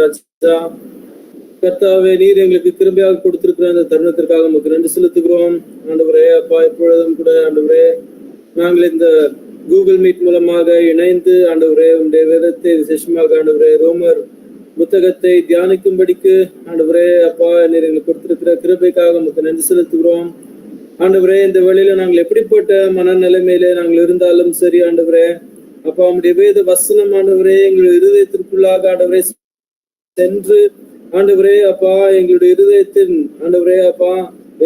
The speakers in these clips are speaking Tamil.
ராஜா கர்த்தாவே, நீர் எங்களுக்கு கிருபையாக கொடுத்திருக்கிற அந்த தருணத்திற்காக நமக்கு நன்றி செலுத்துகிறோம். ஆண்டவரே அப்பா, இப்பொழுதும் கூட ஆண்டவரே நாங்கள் இந்த கூகுள் மீட் மூலமாக இணைந்து ஆண்டவரே உங்களுடைய வேதத்தை விசேஷமாக ஆண்டவரே ரோமர் புத்தகத்தை தியானிக்கும்படிக்கு ஆண்டவரே அப்பா நீர் எங்களுக்கு கொடுத்திருக்கிற கிருபைக்காக நமக்கு நன்றி செலுத்துகிறோம். ஆண்டவரே, இந்த வேளையில நாங்கள் எப்படிப்பட்ட மனநிலைமையிலே நாங்கள் இருந்தாலும் சரி ஆண்டவரே அப்பா, உங்களுடைய வேத வசனம் ஆண்டவரே எங்களுடைய இருதயத்திற்குள்ளாக ஆண்டவரே சென்று ஆண்டவரே அப்பா எங்களுடைய இருதயத்தின் ஆண்டவரே அப்பா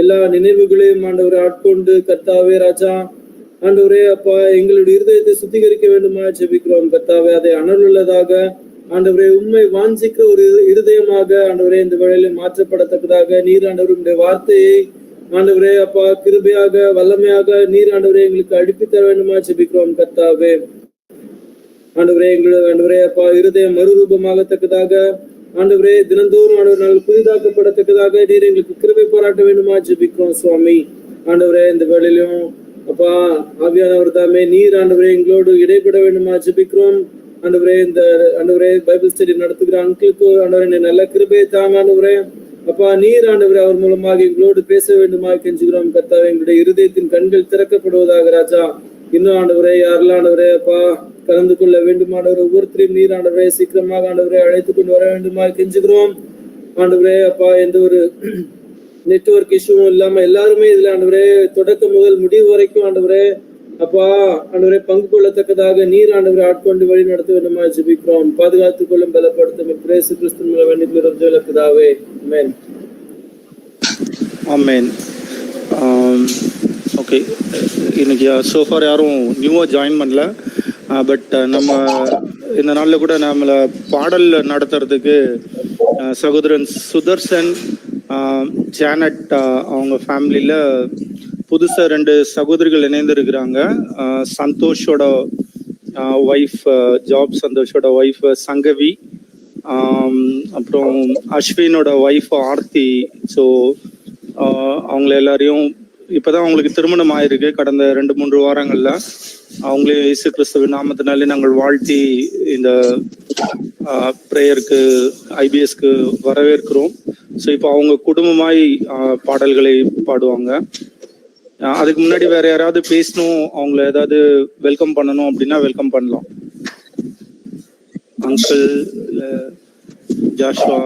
எல்லா நினைவுகளையும் ஆண்டவரை ஆட்கொண்டு கர்த்தாவே ராஜா ஆண்டவரே அப்பா எங்களுடைய இருதயத்தை சுத்திகரிக்க வேண்டுமா ஜெபிக்கிறோம். கர்த்தாவே, அதை அனலுள்ளதாக ஆண்டவரே உண்மை வாஞ்சிக்க ஒரு இருதயமாக ஆண்டவரே இந்த வேளையில மாற்றப்படத்தக்கதாக நீர் ஆண்டவருடைய வார்த்தையை ஆண்டவரே அப்பா கிருபையாக வல்லமையாக நீர் ஆண்டவரே எங்களுக்கு அடிப்பித்தர வேண்டுமா ஜெபிக்கிறோம். கர்த்தாவே ஆண்டவரே எங்களுடைய ஆண்டவரே அப்பா இருதயம் மறுரூபமாகத்தக்கதாக ஆண்டவரே தினந்தோறும் ஆண்டவர் நாங்கள் புதிதாக்கப்படத்தக்கதாக நீர் எங்களுக்கு கிருபை பாராட்ட வேண்டுமா ஜெபிக்கிறோம் சுவாமி. ஆண்டவரே, இந்த வேளையிலும் அப்பா ஆவியானவர் தாமே நீர் ஆண்டவரே எங்களோடு இடைப்பட வேண்டுமா ஜெபிக்கிறோம். ஆண்டவரே, இந்த ஆண்டவரே பைபிள் ஸ்டடி நடத்துகிற அங்கிளுக்கு ஆண்டவரே நல்ல கிருபையை தாங்க ஆண்டவரே அப்பா நீர் ஆண்டவரே அவர் மூலமாக எங்களோடு பேச வேண்டுமா கெஞ்சுகிறோம். கர்த்தாவே, எங்களுடைய இருதயத்தின் கண்கள் திறக்கப்படுவதாக ராஜா. இன்னும் ஆண்டவரே யாரெல்லாம் ஆண்டவரே அப்பா கலந்து கொள்ள வேண்டுமானவர் ஒவ்வொருத்தரையும் நீர் ஆண்டவரே சீக்கிரமாக ஆண்டவரே அழைத்து கொண்டு வர வேண்டுமா கெஞ்சுகிறோம். ஆண்டவரே அப்பா எந்த ஒரு நெட்வொர்க் இஷ்யூவும் இல்லாம எல்லாருமே இதுல ஆண்டவரே தொடக்கம் முதல் முடிவு வரைக்கும் ஆண்டவரே அப்பா ஆண்டவரே பங்கு கொள்ளத்தக்கதாக நீர் ஆண்டவரை ஆட்கொண்டு வழி நடத்த வேண்டுமா ஜெபிக்கிறோம். பாதுகாத்துக் கொள்ளும் பலப்படுத்தும் இயேசு கிறிஸ்து மூலம் வேண்டிக் பிதாவே. ஆமென். ஆமென். ஓகே, இன்னைக்கு சோஃபார் யாரும் நியூவாக ஜாயின் பண்ணல. பட் நம்ம இந்த நாளில் கூட நம்மளை பாடல் நடத்துறதுக்கு சகோதரன் சுதர்சன், ஜானட் அவங்க ஃபேமிலியில் புதுசாக 2 சகோதரிகள் இணைந்திருக்கிறாங்க. சந்தோஷோட ஒய்ஃப் சந்தோஷோட ஒய்ஃப் சங்கவி, அப்புறம் அஸ்வினோட ஒய்ஃப் ஆர்த்தி. ஸோ அவங்கள எல்லாரையும் இப்போதான் அவங்களுக்கு திருமணம் ஆயிருக்கு. கடந்த 2-3 வாரங்கள்ல அவங்களே இயேசு கிறிஸ்துவின் நாமத்தினாலே நாங்கள் வாழ்த்தி இந்த ப்ரேயருக்கு ஐபிஎஸ்க்கு வரவேற்கிறோம். ஸோ இப்போ அவங்க குடும்பமாய் பாடல்களை பாடுவாங்க. அதுக்கு முன்னாடி வேற யாராவது பேசணும், அவங்கள ஏதாவது வெல்கம் பண்ணணும் அப்படின்னா வெல்கம் பண்ணலாம். Uncle Joshua.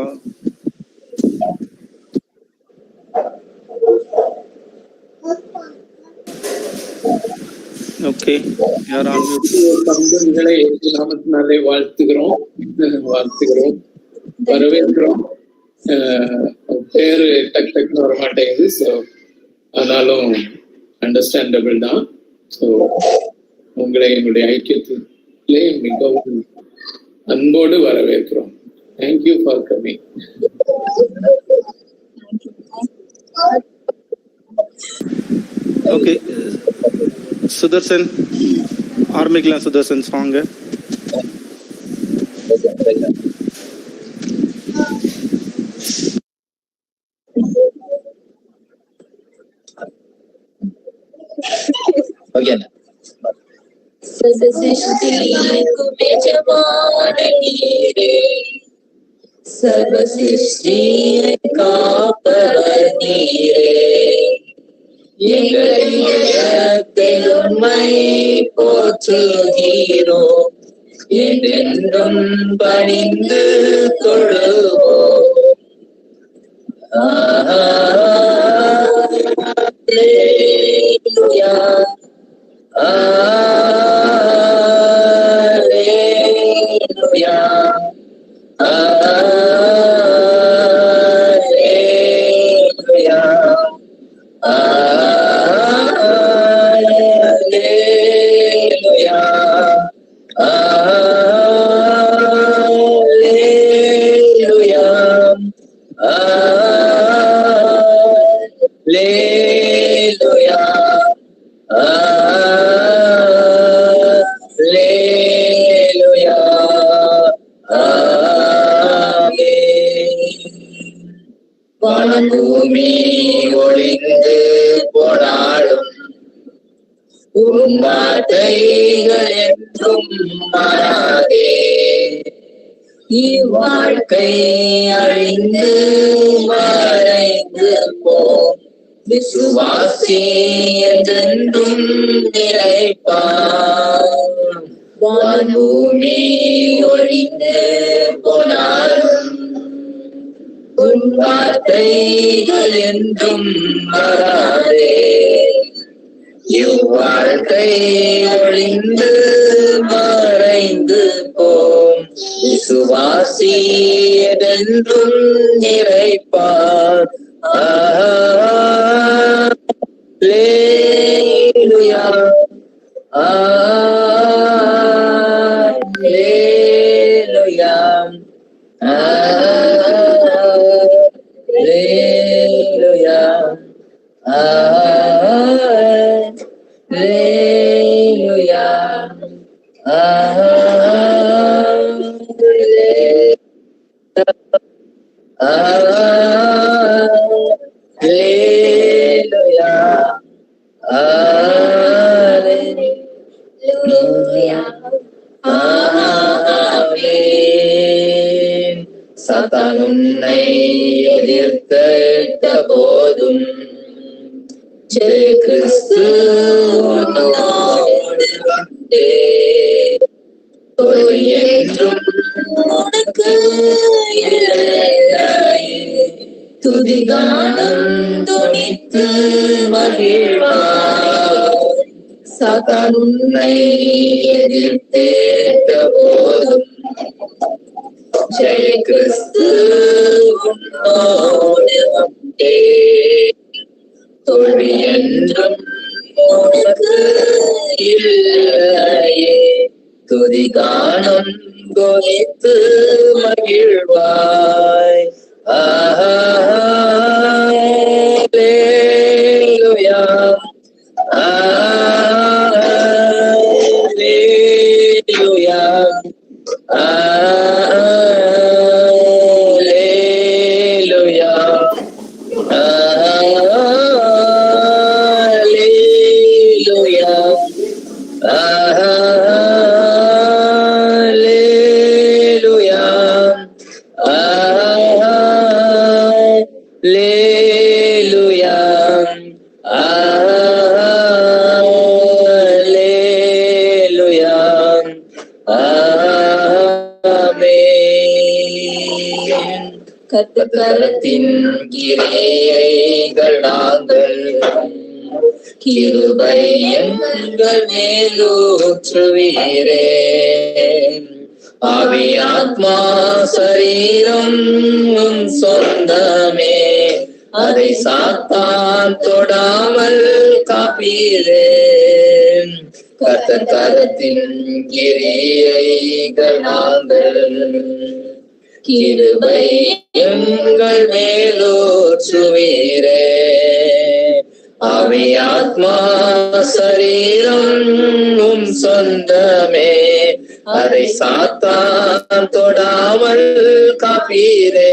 ஓகே, பங்குகளை நாமத்தினாலே வாழ்த்துகிறோம் வரவேற்கிறோம். பேரு டக்குன்னு வர மாட்டேங்குது. ஸோ ஆனாலும் அண்டர்ஸ்டாண்டபிள் தான். ஸோ உங்களை எங்களுடைய ஐக்கியத்திலே மிகவும் அன்போடு வரவேற்கிறோம். Thank you for coming. Okay Sudarshan, ஆரம்பிக்கலாம். சுதர்சன் சாங். சர்வசிருஷ்டியை காப்பவர் நீரே, எங்களின் உண்மை போற்றுகிறோம், என்றென்றும் பணிந்து தொழுவோம். அல்லேலூயா, அல்லேலூயா, அல்லேலூயா, அல்லேலூயா, அல்லேலூயா, அல்லேலூயா, அல்லேலூயா, ஆமென். வானபூமி ஒளிந்து போனாலும் உம் வார்த்தைகள் என்றும் மாறாதே, இவ்வாழ்க்கை அழிந்து மறைந்து போம் விசுவாசி என்றென்றும் நிலைப்பார் வானூமி ஒழிந்து போனாலும் உன் வார்த்தைகள் என்றும் மாறாதே இவ்வாழ்க்கை ஒழிந்து மறைந்து போம் விசுவாசி என்றும் நிறைப்பார் அல்லேலூயா அல்லேலூயா அல்லேலூயா Alleluia. Alleluia. Alleluia. Amen. சாத்தான் உன்னை எதிர்த்த போதும் ஜெய கிறிஸ்து உன்னோடு வந்தே தோல்வி என்றும் உனக்கு இல்லையே துதிகானம் துணித்து மகிழ்வாய் சாத்தான் உன்னை எதிர்த்த போதும் ஜெய கிறிஸ்து உன்னோடு வந்தே தோல்வி என்றும் உனக்கு இல்லையே துதிகானம் துணித்து மகிழ்வாய் அல்லேலூயா அல்லேலூயா அல்லேலூயா Alleluia. Alleluia. Alleluia. Alleluia. Amen. கர்த்தரின் கிரியைகள் நாங்கள் கிருபை எங்கள் மேலூற்றுவீரே ஆவி ஆத்மா சரீரம் உன் சொந்தமே அதை சாத்தான் தொடாமல் காப்பீரே கர்த்தரின் கிரியைகள் நாங்கள் கிருபை எங்கள் மேலூற்றுவீரே ஆவி ஆத்மா சரீரம் உம் சொந்தமே அதை சாத்தான் தொடாமல் காப்பீரே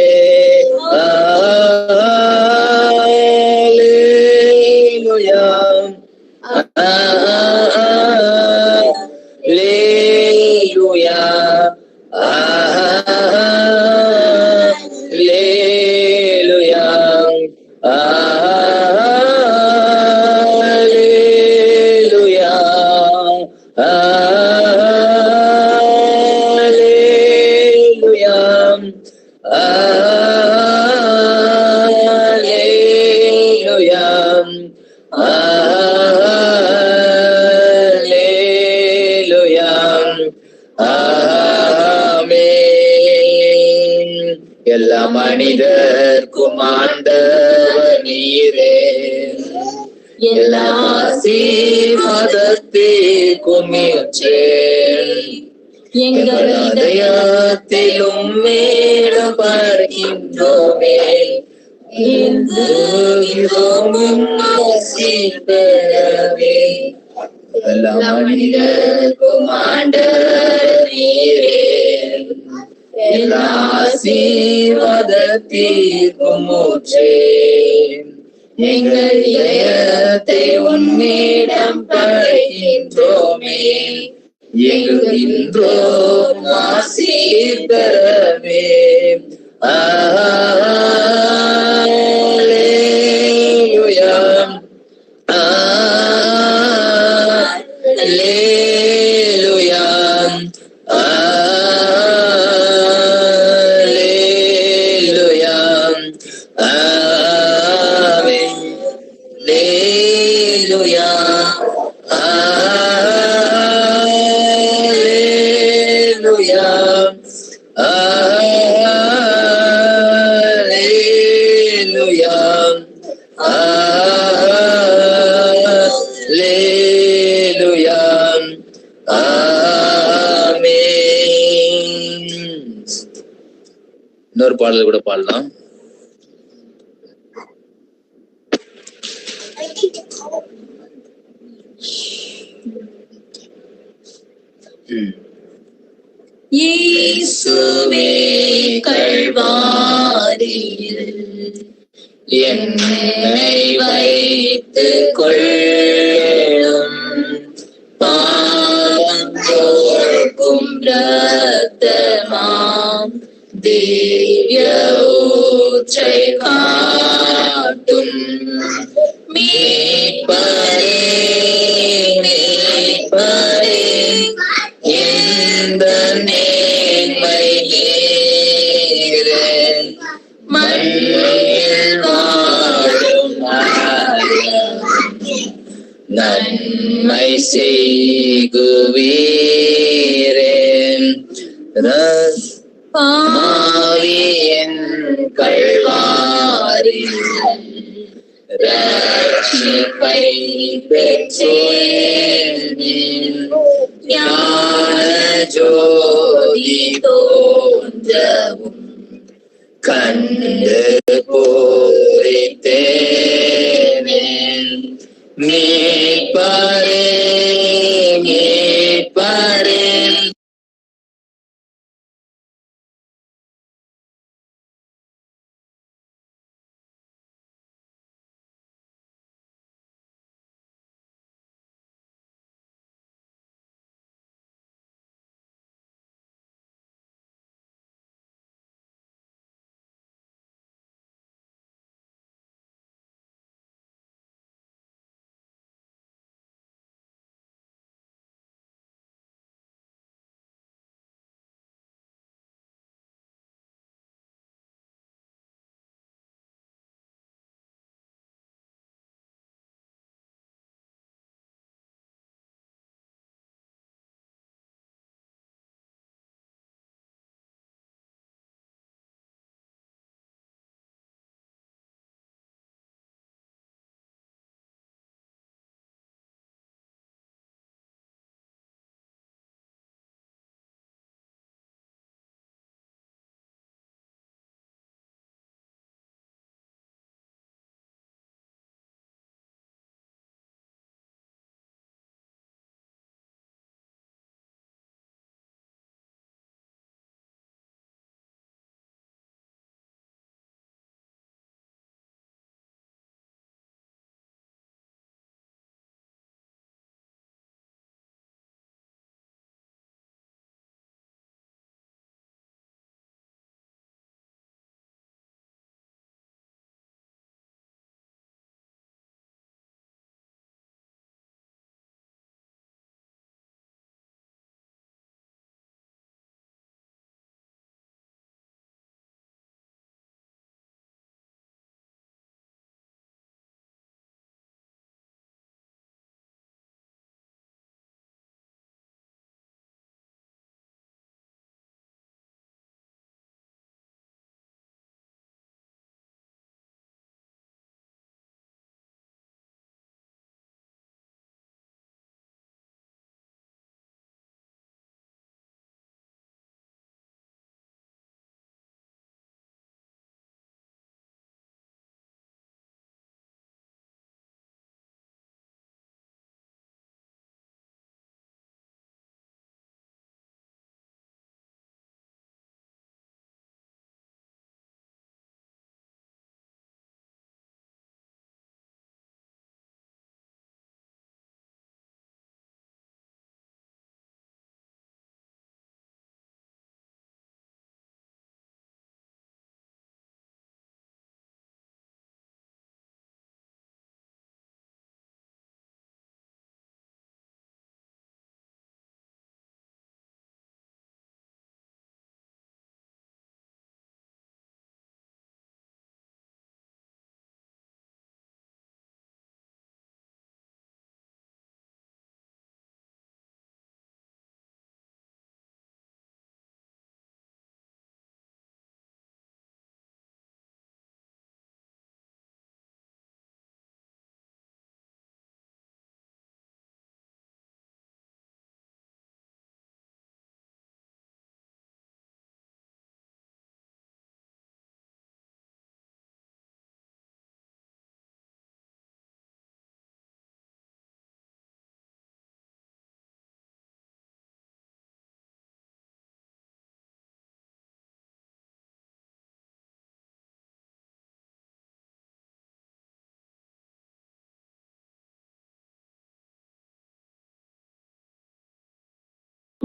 அல்லேலூயா அல்லேலூயா Alleluia. Alleluia. Alleluia. Alleluia. Alleluia. ஆமென். எல்லா மனிதர்க்கும் ஆண்டவர் நீரே எல்லா ஆசீர்வாதத்திற்கும் மீட்சே எங்கள் இதயத்திலும் மேடம் படுகின்றோமே எல்லா மனிதர்க்கும் ஆண்டவர் நீரே எல்லா ஆசீர்வாதத்திற்கும் மூச்சே எங்கள் இதயத்தை உன்னிடம் படைக்கின்றோமே எங்குகின்றோம் ஆசீர் பெறவே. அல்லேலூயா, அல்லேலூயா, அல்லேலூயா, ஆமென். அல்லேலூயா, அல்லேலூயா, அல்லேலூயா, அல்லேலூயா, ஆமென். இன்னொரு பாடல் கூட பாடலாம். இயேசுவே கல்வாரியில் என்னை வைத்துக் கொள்ளும், பாவம் போக்கும் இரத்தமாம் திவ்ய ஊற்றை காட்டும். மீட்பரே, மீட்பரே, இந்த மேன்மை நீரே, மண்ணில் வாழும் நன்மை செய்குவீரே. பாவியன் கல்வாரி ரட்சிப்பை பெற்றேன், ஞான ஜோதி தோன்றவும் கண்டு பூரித்தேனே. மீட்பரே, மீட்பரே,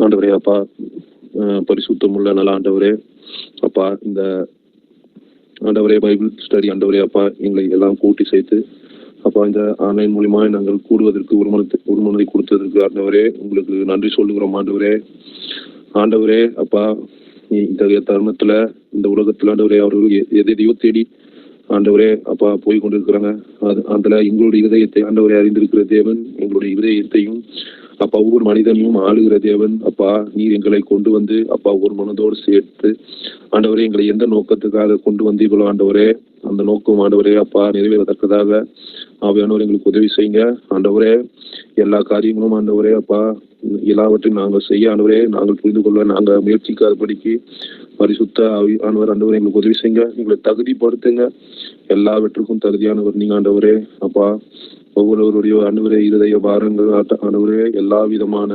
ஆண்டவரே அப்பா, பரிசுத்தமுள்ள நல்ல ஆண்டவரே அப்பா, இந்த ஆண்டவரே பைபிள் ஸ்டடி ஆண்டவரே அப்பா, எங்களை எல்லாம் கூட்டி சேர்த்து அப்பா இந்த ஆன்லைன் மூலியமா நாங்கள் கூடுவதற்கு உரிமனதை கொடுத்ததற்கு ஆண்டவரே உங்களுக்கு நன்றி சொல்லுகிறோம். ஆண்டவரே அப்பா, இத்தகைய தருணத்துல இந்த உலகத்துல ஆண்டவரே அவர்கள் எதையோ தேடி ஆண்டவரே அப்பா போய் கொண்டிருக்கிறாங்க. அதுல எங்களுடைய இதயத்தை ஆண்டவரை அறிந்திருக்கிற தேவன், எங்களுடைய இதயத்தையும் அப்பா ஒவ்வொரு மனிதனையும் ஆளுகிற தேவன் அப்பா, நீர் எங்களை கொண்டு வந்து அப்பா ஒரு மனதோடு சேர்த்து ஆண்டவரே எங்களை எந்த நோக்கத்துக்காக கொண்டு வந்தீர்களோ ஆண்டவரே, அந்த நோக்கம் ஆண்டவரே அப்பா நிறைவேறத்தக்கதாக ஆவியானவர் எங்களுக்கு உதவி செய்யுங்க ஆண்டவரே. எல்லா காரியங்களும் ஆண்டவரே அப்பா எல்லாவற்றையும் நாங்கள் செய்ய ஆண்டவரே நாங்கள் புரிந்து கொள்ள நாங்கள் முயற்சிக்காதபடிக்கு பரிசுத்த ஆவியானவர் ஆண்டவரே எங்களுக்கு உதவி செய்யுங்க, எங்களை தகுதிப்படுத்துங்க. எல்லாவற்றுக்கும் தகுதியானவர் நீங்க ஆண்டவரே அப்பா. ஒவ்வொருவருடைய ஆண்டவரே இருதய பாரங்கள் ஆண்டவரே எல்லா விதமான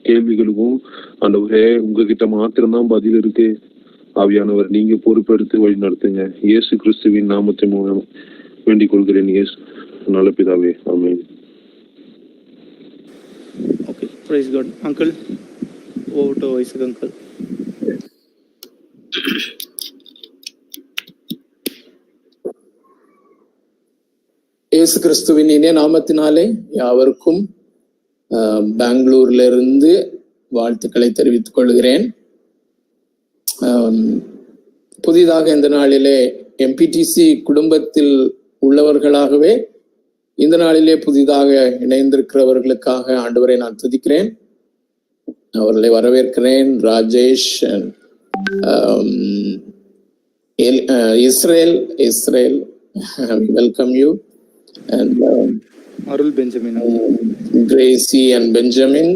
கேள்விகளுக்கும் ஆண்டவரே உங்ககிட்ட மாத்திரம்தான் பதில் இருக்கு. ஆவியானவர் நீங்க பொறுப்பெடுத்து வழி நடத்துங்க. இயேசு கிறிஸ்துவின் நாமத்தை மூலம் வேண்டிக் கொள்கிறேன். இயேசு நல்ல பிதாவே, amen. Okay, praise God. Uncle, over to Isaac uncle. Yesu கிறிஸ்துவின் இனிய நாமத்தினாலே யாவருக்கும் பெங்களூர்ல இருந்து வாழ்த்துக்களை தெரிவித்துக் கொள்கிறேன். புதிதாக இந்த நாளிலே எம்பிடிசி குடும்பத்தில் உள்ளவர்களாகவே இந்த நாளிலே புதிதாக இணைந்திருக்கிறவர்களுக்காக ஆண்டவரை நான் துதிக்கிறேன், அவர்களை வரவேற்கிறேன். Rajesh, Israel welcome you. And Arul Benjamin, Gracie and Benjamin.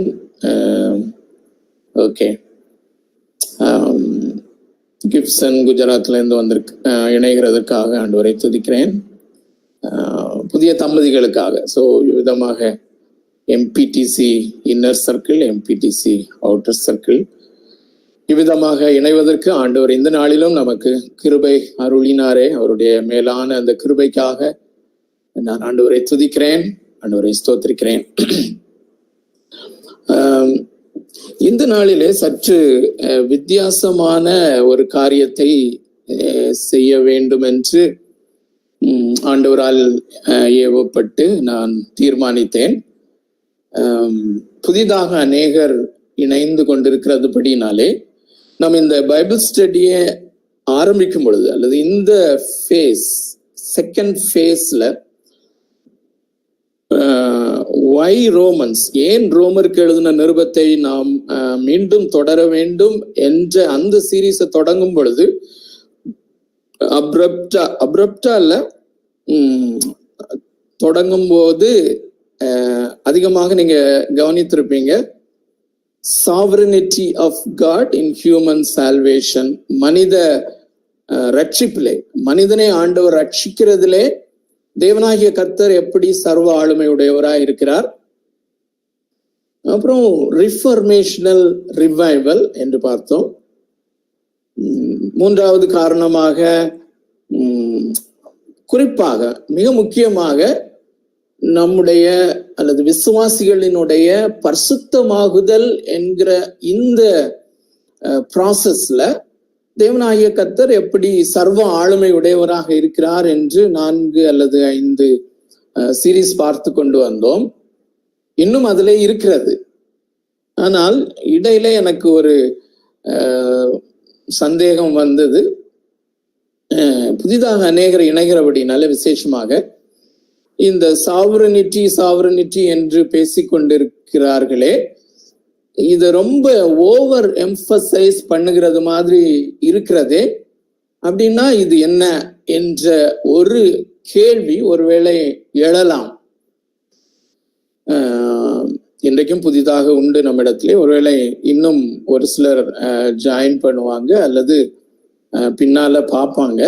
Okay. Gibson குஜராத்ல இருந்து வந்திருக்கு, இணைகிறதுக்காக ஆண்டவரை துதிக்கிறேன். புதிய தம்பதிகளுக்காக விதமாக MBTC inner circle, MBTC outer circle இவ்விதமாக இணைவதற்கு ஆண்டவர் இந்த நாளிலும் நமக்கு கிருபை அருளினாரே. அவருடைய மேலான அந்த கிருபைக்காக நான் ஆண்டவரை துதிக்கிறேன், ஆண்டவரை ஸ்தோத்திரிக்கிறேன். இந்த நாளிலே சற்று வித்தியாசமான ஒரு காரியத்தை செய்ய வேண்டும் என்று ஆண்டவரால் ஏவப்பட்டு நான் தீர்மானித்தேன். புதிதாக அநேகர் இணைந்து கொண்டிருக்கிறதுபடினாலே நம்ம இந்த பைபிள் ஸ்டடியை ஆரம்பிக்கும் பொழுது அல்லது இந்த செகண்ட் ஃபேஸ்ல வை ரோமன்ஸ், ஏன் ரோமருக்கு எழுதின நிருபத்தை நாம் மீண்டும் தொடர வேண்டும் என்ற அந்த சீரீஸை தொடங்கும் பொழுது அப்ரப்டா இல்ல, தொடங்கும் போது அதிகமாக நீங்க கவனித்திருப்பீங்க. Sovereignty of God in human salvation, மனித ரட்சிப்பிலே, மனிதனை ஆண்டவர் ரட்சிக்கிறதிலே தேவனாகிய கர்த்தர் எப்படி சர்வ ஆளுமையுடையவராய் இருக்கிறார். அப்புறம் ரிஃபர்மேஷனல் ரிவைவல் என்று பார்த்தோம். மூன்றாவது காரணமாக குறிப்பாக மிக முக்கியமாக நம்முடைய அல்லது விசுவாசிகளினுடைய பரிசுத்தமாகுதல் என்கிற இந்த ப்ராசஸ்ல தேவனாகிய கர்த்தர் எப்படி சர்வ ஆளுமை உடையவராக இருக்கிறார் என்று 4 அல்லது 5 சீரீஸ் பார்த்து கொண்டு வந்தோம். இன்னும் அதிலே இருக்கிறது. ஆனால் இடையில எனக்கு ஒரு சந்தேகம் வந்தது. புதிதாக அநேகர் இணைகிறபடினால விசேஷமாக இந்த சாவரனிட்டி என்று பேசிக்கொண்டிருக்கிறார்களே, இத ரொம்ப ஓவர் எம்பசைஸ் பண்ணுகிறது மாதிரி இருக்கிறதே. அப்படின்னா இது என்ன என்ற ஒரு கேள்வி ஒருவேளை எழலாம். இன்றைக்கும் புதிதாக உண்டு நம்மிடத்திலே. ஒருவேளை இன்னும் ஒரு சிலர் ஜாயின் பண்ணுவாங்க அல்லது பின்னால பார்ப்பாங்க.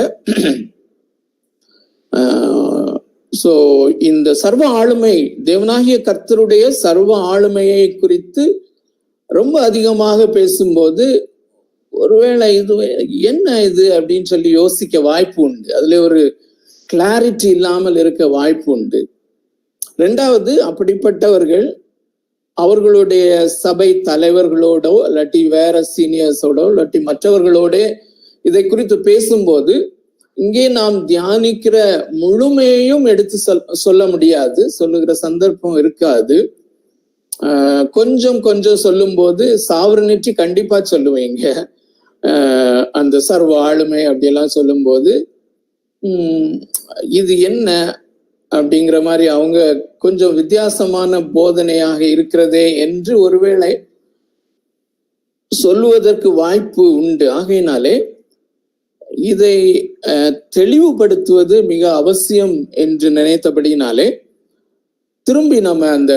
இந்த சர்வ ஆளுமை, தேவனாகிய கர்த்தருடைய சர்வ ஆளுமையை குறித்து ரொம்ப அதிகமாக பேசும்போது ஒருவேளை இது என்ன இது அப்படின்னு சொல்லி யோசிக்க வாய்ப்பு உண்டு. அதுல ஒரு கிளாரிட்டி இல்லாமல் இருக்க வாய்ப்பு உண்டு. ரெண்டாவது, அப்படிப்பட்டவர்கள் அவர்களுடைய சபை தலைவர்களோடோ இல்லாட்டி வேற சீனியர்ஸோடோ இல்லாட்டி மற்றவர்களோட இதை குறித்து பேசும்போது இங்கே நாம் தியானிக்கிற முழுமையையும் எடுத்து சொல்ல முடியாது, சொல்லுகிற சந்தர்ப்பம் இருக்காது. கொஞ்சம் கொஞ்சம் சொல்லும் போது சாவரனிட்டி கண்டிப்பா சொல்லுவீங்க. அந்த சர்வ ஆளுமை அப்படியெல்லாம் சொல்லும் போது இது என்ன அப்படிங்கிற மாதிரி அவங்க கொஞ்சம் வித்தியாசமான போதனையாக இருக்கிறதே என்று ஒருவேளை சொல்லுவதற்கு வாய்ப்பு உண்டு. ஆகையினாலே இதை தெளிவுபடுத்துவது மிக அவசியம் என்று நினைத்தபடினாலே திரும்பி நம்ம அந்த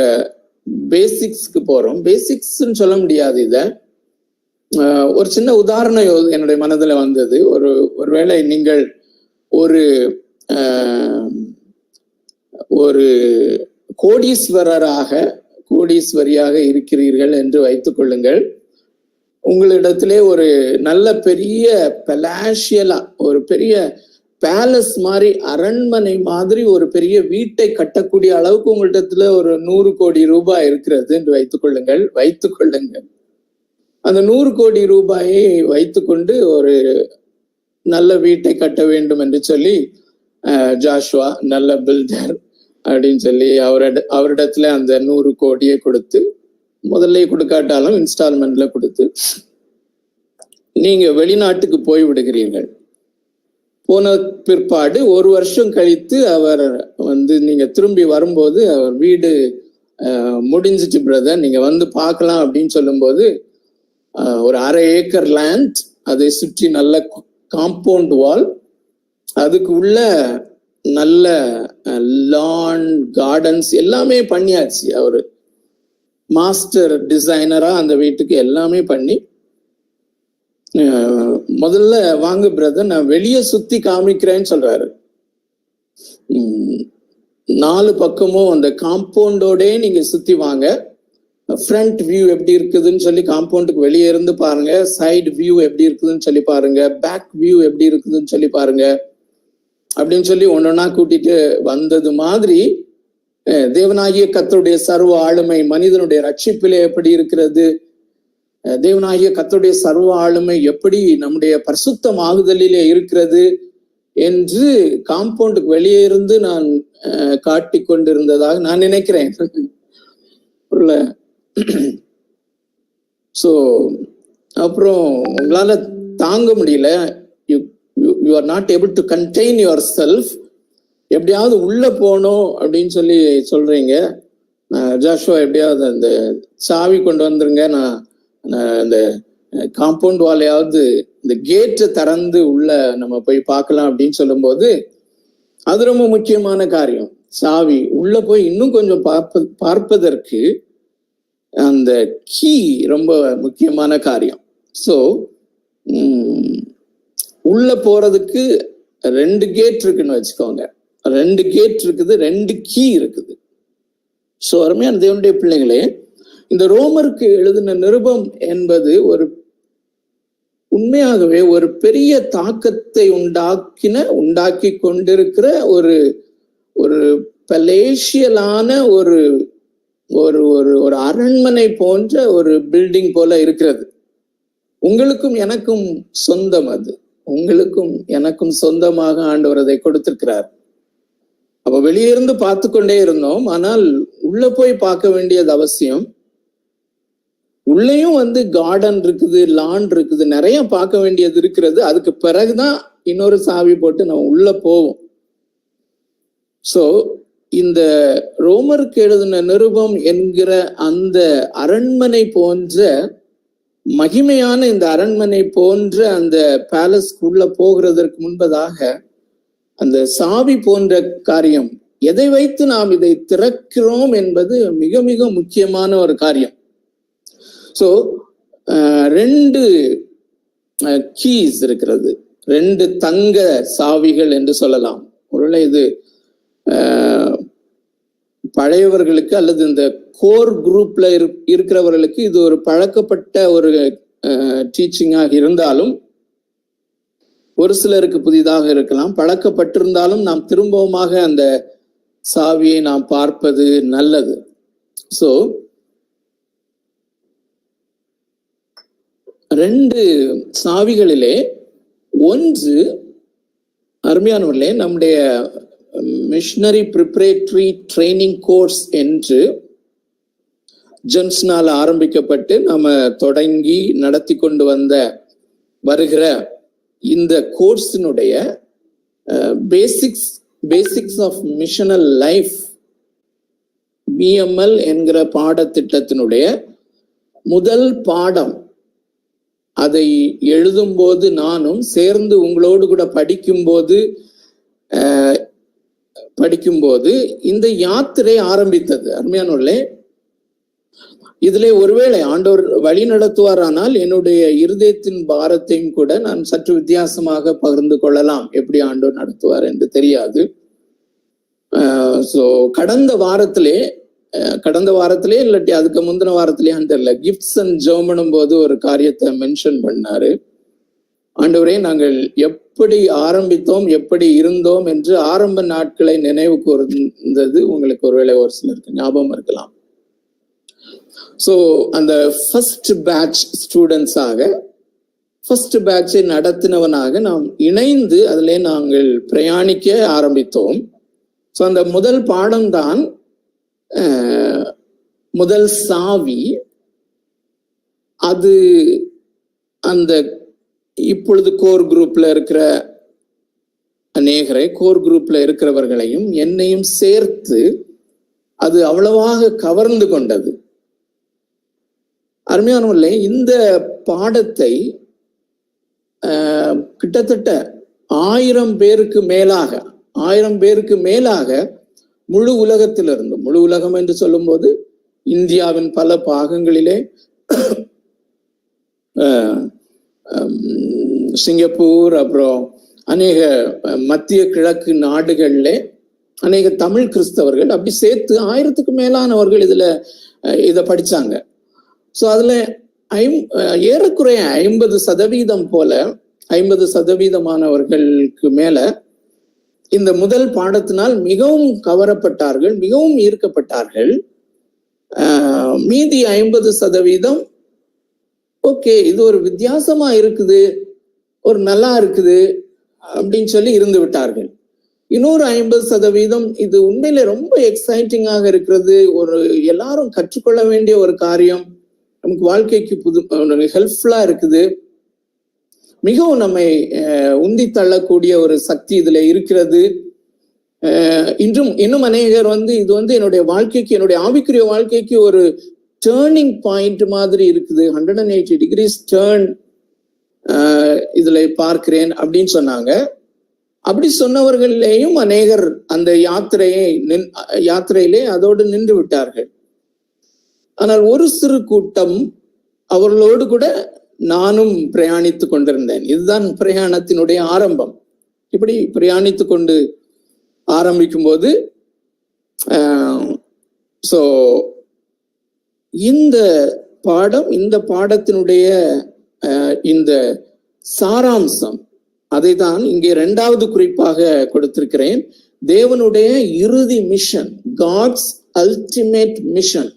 பேசிக்ஸ்க்கு போறோம். பேசிக்ஸ்ன்னு சொல்ல முடியாது. இத ஒரு சின்ன உதாரணம் என்னுடைய மனதுல வந்தது. ஒருவேளை நீங்கள் ஒரு கோடீஸ்வரியாக இருக்கிறீர்கள் என்று வைத்துக் கொள்ளுங்கள். உங்களிடத்திலே ஒரு நல்ல பெரிய பலாஷியலா ஒரு பெரிய பேலஸ் மாதிரி, அரண்மனை மாதிரி ஒரு பெரிய வீட்டை கட்டக்கூடிய அளவுக்கு உங்களிடத்துல ஒரு 100 கோடி ரூபாய் இருக்கிறது என்று வைத்துக் கொள்ளுங்கள். அந்த 100 கோடி ரூபாயை வைத்துக்கொண்டு ஒரு நல்ல வீட்டை கட்ட வேண்டும் என்று சொல்லி ஜாஷுவா நல்ல பில்டர் அப்படின்னு சொல்லி அவரிடத்துல அந்த 100 கோடியை கொடுத்து, முதல்ல கொடுக்காட்டாலும் இன்ஸ்டால்மெண்ட்ல கொடுத்து நீங்க வெளிநாட்டுக்கு போய் விடுகிறீர்கள். போன பிற்பாடு 1 வருஷம் கழித்து அவர் நீங்க திரும்பி வரும்போது அவர் வீடு முடிஞ்சிச்சு பிரதர், நீங்க வந்து பார்க்கலாம் அப்படின்னு சொல்லும்போது ஒரு 1/2 ஏக்கர் லேண்ட், அதை சுற்றி நல்ல காம்பவுண்ட் வால், அதுக்கு உள்ள நல்ல லான் கார்டன்ஸ் எல்லாமே பண்ணியாச்சு. அவரு மாஸ்டர் டிசைனரா அந்த வீட்டுக்கு எல்லாமே பண்ணி, முதல்ல வாங்க பிரதர் நான் வெளியே சுத்தி காமிக்கிறேன்னு சொல்றாரு. 4 பக்கமும் அந்த காம்பவுண்டோட நீங்க சுத்தி வாங்க, ஃப்ரண்ட் வியூ எப்படி இருக்குதுன்னு சொல்லி காம்பவுண்டுக்கு வெளியே இருந்து பாருங்க, சைடு வியூ எப்படி இருக்குதுன்னு சொல்லி பாருங்க, பேக் வியூ எப்படி இருக்குதுன்னு சொல்லி பாருங்க அப்படின்னு சொல்லி ஒன்னொன்னா கூட்டிட்டு வந்தது மாதிரி தேவனாகிய கர்த்தருடைய சர்வ ஆளுமை மனிதனுடைய ரட்சிப்பிலே எப்படி இருக்கிறது, தேவனாகிய கர்த்தருடைய சர்வ ஆளுமை எப்படி நம்முடைய பரிசுத்தமாகுதலிலே இருக்கிறது என்று காம்பவுண்டுக்கு வெளியே இருந்து நான் காட்டி கொண்டிருந்ததாக நான் நினைக்கிறேன். சோ அப்புறம் உங்களால தாங்க முடியல, you are not able to contain your self, எப்படியாவது உள்ள போகணும் அப்படின்னு சொல்லி சொல்றீங்க. ஜாஷுவா எப்படியாவது அந்த சாவி கொண்டு வந்துருங்க, நான் அந்த காம்பவுண்ட் வாலையாவது இந்த கேட்டை திறந்து உள்ள நம்ம போய் பார்க்கலாம் அப்படின்னு சொல்லும்போது அது ரொம்ப முக்கியமான காரியம். சாவி உள்ள போய் இன்னும் கொஞ்சம் பார்ப்பதற்கு அந்த கீ ரொம்ப முக்கியமான காரியம். ஸோ உள்ள போறதுக்கு 2 கேட் இருக்குன்னு வச்சுக்கோங்க, 2 கேட் இருக்குது, 2 கீ இருக்குது. ஸோ அருமையான தேவனுடைய பிள்ளைகளே, இந்த ரோமருக்கு எழுதின நிருபம் என்பது உண்மையாகவே ஒரு பெரிய தாக்கத்தை உண்டாக்கி கொண்டிருக்கிற ஒரு பலேஷியலான ஒரு அரண்மனை போன்ற ஒரு பில்டிங் போல இருக்கிறது. உங்களுக்கும் எனக்கும் சொந்தம், அது உங்களுக்கும் எனக்கும் சொந்தமாக ஆண்டவர் அதை கொடுத்திருக்கிறார். அப்ப வெளியே இருந்து பார்த்து கொண்டே இருந்தோம், ஆனால் உள்ள போய் பார்க்க வேண்டியது அவசியம். உள்ளேயும் கார்டன் இருக்குது, லான் இருக்குது, நிறைய பார்க்க வேண்டியது இருக்கிறது. அதுக்கு பிறகுதான் இன்னொரு சாவி போட்டு நம்ம உள்ள போவோம். சோ இந்த ரோமருக்கு எழுதின நிருபம் என்கிற அந்த அரண்மனை போன்ற மகிமையான இந்த அரண்மனை போன்ற அந்த பேலஸ்க்குள்ள போகிறதற்கு முன்பதாக அந்த சாவி போன்ற காரியம், எதை வைத்து நாம் இதை திறக்கிறோம் என்பது மிக மிக முக்கியமான ஒரு காரியம். ஸோ 2 கீஸ் இருக்கிறது, 2 தங்க சாவிகள் என்று சொல்லலாம். ஒருவேளை இது பழையவர்களுக்கு அல்லது இந்த கோர் குரூப்ல இருக்கிறவர்களுக்கு இது ஒரு பழக்கப்பட்ட ஒரு டீச்சிங்காக இருந்தாலும், ஒரு சிலருக்கு புதிதாக இருக்கலாம். பழக்கப்பட்டிருந்தாலும் நாம் திரும்பவுமாக அந்த சாவியை நாம் பார்ப்பது நல்லது. ஸோ 2 சாவிகளிலே ஒன்று, அருமையானவர்களே, நம்முடைய மிஷனரி ப்ரிப்பரேட்டரி ட்ரைனிங் கோர்ஸ் என்று ஜென்ஸ்னால் ஆரம்பிக்கப்பட்டு நாம தொடங்கி நடத்தி கொண்டு வருகிற இந்த கோர்ஸினுடைய பேசிக்ஸ் ஆஃப் மிஷனல் லைஃப் BML என்கிற பாடத்திட்டத்தினுடைய முதல் பாடம். அதை எழுதும்போது நானும் சேர்ந்து உங்களோடு கூட படிக்கும்போது இந்த யாத்திரை ஆரம்பித்தது. அருமையானவர்களே, இதிலே ஒருவேளை ஆண்டவர் வழி நடத்துவாரானால் என்னுடைய இருதயத்தின் பாரத்தையும் கூட நான் சற்று வித்தியாசமாக பகிர்ந்து கொள்ளலாம். எப்படி ஆண்டவர் நடத்துவார் என்று தெரியாது. கடந்த வாரத்திலே இல்லாட்டி அதுக்கு முந்தின வாரத்திலேயான்னு தெரியல, கிஃப்ட்ஸ் அண்ட் ஜெர்மனும் போது ஒரு காரியத்தை மென்ஷன் பண்ணாரு. ஆண்டவரே, நாங்கள் எப்படி ஆரம்பித்தோம், எப்படி இருந்தோம் என்று ஆரம்ப நாட்களை நினைவு கூர்ந்தது உங்களுக்கு ஒருவேளை ஒரு சிலருக்கு ஞாபகம் இருக்கலாம். அந்த ஃபர்ஸ்ட் பேட்ச் ஸ்டூடெண்ட்ஸாக, ஃபர்ஸ்ட் பேட்சை நடத்தினவனாக நாம் இணைந்து அதிலே நாங்கள் பிரயாணிக்க ஆரம்பித்தோம். அந்த முதல் பாடம் தான் முதல் சாவி. அது அந்த இப்பொழுது கோர் குரூப்ல இருக்கிற அநேகரை, கோர் குரூப்ல இருக்கிறவர்களையும் என்னையும் சேர்த்து அது அவ்வளவாக கவர்ந்து கொண்டது. அருமையானவர்களே, இந்த பாடத்தை கிட்டத்தட்ட 1000 பேருக்கு மேலாக முழு உலகத்திலிருந்து, முழு உலகம் என்று சொல்லும் போது இந்தியாவின் பல பாகங்களிலே, சிங்கப்பூர், அப்புறம் அநேக மத்திய கிழக்கு நாடுகளிலே அநேக தமிழ் கிறிஸ்தவர்கள், அப்படி சேர்த்து 1000க்கு மேலானவர்கள் இதை படிச்சாங்க. அதுல ஏறக்குறைய 50% மேல இந்த முதல் பாடத்தினால் மிகவும் கவரப்பட்டார்கள், மிகவும் ஈர்க்கப்பட்டார்கள். மீதி 50% ஓகே, இது ஒரு வித்தியாசமா இருக்குது, ஒரு நல்லா இருக்குது அப்படின்னு சொல்லி இருந்து விட்டார்கள். இன்னொரு 50% இது உண்மையில ரொம்ப எக்ஸைட்டிங்காக இருக்கிறது, ஒரு எல்லாரும் கற்றுக்கொள்ள வேண்டிய ஒரு காரியம், நமக்கு வாழ்க்கைக்கு ஹெல்ப்ஃபுல்லா இருக்குது, மிகவும் நம்மை உந்தி தள்ளக்கூடிய ஒரு சக்தி இதுல இருக்கிறது. இன்னும் அநேகர் இது என்னுடைய வாழ்க்கைக்கு, என்னுடைய ஆவிக்குரிய வாழ்க்கைக்கு ஒரு டேர்னிங் பாயிண்ட் மாதிரி இருக்குது, 180 டிகிரிஸ் டேர்ன் இதுல பார்க்கிறேன் அப்படின்னு சொன்னாங்க. அப்படி சொன்னவர்களையும் அநேகர் அந்த யாத்திரையிலே அதோடு நின்று விட்டார்கள். ஆனால் ஒரு சிறு கூட்டம், அவர்களோடு கூட நானும் பிரயாணித்து கொண்டிருந்தேன். இதுதான் பிரயாணத்தினுடைய ஆரம்பம். இப்படி பிரயாணித்து கொண்டு ஆரம்பிக்கும் போது இந்த பாடத்தினுடைய இந்த சாராம்சம், அதை தான் இங்கே 2வது குறிப்பாக கொடுத்திருக்கிறேன். தேவனுடைய இறுதி மிஷன், காட்ஸ் அல்டிமேட் மிஷன்.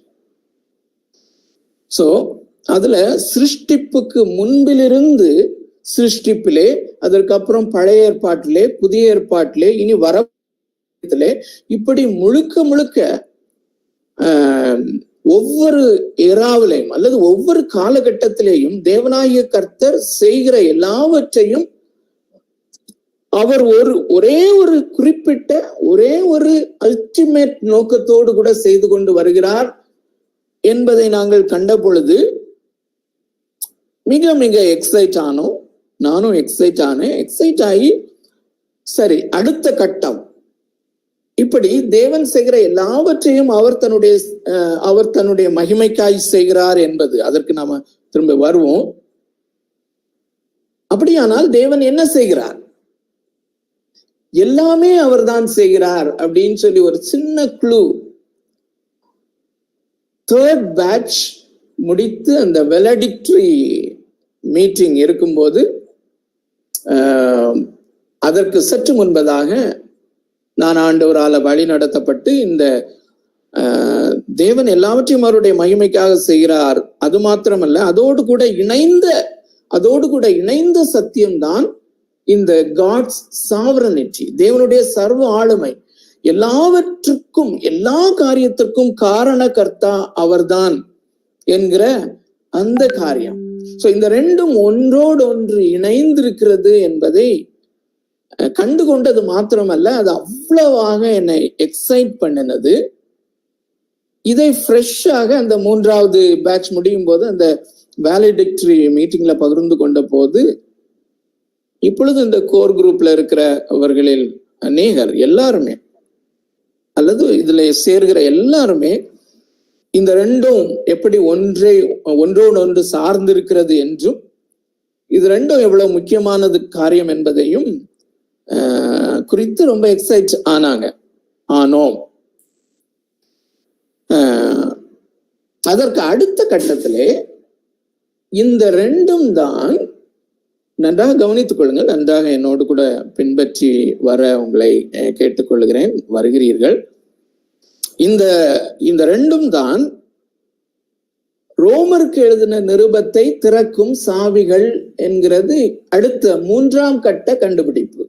அதுல சிருஷ்டிப்புக்கு முன்பிலிருந்து, சிருஷ்டிப்பிலே, அதற்கப்புறம் பழைய ஏற்பாட்டிலே, புதிய ஏற்பாட்டிலே, இனி வரத்திலே, இப்படி முழுக்க ஒவ்வொரு எராவிலையும் அல்லது ஒவ்வொரு காலகட்டத்திலேயும் தேவனாகிய கர்த்தர் செய்கிற எல்லாவற்றையும் அவர் ஒரே ஒரு குறிப்பிட்ட ஒரே ஒரு அல்டிமேட் நோக்கத்தோடு கூட செய்து கொண்டு வருகிறார் என்பதை நாங்கள் கண்ட பொழுது மிக மிக எக்ஸைட் ஆனோம். நானும் எக்ஸைட் ஆகி சரி, அடுத்த கட்டம், இப்படி தேவன் செய்கிற எல்லாவற்றையும் அவர் தன்னுடைய மகிமைக்காய் செய்கிறார் என்பது, அதற்கு நாம திரும்ப வருவோம். அப்படியானால் தேவன் என்ன செய்கிறார்? எல்லாமே அவர்தான் செய்கிறார் அப்படின்னு சொல்லி ஒரு சின்ன க்ளூ. 3rd பேட்ச் முடித்து அந்த வெலடிக்டரி மீட்டிங் இருக்கும்போது, அதற்கு சற்று முன்பதாக நான் ஆண்டவரால வழி நடத்தப்பட்டு இந்த தேவன் எல்லாவற்றையும் அவருடைய மகிமைக்காக செய்கிறார், அது மாத்திரமல்ல, அதோடு கூட இணைந்த அதோடு கூட இணைந்த சத்தியம்தான் இந்த காட்ஸ் சாவரனிட்டி, தேவனுடைய சர்வ ஆளுமை. எல்லாவற்றுக்கும் எல்லா காரியத்திற்கும் காரணகர்த்தா அவர்தான் என்கிற அந்த காரியம். சோ இந்த ரெண்டும் ஒன்றோடு ஒன்று இணைந்திருக்கிறது என்பதை கண்டுகொண்டது மாத்திரமல்ல, அது அவ்வளவாக என்னை எக்ஸைட் பண்ணினது. இதை ஃப்ரெஷ்ஷாக அந்த 3வது பேட்ச் முடியும் போது அந்த வேலிடிக்டரி மீட்டிங்ல பகிர்ந்து கொண்ட போது, இப்பொழுது இந்த கோர் குரூப்ல இருக்கிறவர்களில் அநேகர் எல்லாருமே அல்லது இதுல சேர்கிற எல்லாருமே இந்த ரெண்டும் எப்படி ஒன்றோடு ஒன்று சார்ந்திருக்கிறது என்றும், இது ரெண்டும் எவ்வளவு முக்கியமானது காரியம் என்பதையும் குறித்து ரொம்ப எக்ஸைட் ஆனோம். அதற்கு அடுத்த கட்டத்திலே இந்த ரெண்டும் தான், நன்றாக கவனித்துக் கொள்ளுங்கள், நன்றாக என்னோடு கூட பின்பற்றி வர உங்களை கேட்டுக்கொள்கிறேன், வருகிறீர்கள். இந்த ரெண்டும் தான் ரோமருக்கு எழுதின நிருபத்தை திறக்கும் சாவிகள் என்கிறது அடுத்த 3ஆம் கட்ட கண்டுபிடிப்பு.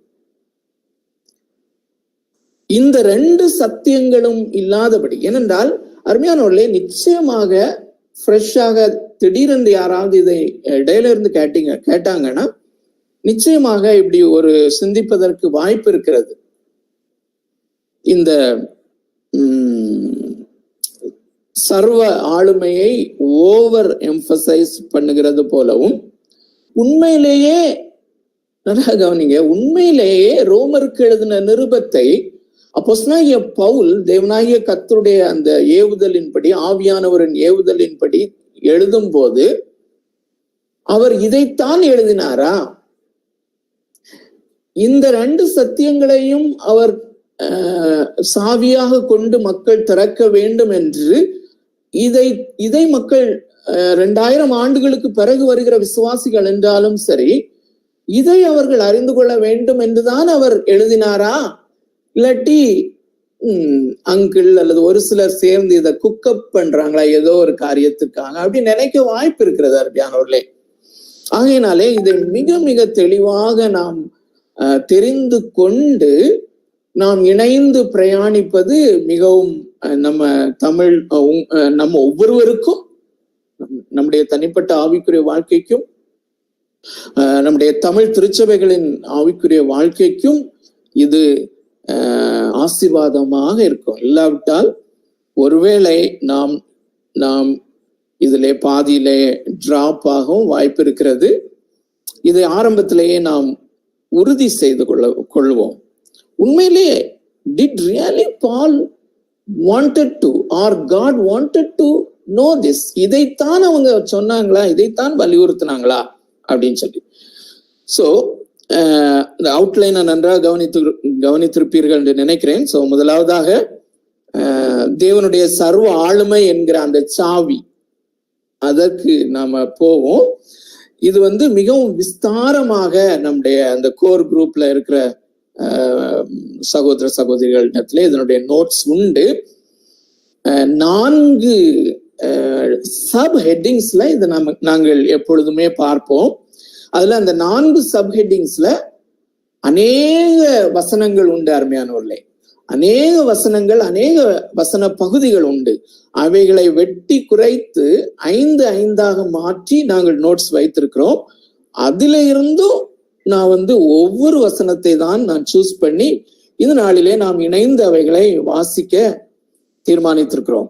இந்த 2 சத்தியங்களும் இல்லாதபடி, ஏனென்றால் அருமையானவர்களே, நிச்சயமாக ஃப்ரெஷ்ஷாக திடீரென்று யாராவது இதை இடையில இருந்து கேட்டாங்கன்னா நிச்சயமாக இப்படி ஒரு சிந்திப்பதற்கு வாய்ப்பு இருக்கிறது. இந்த சர்வ ஆளுமையை ஓவர் எம்பசைஸ் பண்ணுகிறது போலவும், உண்மையிலேயே நல்லா கவனிங்க, உண்மையிலேயே ரோமருக்கு எழுதின நிருபத்தை அப்போஸ்தலனாகிய பவுல் தேவனாகிய கர்த்தருடைய அந்த ஏவுதலின்படி, ஆவியானவரின் ஏவுதலின்படி எழுதும் போது அவர் இதைத்தான் எழுதினாரா? இந்த 2 சத்தியங்களையும் அவர் சாவியாக கொண்டு மக்கள் திறக்க வேண்டும் என்று இதை மக்கள் 2000 ஆண்டுகளுக்கு பிறகு வருகிற விசுவாசிகள் என்றாலும் சரி, இதை அவர்கள் அறிந்து கொள்ள வேண்டும் என்றுதான் அவர் எழுதினாரா? இல்லாட்டி அங்கிள் அல்லது ஒரு சிலர் சேர்ந்து இதை குக்கப் பண்றாங்களா ஏதோ ஒரு காரியத்துக்காக அப்படி நினைக்க வாய்ப்பு இருக்கிறது அருமையானவர்களே. ஆகையினாலே இதை மிக மிக தெளிவாக நாம் தெரிந்து கொண்டு நாம் இணைந்து பிரயாணிப்பது மிகவும் நம்ம ஒவ்வொருவருக்கும், நம்முடைய தனிப்பட்ட ஆவிக்குரிய வாழ்க்கைக்கும், நம்முடைய தமிழ் திருச்சபைகளின் ஆவிக்குரிய வாழ்க்கைக்கும் இது ஆசீர்வாதமாக இருக்கும். இல்லாவிட்டால் ஒருவேளை நாம் இதிலே பாதியிலே டிராப் ஆகவும் வாய்ப்பு இருக்கிறது. இதை ஆரம்பத்திலேயே நாம் உறுதி செய்து கொள்வோம். உண்மையிலேயே did really Paul wanted to or God wanted to know this? இதைத்தான் அவங்க சொன்னாங்களா, இதைத்தான் வலியுறுத்தினாங்களா அப்படின்னு சொல்லி. சோ இந்த அவுட்லைனை நன்றாக கவனித்திருப்பீர்கள் என்று நினைக்கிறேன். சோ முதலாவதாக தேவனுடைய சர்வ ஆளுமை என்கிற அந்த சாவி, அதற்கு நாம போவோம். இது மிகவும் விஸ்தாரமாக நம்முடைய அந்த கோர் குரூப்ல இருக்கிற சகோதர சகோதரிகளிடத்துல இதனுடைய நோட்ஸ் உண்டு. 4 சப் ஹெட்டிங்ஸ்ல இதை நாங்கள் எப்பொழுதுமே பார்ப்போம். அதுல அந்த 4 சப் ஹெட்டிங்ஸ்ல அநேக வசனங்கள் உண்டு அருமையானவர்களே. அநேக வசனங்கள், அநேக வசன பகுதிகள் உண்டு. அவைகளை வெட்டி குறைத்து 5 மாற்றி நாங்கள் நோட்ஸ் வைத்திருக்கிறோம். அதுல இருந்தும் நான் ஒவ்வொரு வசனத்தை தான் நான் சூஸ் பண்ணி இந்த நாளிலே நாம் இணைந்து அவைகளை வாசிக்க தீர்மானித்திருக்கிறோம்.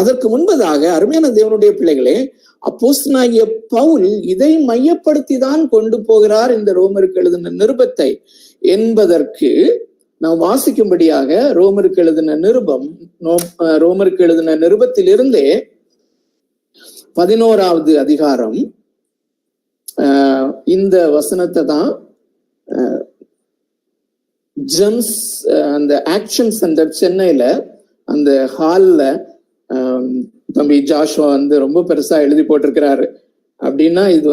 அதற்கு முன்பதாக அருமையான தேவனுடைய பிள்ளைகளே, அப்போஸ்தலனாகிய பவுல் இதை மையப்படுத்தி தான் கொண்டு போகிறார் இந்த ரோமருக்கு எழுதின நிருபத்தை என்பதற்கு நாம் வாசிக்கும்படியாக ரோமருக்கு எழுதின நிருபத்திலிருந்தே 11வது அதிகாரம் இந்த வசனத்தை தான் ஜெம்ஸ் அந்த ஆக்ஷன் சென்டர் சென்னையில அந்த ஹால்ல தம்பி ஜாஷுவா ரொம்ப பெருசா எழுதி போட்டிருக்கிறாரு. அப்படின்னா இது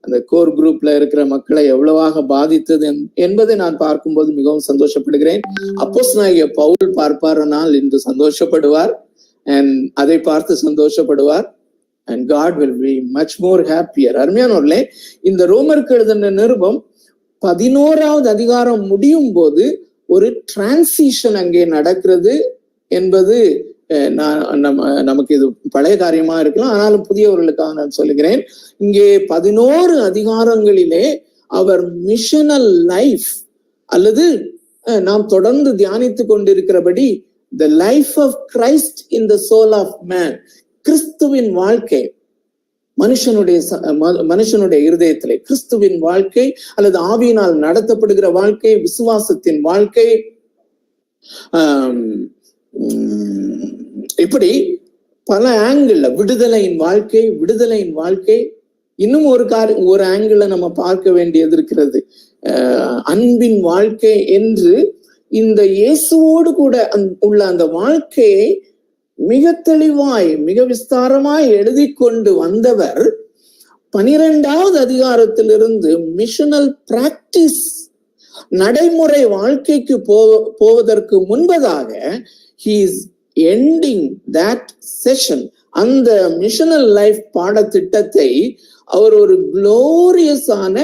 அந்த கோர் குரூப்ல இருக்கிற மக்களை எவ்வளவாக பாதித்தது என்பதை நான் பார்க்கும்போது மிகவும் சந்தோஷப்படுகிறேன். அப்போஸ்தலனாகிய பவுல் பார்ப்பாரானால் இன்று சந்தோஷப்படுவார், அதை பார்த்து சந்தோஷப்படுவார். and God will be much more happier. அருமையானவர்களே, இந்த ரோமருக்கு எழுதின நிருபம் 11வது அதிகாரம் முடியும் போது ஒரு டிரான்சிஷன் அங்கே நடக்கிறது என்பது நமக்கு இது பழைய காரியமா இருக்கலாம், ஆனாலும் புதியவர்களுக்காக நான் சொல்லுகிறேன். இங்கே 11 அதிகாரங்களிலே அவர் மிஷனல் லைஃப் அல்லது நாம் தொடர்ந்து தியானித்து கொண்டிருக்கிறபடி the life of Christ in the soul of man, கிறிஸ்துவின் வாழ்க்கை, மனுஷனுடைய இருதயத்திலே கிறிஸ்துவின் வாழ்க்கை அல்லது ஆவியினால் நடத்தப்படுகிற வாழ்க்கை, விசுவாசத்தின் வாழ்க்கை, இப்படி பல ஆங்கிள், விடுதலையின் வாழ்க்கை, இன்னும் ஒரு ஆங்கிள் நம்ம பார்க்க வேண்டியது இருக்கிறது, அன்பின் வாழ்க்கை என்று இந்த இயேசுவோடு கூட உள்ள அந்த வாழ்க்கையை மிக தெளிவாய் மிக விஸ்தாரமாய் எழுதி கொண்டு வந்தவர் 12வது அதிகாரத்திலிருந்து மிஷனல் பிராக்டிஸ், நடைமுறை வாழ்க்கைக்கு போவதற்கு முன்பதாக he is ending that session. அந்த மிஷனல் லைஃப் பாடத்திட்டத்தை அவர் ஒரு குளோரியஸான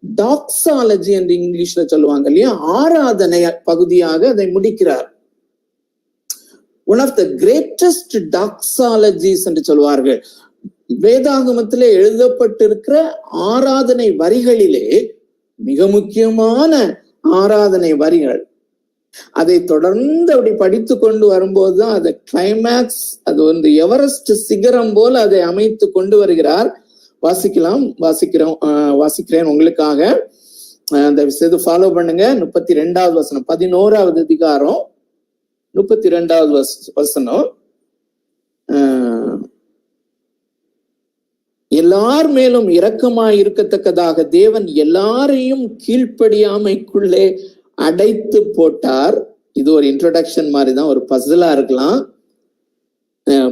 டாக்ஸாலஜி என்று இங்கிலீஷ்ல சொல்லுவாங்க இல்லையா, ஆராதனை பகுதியாக அதை முடிக்கிறார். ஒன் ஆஃப் த கிரேட்டஸ்ட் டாக்ஸாலஜிஸ் என்று சொல்வார்கள். வேதாகமத்திலே எழுதப்பட்டிருக்கிற ஆராதனை வரிகளிலே மிக முக்கியமான ஆராதனை வரிகள். அதை தொடர்ந்து அப்படி படித்து கொண்டு வரும்போதுதான் அது கிளைமேக்ஸ், அது வந்து எவரெஸ்ட் சிகரம் போல அதை அமைத்து கொண்டு வருகிறார். வாசிக்கிறேன் உங்களுக்காக, அந்த விஷயத்தை ஃபாலோ பண்ணுங்க. 32வது வசனம், 11வது அதிகாரம் 32வது வசனம். எல்லார் மேலும் இரக்கமாய் இருக்கத்தக்கதாக தேவன் எல்லாரையும் கீழ்ப்படியாமைக்குள்ளே அடைத்து போட்டார். இது ஒரு இன்ட்ரோடக்ஷன் மாதிரி தான், ஒரு பசிலா இருக்கலாம்.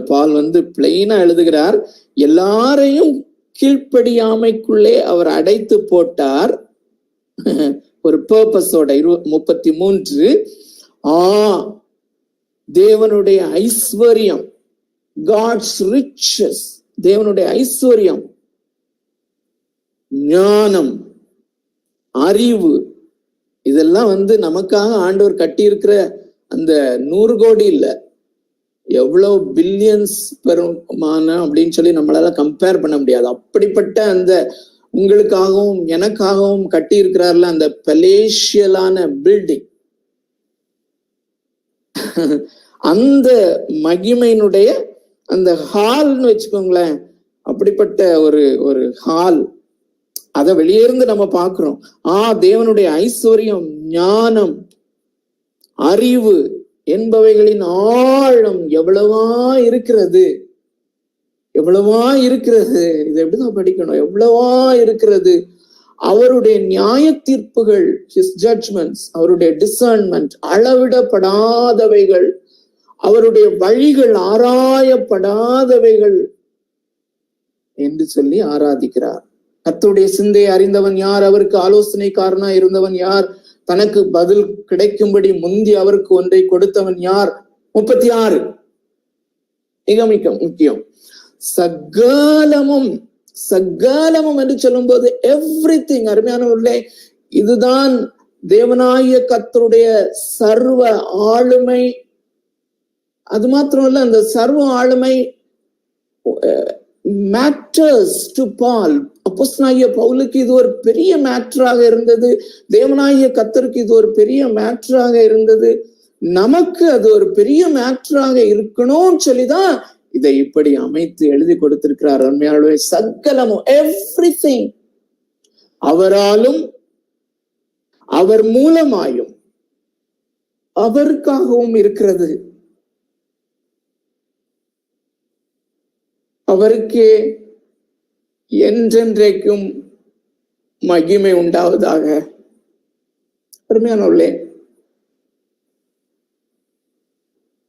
பால் வந்து பிளெயினா எழுதுகிறார், எல்லாரையும் கீழ்ப்படியாமைக்குள்ளே அவர் அடைத்து போட்டார். ஒரு பர்பஸோட 33 தேவனுடைய ஐஸ்வர்யம், God's riches, தேவனுடைய ஐஸ்வர்யம், ஞானம், அறிவு, இதெல்லாம் வந்து நமக்காக ஆண்டவர் கட்டி இருக்கிற அந்த 100 கோடி இல்ல, எவ்வளவு பில்லியன்ஸ் பெருமான அப்படின்னு சொல்லி நம்மளால கம்பேர் பண்ண முடியாது. அப்படிப்பட்ட அந்த உங்களுக்காகவும் எனக்காகவும் கட்டி இருக்கிறார்ல அந்த பெலேஷியலான பில்டிங், அந்த மகிமையினுடைய அந்த ஹால்னு வச்சுக்கோங்களேன், அப்படிப்பட்ட ஒரு ஹால். அத வெளியே இருந்து நம்ம பாக்குறோம். தேவனுடைய ஐஸ்வர்யம், ஞானம், அறிவு என்பவைகளின் ஆழம் எவ்வளவா இருக்கிறது. இது எப்படிதான் படிக்கணும், எவ்வளவா இருக்கிறது. அவருடைய நியாய தீர்ப்புகள், his judgments, அவருடைய discernment, அளவிடப்படாதவைகள், அவருடைய வழிகள் ஆராயப்படாதவைகள் என்று சொல்லி ஆராதிக்கிறார். கர்த்தருடைய சிந்தையை அறிந்தவன் யார்? அவருக்கு ஆலோசனைக்காரனா இருந்தவன் யார்? தனக்கு பதில் கிடைக்கும்படி முந்தி அவருக்கு ஒன்றை கொடுத்தவன் யார்? 36 மிக முக்கியம். சகலமும் என்று சொல்லும் போது எவ்ரிதிங், அருமையானவர்களே, இதுதான் தேவனாகிய கர்த்தருடைய சர்வ ஆளுமை. அது மாத்திரமல்ல, அந்த சர்வ ஆளுமை மேட்டர்ஸ் டு பால். அப்போஸ்தலனாகிய பவுலுக்கு இது ஒரு பெரிய மேட்டராக இருந்தது. தேவனாகிய கர்த்தருக்கு இது ஒரு பெரிய மேட்டராக இருந்தது. நமக்கு அது ஒரு பெரிய மேட்டராக இருக்கணும்னு சொல்லிதான் இதை இப்படி அமைத்து எழுதி கொடுத்திருக்கிறார். உண்மையாகவே சகலமும், எவ்ரிதிங் அவராலும் அவர் மூலமாயும் அவருக்காகவும் இருக்கிறது. அவருக்கே என்றென்றைக்கும் மகிமை உண்டாவதாக. அருமையானவர்களே,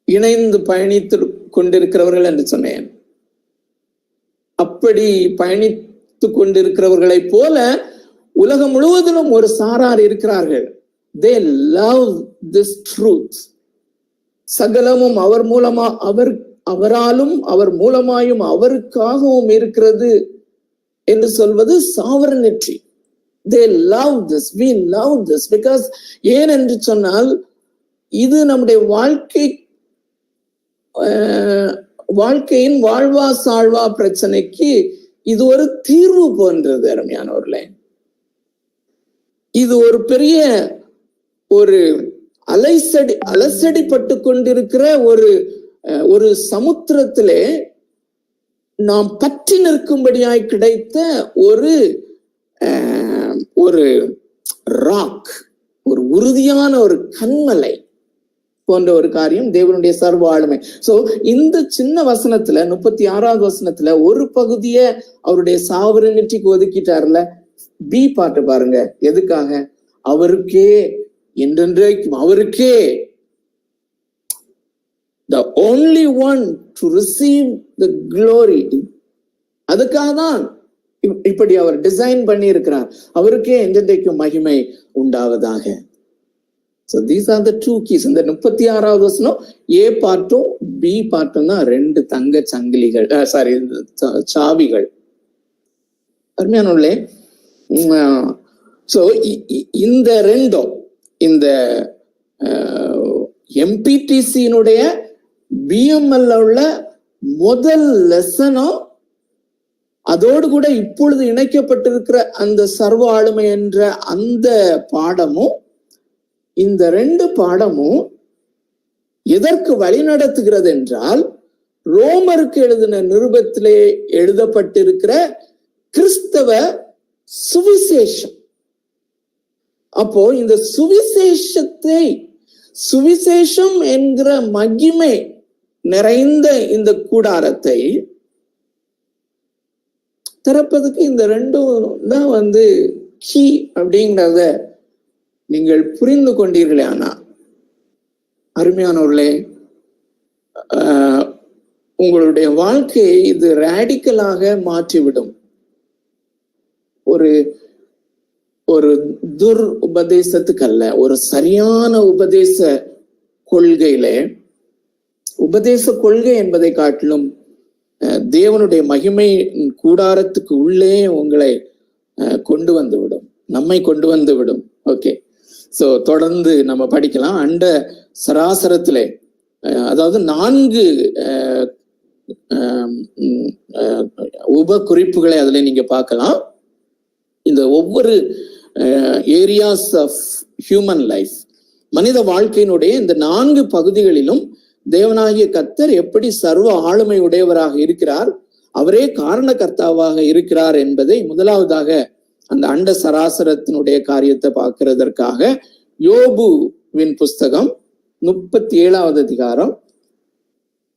இணைந்து பயணித்து கொண்டிருக்கிறவர்கள் என்று சொன்னேன். அப்படி பயணித்து கொண்டிருக்கிறவர்களை போல உலகம் முழுவதிலும் ஒரு சாரார் இருக்கிறார்கள். They love this truth. சகலமும் அவர் மூலமா அவராலும் அவர் மூலமாயும் அவருக்காகவும் இருக்கிறது என்று சொல்வது sovereignty. They love this, we love this because ஏன் என்று சொன்னால் இது நம்முடைய வாழ்க்கையின் வாழ்வா சாழ்வா பிரச்சனைக்கு இது ஒரு தீர்வு போன்றது. அருமையானவர்களே, இது ஒரு பெரிய ஒரு அலசடிப்பட்டு கொண்டிருக்கிற ஒரு சமுத்திரத்திலே நாம் பற்றி நிற்கும்படியாய் கிடைத்த ஒரு ராக், ஒரு உறுதியான ஒரு கண்மலை போன்ற ஒரு காரியம் தேவனுடைய சர்வ ஆளுமை. சோ இந்த சின்ன வசனத்துல 36வது வசனத்துல ஒரு பகுதியை அவருடைய சாவரனிட்டிக்கு ஒதுக்கிட்டார்ல. பி பாட்டு பாருங்க, எதுக்காக? அவருக்கே என்றென்றைக்கும், அவருக்கே, the only one to receive the glory. அதுக்காக தான் இப்படி அவர் டிசைன் பண்ணி இருக்கிறார். அவருக்கே என்றென்றைக்கும் மகிமை உண்டாவதாக. So these are the two keys. இந்த 36வது வசனம் ஏ பார்ட்டும் பி பார்ட்டும் தான் ரெண்டு தங்க சங்கிலிகள், சாவிகள். அருமையானவர்களே, சோ இந்த ரெண்டும், இந்த எம்பிடிசியினுடைய பிஎம்எல் உள்ள முதல் லெசனும் அதோடு கூட இப்பொழுது இணைக்கப்பட்டிருக்கிற அந்த சர்வ ஆளுமை என்ற அந்த பாடமும், இந்த ரெண்டு பாடமும் எதற்கு வழி நடத்துகிறது என்றால் ரோமருக்கு எழுதின நிருபத்திலே எழுதப்பட்டிருக்கிற கிறிஸ்தவ சுவிசேஷம். அப்போ இந்த சுவிசேஷம் என்கிற மகிமை நிறைந்த இந்த கூடாரத்தை திறப்பதுக்கு இந்த ரெண்டும் தான் கீ அப்படிங்கிறத நீங்கள் புரிந்து கொண்டீர்களே. ஆனா அருமையானவர்களே, உங்களுடைய வாழ்க்கையை இது ரேடிக்கலாக மாற்றிவிடும். ஒரு துர் உபதேசத்துக்கு அல்ல, ஒரு சரியான உபதேச கொள்கையில, உபதேச கொள்கை என்பதை காட்டிலும் தேவனுடைய மகிமை கூடாரத்துக்கு உள்ளே உங்களை கொண்டு வந்து விடும், நம்மை கொண்டு வந்து விடும். ஓகே, சோ தொடர்ந்து நம்ம படிக்கலாம். அண்ட சராசரத்திலே, அதாவது 4 உப குறிப்புகளை அதுல நீங்க பார்க்கலாம். இந்த ஒவ்வொரு ஏரியாஸ் ஆஃப் ஹியூமன் லைஃப், மனித வாழ்க்கையினுடைய இந்த 4 பகுதிகளிலும் தேவனாகிய கர்த்தர் எப்படி சர்வ ஆளுமை உடையவராக இருக்கிறார், அவரே காரணகர்த்தாவாக இருக்கிறார் என்பதை முதலாவதாக அந்த அண்ட சராசரத்தினுடைய காரியத்தை பார்க்கிறதற்காக யோபுவின் புஸ்தகம் 37வது அதிகாரம்,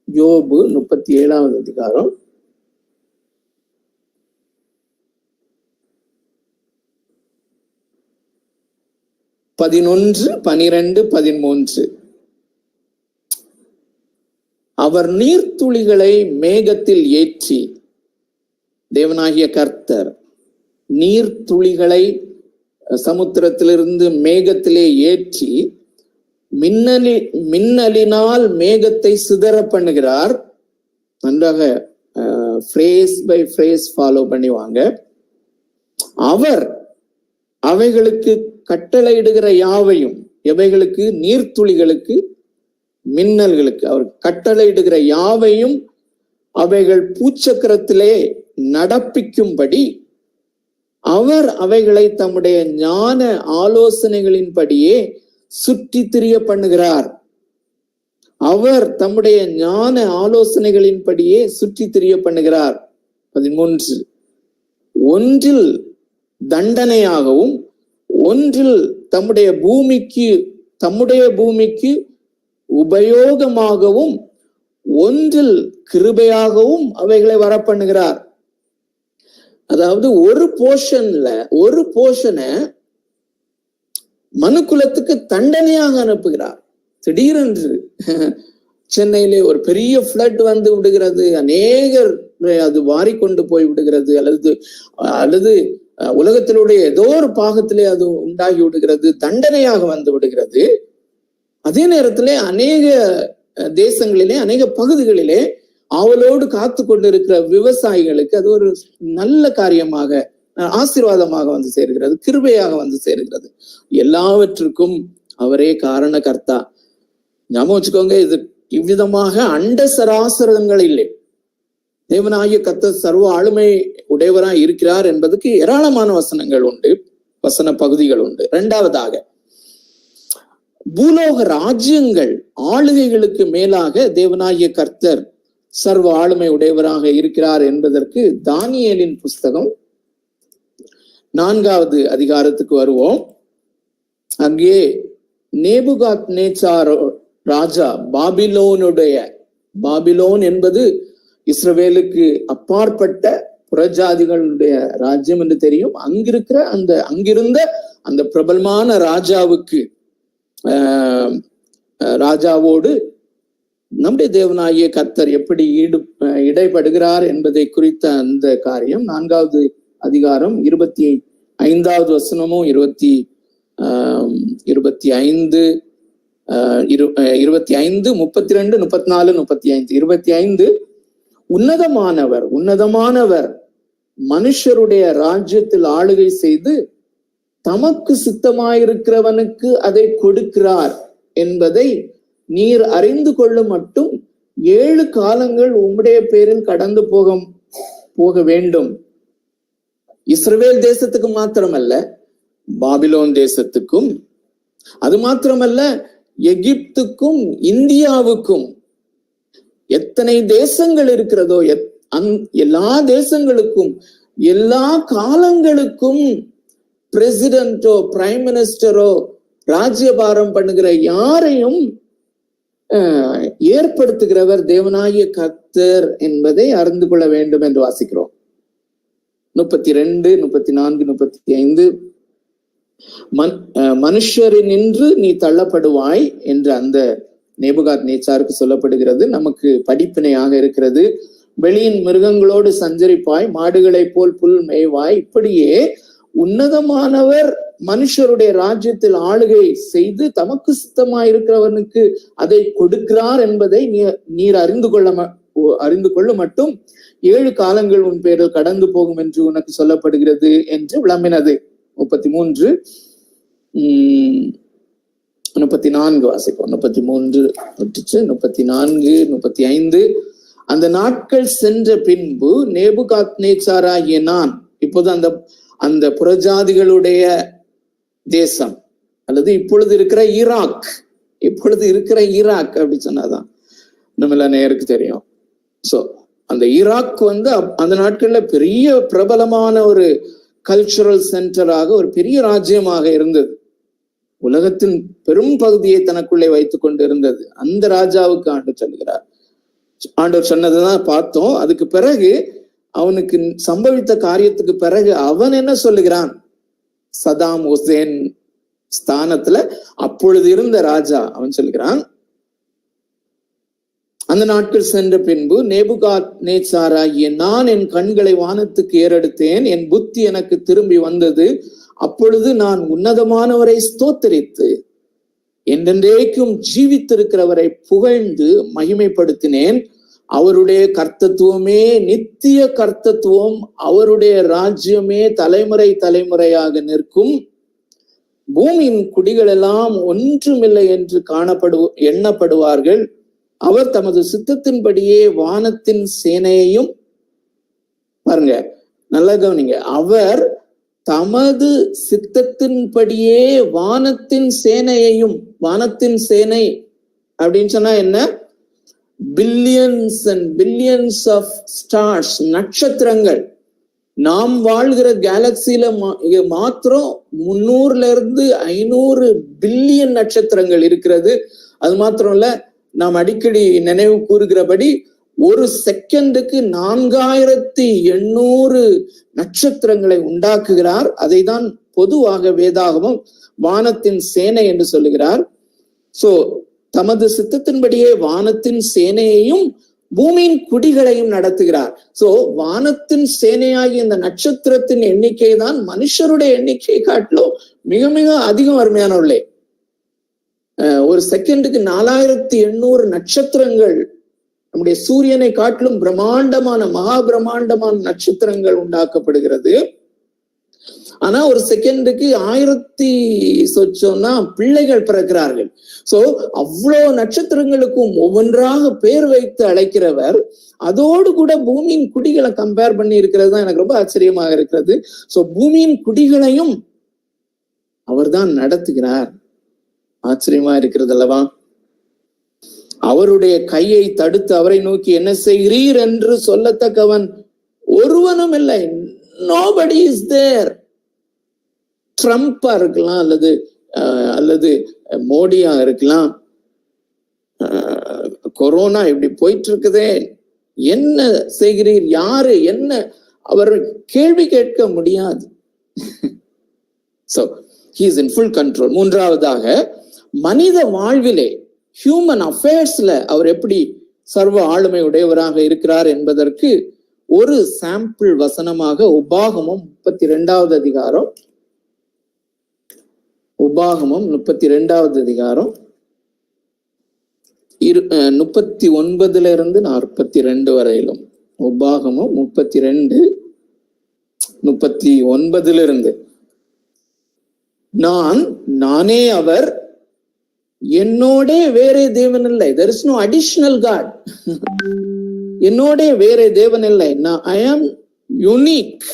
யோபு 37வது அதிகாரம் 11, 12, 13. அவர் நீர்த்துளிகளை மேகத்தில் ஏற்றி, தேவனாகிய கர்த்தர் நீர்த்துளிகளை சமுத்திரத்திலிருந்து மேகத்திலே ஏற்றி மின்னலினால் மேகத்தை சிதற பண்ணுகிறார். நன்றாக ஃப்ரேஸ் பை ஃப்ரேஸ் ஃபாலோ பண்ணிவாங்க. அவர் அவைகளுக்கு கட்டளையிடுகிற யாவையும், எவைகளுக்கு? நீர்த்துளிகளுக்கு, மின்னல்களுக்கு அவர் கட்டளையிடுகிற யாவையும் அவைகள் பூச்சக்கரத்திலே நடப்பிக்கும்படி அவர் அவைகளை தம்முடைய ஞான ஆலோசனைகளின்படியே சுற்றி திரிய பண்ணுகிறார். அவர் தம்முடைய ஞான ஆலோசனைகளின்படியே சுற்றி திரிய பண்ணுகிறார். 13, ஒன்றில் தண்டனையாகவும், ஒன்றில் தம்முடைய பூமிக்கு உபயோகமாகவும், ஒன்றில் கிருபையாகவும் அவைகளை வரப்பண்ணுகிறார். அதாவது ஒரு போர்ஷனை மனுக்குலத்துக்கு தண்டனையாக அனுப்புகிறார். திடீரென்று சென்னையிலே ஒரு பெரிய ஃப்ளட் வந்து விடுகிறது, அநேகர் அது வாரிக்கொண்டு போய் விடுகிறது, அல்லது உலகத்தினுடைய ஏதோ ஒரு பாகத்திலே அது உண்டாகி விடுகிறது, தண்டனையாக வந்து விடுகிறது. அதே நேரத்திலே அநேக தேசங்களிலே, அநேக பகுதிகளிலே அவளோடு காத்து கொண்டிருக்கிற விவசாயிகளுக்கு அது ஒரு நல்ல காரியமாக, ஆசீர்வாதமாக வந்து சேர்கிறது, கிருபையாக வந்து சேர்கிறது. எல்லாவற்றுக்கும் அவரே காரணகர்த்தா. ஞாபகம் வச்சுக்கோங்க, இது இவ்விதமாக அண்ட சராசரங்கள் இல்லை. தேவனாகிய கர்த்தர் சர்வ ஆளுமை உடையவராய் இருக்கிறார் என்பதுக்கு ஏராளமான வசனங்கள் உண்டு, வசன பகுதிகள் உண்டு. இரண்டாவதாக, பூலோக ராஜ்யங்கள் ஆளுகைகளுக்கு மேலாக தேவனாகிய கர்த்தர் சர்வ ஆளுமை உடையவராக இருக்கிறார் என்பதற்கு தானியேலின் புஸ்தகம் 4வது அதிகாரத்துக்கு வருவோம். அங்கே நேபுகாத்நேச்சார் ராஜா, பாபிலோன் என்பது இஸ்ரவேலுக்கு அப்பாற்பட்ட புறஜாதிகளுடைய ராஜ்யம் என்று தெரியும். அங்கிருந்த அந்த பிரபலமான ராஜாவோடு நம்முடைய தேவனாகிய கர்த்தர் எப்படி இடைப்படுகிறார் என்பதை குறித்த அந்த காரியம் 4வது அதிகாரம் 25வது வசனமும் 25, 32, 34, 35. 25, உன்னதமானவர் மனுஷருடைய ராஜ்யத்தில் ஆளுகை செய்து தமக்கு சித்தமாயிருக்கிறவனுக்கு அதை கொடுக்கிறார் என்பதை நீர் அறிந்து கொள்ளும் மட்டும் 7 காலங்கள் உம்முடைய பேரில் கடந்து போக வேண்டும். இஸ்ரவேல் தேசத்துக்கு மாத்திரமல்ல, பாபிலோன் தேசத்துக்கும், அது மாத்திரமல்ல எகிப்துக்கும் இந்தியாவுக்கும், எத்தனை தேசங்கள் இருக்கிறதோ எல்லா தேசங்களுக்கும் எல்லா காலங்களுக்கும் பிரசிடென்டோ பிரைம் மினிஸ்டரோ ராஜ்யபாரம் பண்ணுகிற யாரையும் ஏற்படுத்துகிறவர் தேவனாகிய கர்த்தர் என்பதை அறிந்து கொள்ள வேண்டும் என்று வாசிக்கிறோம். 32, 34, 35, மனுஷரினின்று நீ தள்ளப்படுவாய் என்று அந்த நேபுகாத்நேச்சாருக்கு சொல்லப்படுகிறது. நமக்கு படிப்பினையாக இருக்கிறது. வெளியின் மிருகங்களோடு சஞ்சரிப்பாய், மாடுகளை போல் புல் மேய்வாய். இப்படியே உன்னதமானவர் மனுஷருடைய ராஜ்யத்தில் ஆளுகை செய்து தமக்கு சித்தமாயிருக்கிறவனுக்கு அதை கொடுக்கிறார் என்பதை நீர் அறிந்து கொள்ள மட்டும் 7 காலங்கள் உன் பேரில் கடந்து போகும் என்று உனக்கு சொல்லப்படுகிறது என்று விளம்பினது. 33, 34 வாசிப்போம். 33, 34, 35. அந்த நாட்கள் சென்ற பின்பு நேபுகாத்நேச்சாராகிய நான், இப்போது அந்த புறஜாதிகளுடைய தேசம் அல்லது இப்பொழுது இருக்கிற ஈராக் அப்படி சொன்னாதான் நம்ம நேருக்கு தெரியும். சோ அந்த ஈராக் அந்த நாட்கள்ல பெரிய பிரபலமான ஒரு கல்ச்சுரல் சென்டராக, ஒரு பெரிய ராஜ்யமாக இருந்தது. உலகத்தின் பெரும் பகுதியை தனக்குள்ளே வைத்துக் கொண்டு இருந்தது. அந்த ராஜாவுக்கு ஆண்டவர் சொன்னதுதான் பார்த்தோம். அதுக்கு பிறகு அவனுக்கு சம்பவித்த காரியத்துக்கு பிறகு அவன் என்ன சொல்லுகிறான்? சதாம் ஹுசேன் ஸ்தானத்துல அப்பொழுது இருந்த ராஜா அவன் சொல்லுகிறான், அந்த நாட்கள் சென்ற பின்பு நேபுகாத்நேச்சாராகிய நான் என் கண்களை வானத்துக்கு ஏறெடுத்தேன், என் புத்தி எனக்கு திரும்பி வந்தது. அப்பொழுது நான் உன்னதமானவரை ஸ்தோத்தரித்து என்றென்றைக்கும் ஜீவித்திருக்கிறவரை புகழ்ந்து மகிமைப்படுத்தினேன். அவருடைய கர்த்தத்துவமே நித்திய கர்த்தத்துவம், அவருடைய ராஜ்யமே தலைமுறை தலைமுறையாக நிற்கும். பூமியின் குடிகள் எல்லாம் ஒன்றுமில்லை என்று எண்ணப்படுவார்கள். அவர் தமது சித்தத்தின்படியே வானத்தின் சேனையையும், பாருங்க நல்லா கவனிங்க, அவர் தமது சித்தத்தின்படியே வானத்தின் சேனையையும், வானத்தின் சேனை அப்படின்னு சொன்னா என்ன? Billions and billions of stars, நட்சத்திரங்கள். நாம் வாழ்கிற கேலக்சியில மாத்திரம் 300-500 பில்லியன் நட்சத்திரங்கள் இருக்கிறது. அது மாத்திரம் இல்ல, நாம் அடிக்கடி நினைவு கூறுகிறபடி ஒரு செகண்டுக்கு 4800 நட்சத்திரங்களை உண்டாக்குகிறார். அதை தான் பொதுவாக வேதாகமம் வானத்தின் சேனை என்று சொல்லுகிறார். சோ தமது சித்தத்தின்படியே வானத்தின் சேனையையும் பூமியின் குடிகளையும் நடத்துகிறார். சோ வானத்தின் சேனையாகி இந்த நட்சத்திரத்தின் எண்ணிக்கை தான் மனுஷருடைய எண்ணிக்கையை காட்டிலும் மிக மிக அதிகம் அருமையானவர்களே. ஒரு செகண்டுக்கு 4800 நட்சத்திரங்கள் நம்முடைய சூரியனை காட்டிலும் பிரம்மாண்டமான மகா பிரம்மாண்டமான நட்சத்திரங்கள் உண்டாக்கப்படுகிறது. ஆனா ஒரு செகண்டுக்கு 1000 சொச்சோம்னா பிள்ளைகள் பிறக்கிறார்கள். சோ அவ்வளவு நட்சத்திரங்களுக்கும் ஒவ்வொன்றாக பேர் வைத்து அழைக்கிறவர் அதோடு கூட பூமியின் குடிகளை கம்பேர் பண்ணி இருக்கிறது தான் எனக்கு ரொம்ப ஆச்சரியமாக இருக்கிறது. சோ பூமியின் குடிகளையும் அவர்தான் நடத்துகிறார். ஆச்சரியமா இருக்கிறது அல்லவா? அவருடைய கையை தடுத்து அவரை நோக்கி என்ன செய்கிறீர் என்று சொல்லத்தக்கவன் ஒருவனும் இல்லை. nobody is there. ட்ரம்பா இருக்கலாம், அல்லது மோடியா இருக்கலாம். கொரோனா இப்படி போயிட்டு இருக்குதே, என்ன செய்கிறீர், யாரு என்ன, அவர் கேள்வி கேட்க முடியாது. So he is in full control. மூன்றாவதாக, மனித வாழ்விலே ஹியூமன் அஃபேர்ஸ்ல அவர் எப்படி சர்வ ஆளுமை உடையவராக இருக்கிறார் என்பதற்கு ஒரு சாம்பிள் வசனமாக உபாகமம் 32வது அதிகாரம், உபாகமம் 32வது அதிகாரம் 39 இருந்து 42 வரையிலும். உபாகமம் 32:39 இருந்து. நானே அவர், என்னோட வேறே தேவன் இல்லை. there is no additional God. என்னோட வேறே தேவன் இல்லை. I am unique,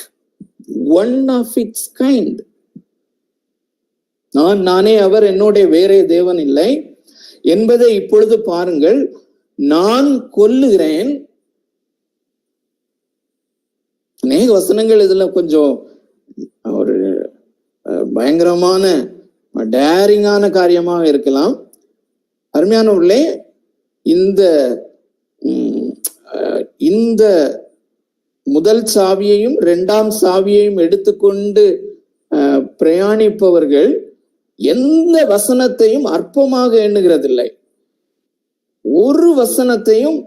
one of its kind. நானே அவர், என்னோட வேறே தேவன் இல்லை என்பதை இப்பொழுது பாருங்கள். நான் கொல்லுகிறேன். அநேக வசனங்கள் இதுல கொஞ்சம் ஒரு பயங்கரமான டேரிங்கான காரியமாக இருக்கலாம். அருமையானவர்களே, இந்த முதல் சாவியையும் 2ஆம் சாவியையும் எடுத்துக்கொண்டு பிரயாணிப்பவர்கள் எந்த வசனத்தையும் அற்பமாக எண்ணுகிறதில்லை. ஒரு வசனத்தையும்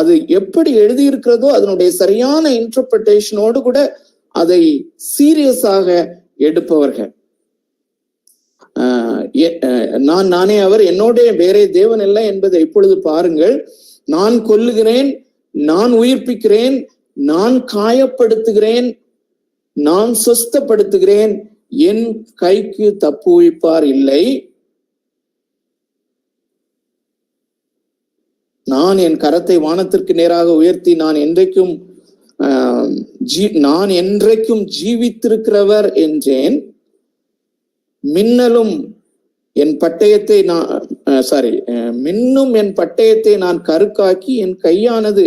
அது எப்படி எழுதியிருக்கிறதோ அதனுடைய சரியான இன்டர்பிரேஷனோடு கூட அதை சீரியஸாக எடுப்பவர்கள். நானே அவர், என்னோட வேறே தேவன் இல்லை என்பதை இப்பொழுது பாருங்கள். நான் கொல்லுகிறேன், நான் உயிர்ப்பிக்கிறேன், நான் காயப்படுத்துகிறேன், நான் சொஸ்தப்படுத்துகிறேன், என் கைக்கு தப்புவிப்பார் இல்லை. நான் என் கரத்தை வானத்திற்கு நேராக உயர்த்தி நான் என்றைக்கும் ஜீவித்திருக்கிறவர் என்றேன். மின்னும் என் பட்டயத்தை நான் கருக்காக்கி என் கையானது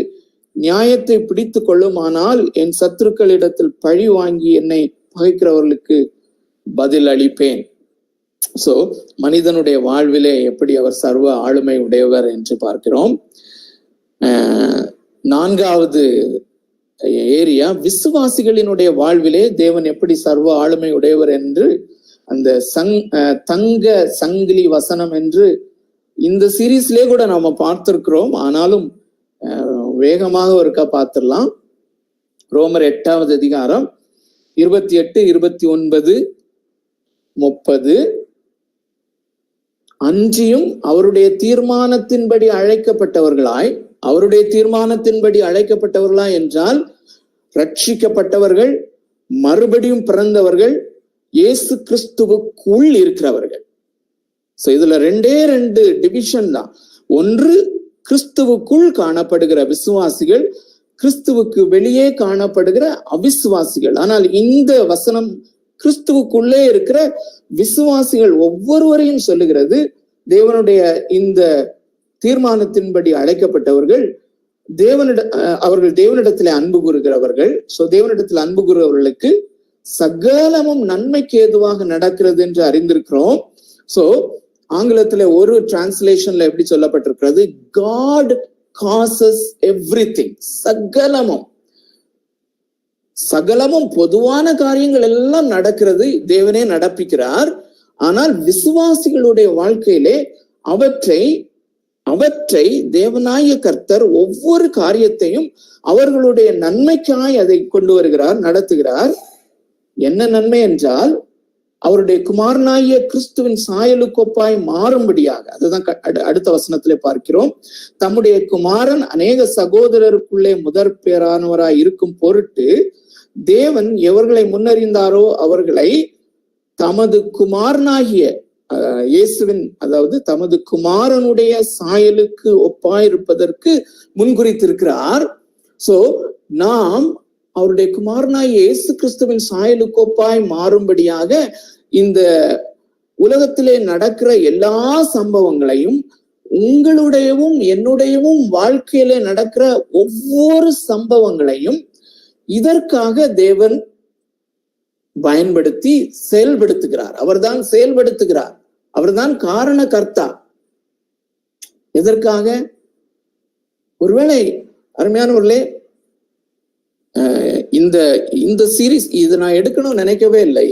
நியாயத்தை பிடித்து கொள்ளுமானால் என் சத்துருக்களிடத்தில் பழி வாங்கி என்னை பகைக்கிறவர்களுக்கு பதில் அளிப்பேன். சோ மனிதனுடைய வாழ்விலே எப்படி அவர் சர்வ ஆளுமை உடையவர் என்று பார்க்கிறோம். 4வது ஏரியா, விசுவாசிகளினுடைய வாழ்விலே தேவன் எப்படி சர்வ ஆளுமை உடையவர் என்று அந்த தங்க சங்கிலி வசனம் என்று இந்த சீரீஸ்லயே கூட நாம பார்த்திருக்கிறோம். ஆனாலும் வேகமாக ஒருக்கா பார்த்திடலாம். ரோமர் 8வது அதிகாரம் 28, 29, 30. அஞ்சியும் அவருடைய தீர்மானத்தின்படி அழைக்கப்பட்டவர்களாய் என்றால் ரட்சிக்கப்பட்டவர்கள், மறுபடியும் பிறந்தவர்கள், இயேசு கிறிஸ்துவுக்குள் இருக்கிறவர்கள். சோ இதுல 2 டிவிஷன் தான். ஒன்று கிறிஸ்துவுக்குள் காணப்படுகிற விசுவாசிகள், கிறிஸ்துவுக்கு வெளியே காணப்படுகிற அவிசுவாசிகள். ஆனால் இந்த வசனம் கிறிஸ்துவுக்குள்ளே இருக்கிற விசுவாசிகள் ஒவ்வொருவரையும் சொல்லுகிறது. தேவனுடைய இந்த தீர்மானத்தின்படி அழைக்கப்பட்டவர்கள் அவர்கள் தேவனிடத்திலே அன்பு கூறுகிறவர்கள். சோ தேவனிடத்தில் அன்பு கூறுகிறவர்களுக்கு சகலமும் நன்மைக்கு ஏதுவாக நடக்கிறது என்று அறிந்திருக்கிறோம். சோ ஆங்கிலத்துல ஒரு டிரான்ஸ்லேஷன்ல எப்படி சொல்லப்பட்டிருக்கிறது, God causes everything. சகலமும் பொதுவான காரியங்கள் எல்லாம் நடக்கிறது, தேவனே நடப்பிக்கிறார். ஆனால் விசுவாசிகளுடைய வாழ்க்கையிலே அவற்றை தேவனாய கர்த்தர் ஒவ்வொரு காரியத்தையும் அவர்களுடைய நன்மைக்காய் அதை கொண்டு வருகிறார், நடத்துகிறார். என்ன நன்மை என்றால் அவருடைய குமாரனாகிய கிறிஸ்துவின் சாயலுக்கொப்பாய் மாறும்படியாக, அதுதான் அடுத்த வசனத்திலே பார்க்கிறோம். தம்முடைய குமாரன் அநேக சகோதரருக்குள்ளே முதற் பேரானவராய் இருக்கும் பொருட்டு தேவன் எவர்களை முன்னறிந்தாரோ அவர்களை தமது குமாரனாகிய இயேசுவின், அதாவது தமது குமாரனுடைய சாயலுக்கு ஒப்பாயிருப்பதற்கு முன்குறித்திருக்கிறார். சோ நாம் அவருடைய குமாரனாகிய இயேசு கிறிஸ்துவின் சாயலுக்கு ஒப்பாய் மாறும்படியாக இந்த உலகத்திலே நடக்கிற எல்லா சம்பவங்களையும், உங்களுடையவும் என்னுடையவும் வாழ்க்கையில நடக்கிற ஒவ்வொரு சம்பவங்களையும் இதற்காக தேவன் பயன்படுத்தி செயல்படுத்துகிறார். அவர்தான் செயல்படுத்துகிறார், அவர்தான் காரண கர்த்தா. எதற்காக? ஒருவேளை அருமையானவர்களே, இந்த சீரீஸ் இது நான் எடுக்கணும்னு நினைக்கவே இல்லை.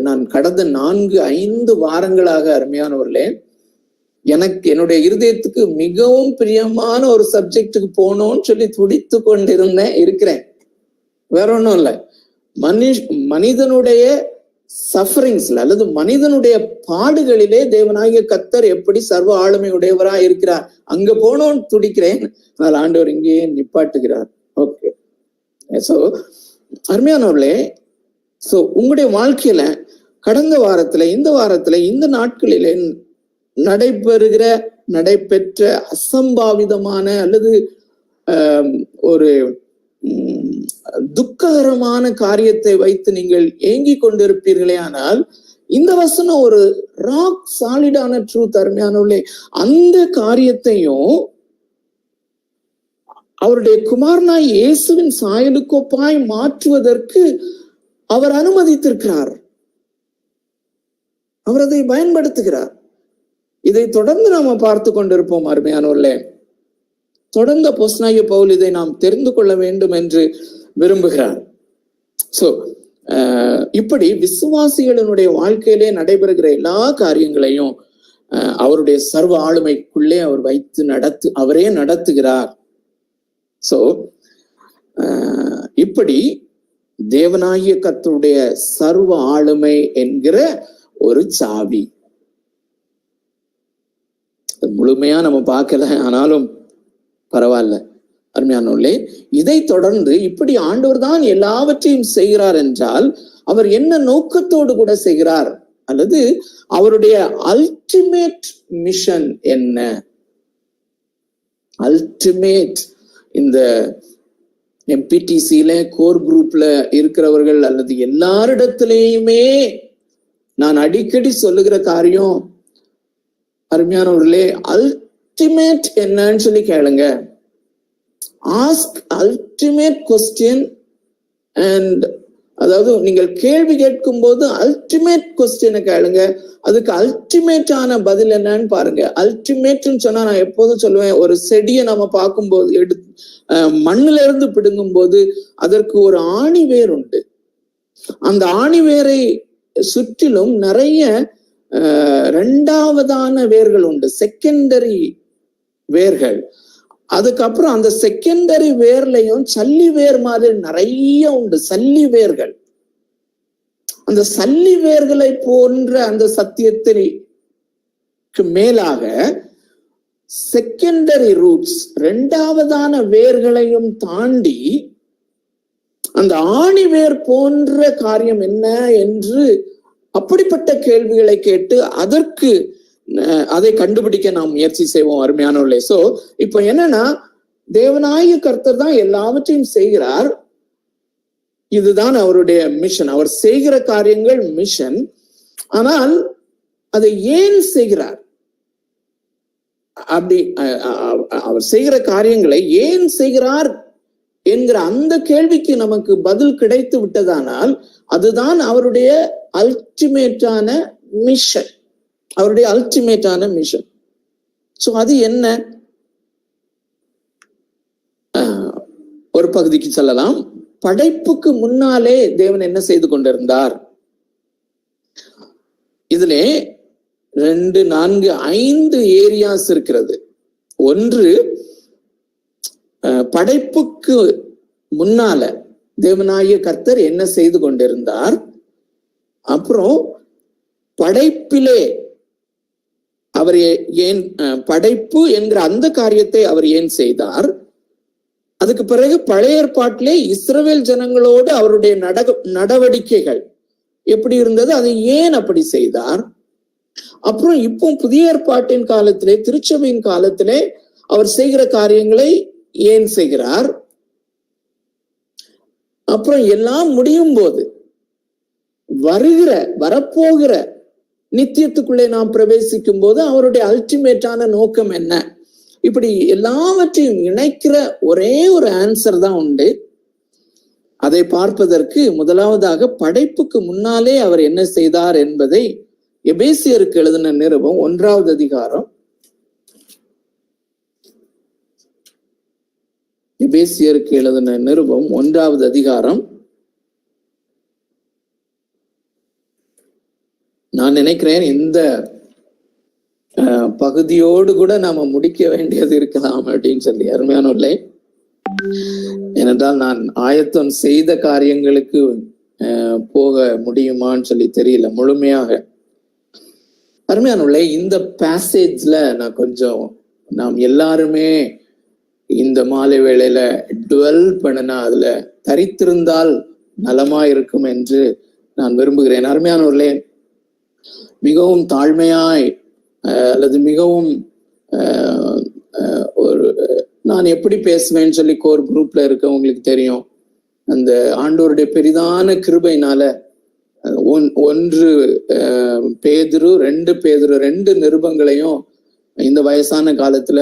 நான் கடந்த 4-5 வாரங்களாக அருமையானவர்களே, எனக்கு என்னுடைய இருதயத்துக்கு மிகவும் பிரியமான ஒரு சப்ஜெக்டுக்கு போகணும்னு சொல்லி துடித்து இருக்கிறேன். வேற ஒன்றும் இல்லை. மனிதனுடைய சஃபரிங்ஸ்ல அல்லது மனிதனுடைய பாடுகளிலே தேவனாகிய கர்த்தர் எப்படி சர்வ ஆளுமை உடையவராய் இருக்கிறார், அங்க போனோன்னு துடிக்கிறேன். அதனால் ஆண்டவர் இங்கேயே நிப்பாட்டுகிறார். ஓகே, சோ அருமையானவர்களே, சோ உங்களுடைய வாழ்க்கையில கடந்த வாரத்துல, இந்த வாரத்துல, இந்த நாட்களிலே நடைபெற்ற அசம்பாவிதமான அல்லது ஒரு துக்ககரமான காரியத்தை வைத்து நீங்கள் ஏங்கி கொண்டிருப்பீர்களே, ஆனால் இந்த வசனம் ஒரு ராக் சாலிடான ட்ரூத். அருமையானவர்களே, அந்த காரியத்தையும் அவருடைய குமாரனாய் இயேசுவின் சாயலுக்கொப்பாய் மாற்றுவதற்கு அவர் அனுமதித்திருக்கிறார். அவர் அதை பயன்படுத்துகிறார். இதை தொடர்ந்து நாம பார்த்து கொண்டிருப்போம். அருமையானவர்களே, தொடர்ந்து அப்போஸ்தலனாகிய பவுல் இதை நாம் தெரிந்து கொள்ள வேண்டும் என்று விரும்புகிறார். சோ இப்படி விசுவாசிகளினுடைய வாழ்க்கையிலே நடைபெறுகிற எல்லா காரியங்களையும் அவருடைய சர்வ ஆளுமைக்குள்ளே அவர் வைத்து அவரே நடத்துகிறார். சோ இப்படி தேவனாகிய கர்த்தருடைய சர்வ ஆளுமை என்கிற ஒரு சாவி முழுமையா நம்ம பார்க்கல, ஆனாலும் பரவாயில்ல. அருமையானவர்களே, இதை தொடர்ந்து இப்படி ஆண்டவர் தான் எல்லாவற்றையும் செய்கிறார் என்றால் அவர் என்ன நோக்கத்தோடு கூட செய்கிறார், அல்லது அவருடைய அல்டிமேட் மிஷன் என்ன? அல்டிமேட், இந்த எம்பிடிசில கோர் குரூப்ல இருக்கிறவர்கள் அல்லது எல்லாரிடத்திலேயுமே நான் அடிக்கடி சொல்லுகிற காரியம், அருமையானவர்களே, அல்டிமேட் என்னன்னு சொல்லி கேளுங்க. Ask ultimate question. அண்ட் அதாவது நீங்கள் கேள்வி கேட்கும் போது அல்டிமேட் கொஸ்டினை கேளுங்க, அதுக்கு அல்டிமேட்டான பதில் என்னன்னு பாருங்க. அல்டிமேட்னு சொன்னா நான் எப்போதும் சொல்லுவேன், ஒரு செடியை நம்ம பார்க்கும்போது மண்ணுல இருந்து பிடுங்கும் போது அதற்கு ஒரு ஆணிவேர் உண்டு. அந்த ஆணிவேரை சுற்றிலும் நிறைய இரண்டாவதான வேர்கள் உண்டு, செகண்டரி வேர்கள். அதுக்கப்புறம் அந்த செகண்டரி வேர்லயும் சல்லி வேர் மாதிரி நிறைய உண்டு, சல்லி வேர்கள். அந்த சல்லி வேர்களை போன்ற அந்த சத்தியத்திற்கு மேலாக செகண்டரி ரூட்ஸ், இரண்டாவதான வேர்களையும் தாண்டி அந்த ஆணி வேர் போன்ற காரியம் என்ன என்று அப்படிப்பட்ட கேள்விகளை கேட்டு அதை கண்டுபிடிக்க நாம் முயற்சி செய்வோம். அருமையானவர்களே, சோ இப்ப என்னன்னா, தேவனாகிய கர்த்தர் தான் எல்லாவற்றையும் செய்கிறார். இதுதான் அவருடைய மிஷன். அவர் செய்கிற காரியங்கள் மிஷன். ஆனால் அதை ஏன் செய்கிறார், அப்படி அவர் செய்கிற காரியங்களை ஏன் செய்கிறார் என்கிற அந்த கேள்விக்கு நமக்கு பதில் கிடைத்து விட்டதானால் அதுதான் அவருடைய அல்டிமேட்டான மிஷன். அவருடைய அல்டிமேட்டான மிஷன். சோ அது என்ன? ஒரு பகுதிக்கு சொல்லலாம். படைப்புக்கு முன்னாலே தேவன் என்ன செய்து கொண்டிருந்தார்? இதிலே 2, 4, 5 ஏரியாஸ் இருக்கிறது. ஒன்று, படைப்புக்கு முன்னால தேவனாகிய கர்த்தர் என்ன செய்து கொண்டிருந்தார். அப்புறம் படைப்பிலே அவர் ஏன் படைப்பு என்கிற அந்த காரியத்தை அவர் ஏன் செய்தார்? அதுக்கு பிறகு பழைய ஏற்பாட்டிலே இஸ்ரவேல் ஜனங்களோடு அவருடைய நடவடிக்கைகள் எப்படி இருந்தது, அதை ஏன் அப்படி செய்தார்? அப்புறம் இப்போ புதிய ஏற்பாட்டின் காலத்திலே, திருச்சபையின் காலத்திலே அவர் செய்கிற காரியங்களை ஏன் செய்கிறார்? அப்புறம் எல்லாம் முடியும் போது வரப்போகிற நித்தியத்துக்குள்ளே நாம் பிரவேசிக்கும் போது அவருடைய அல்டிமேட்டான நோக்கம் என்ன? இப்படி எல்லாவற்றையும் இணைக்கிற ஒரே ஒரு ஆன்சர் தான் உண்டு. அதை பார்ப்பதற்கு முதலாவதாக படைப்புக்கு முன்னாலே அவர் என்ன செய்தார் என்பதை எபேசியருக்கு எழுதின நிருபம் 1வது அதிகாரம், எபேசியருக்கு எழுதின நிருபம் 1வது அதிகாரம், நான் நினைக்கிறேன் இந்த பகுதியோடு கூட நாம முடிக்க வேண்டியது இருக்கலாம் அப்படின்னு சொல்லி. அருமையானவர்களே, ஏனென்றால் நான் ஆயத்தம் செய்த காரியங்களுக்கு போக முடியுமான்னு சொல்லி தெரியல முழுமையாக. அருமையானவர்களே, இந்த பேசேஜ்ல நான் கொஞ்சம் நாம் எல்லாருமே இந்த மாலை வேளையில டுவெல் பண்ணனா அதுல தரித்திருந்தால் நலமா இருக்கும் என்று நான் விரும்புகிறேன். அருமையானவர்களே, மிகவும் தாழ்மையாய் அல்லது மிகவும் ஒரு நான் எப்படி பேசுவேன்னு சொல்லி கோர் குரூப்ல இருக்க உங்களுக்கு தெரியும். அந்த ஆண்டவருடைய பெரிதான கிருபையினால 1 பேதுரு 2 பேதுரு 2 நிருபங்களையும் இந்த வயசான காலத்துல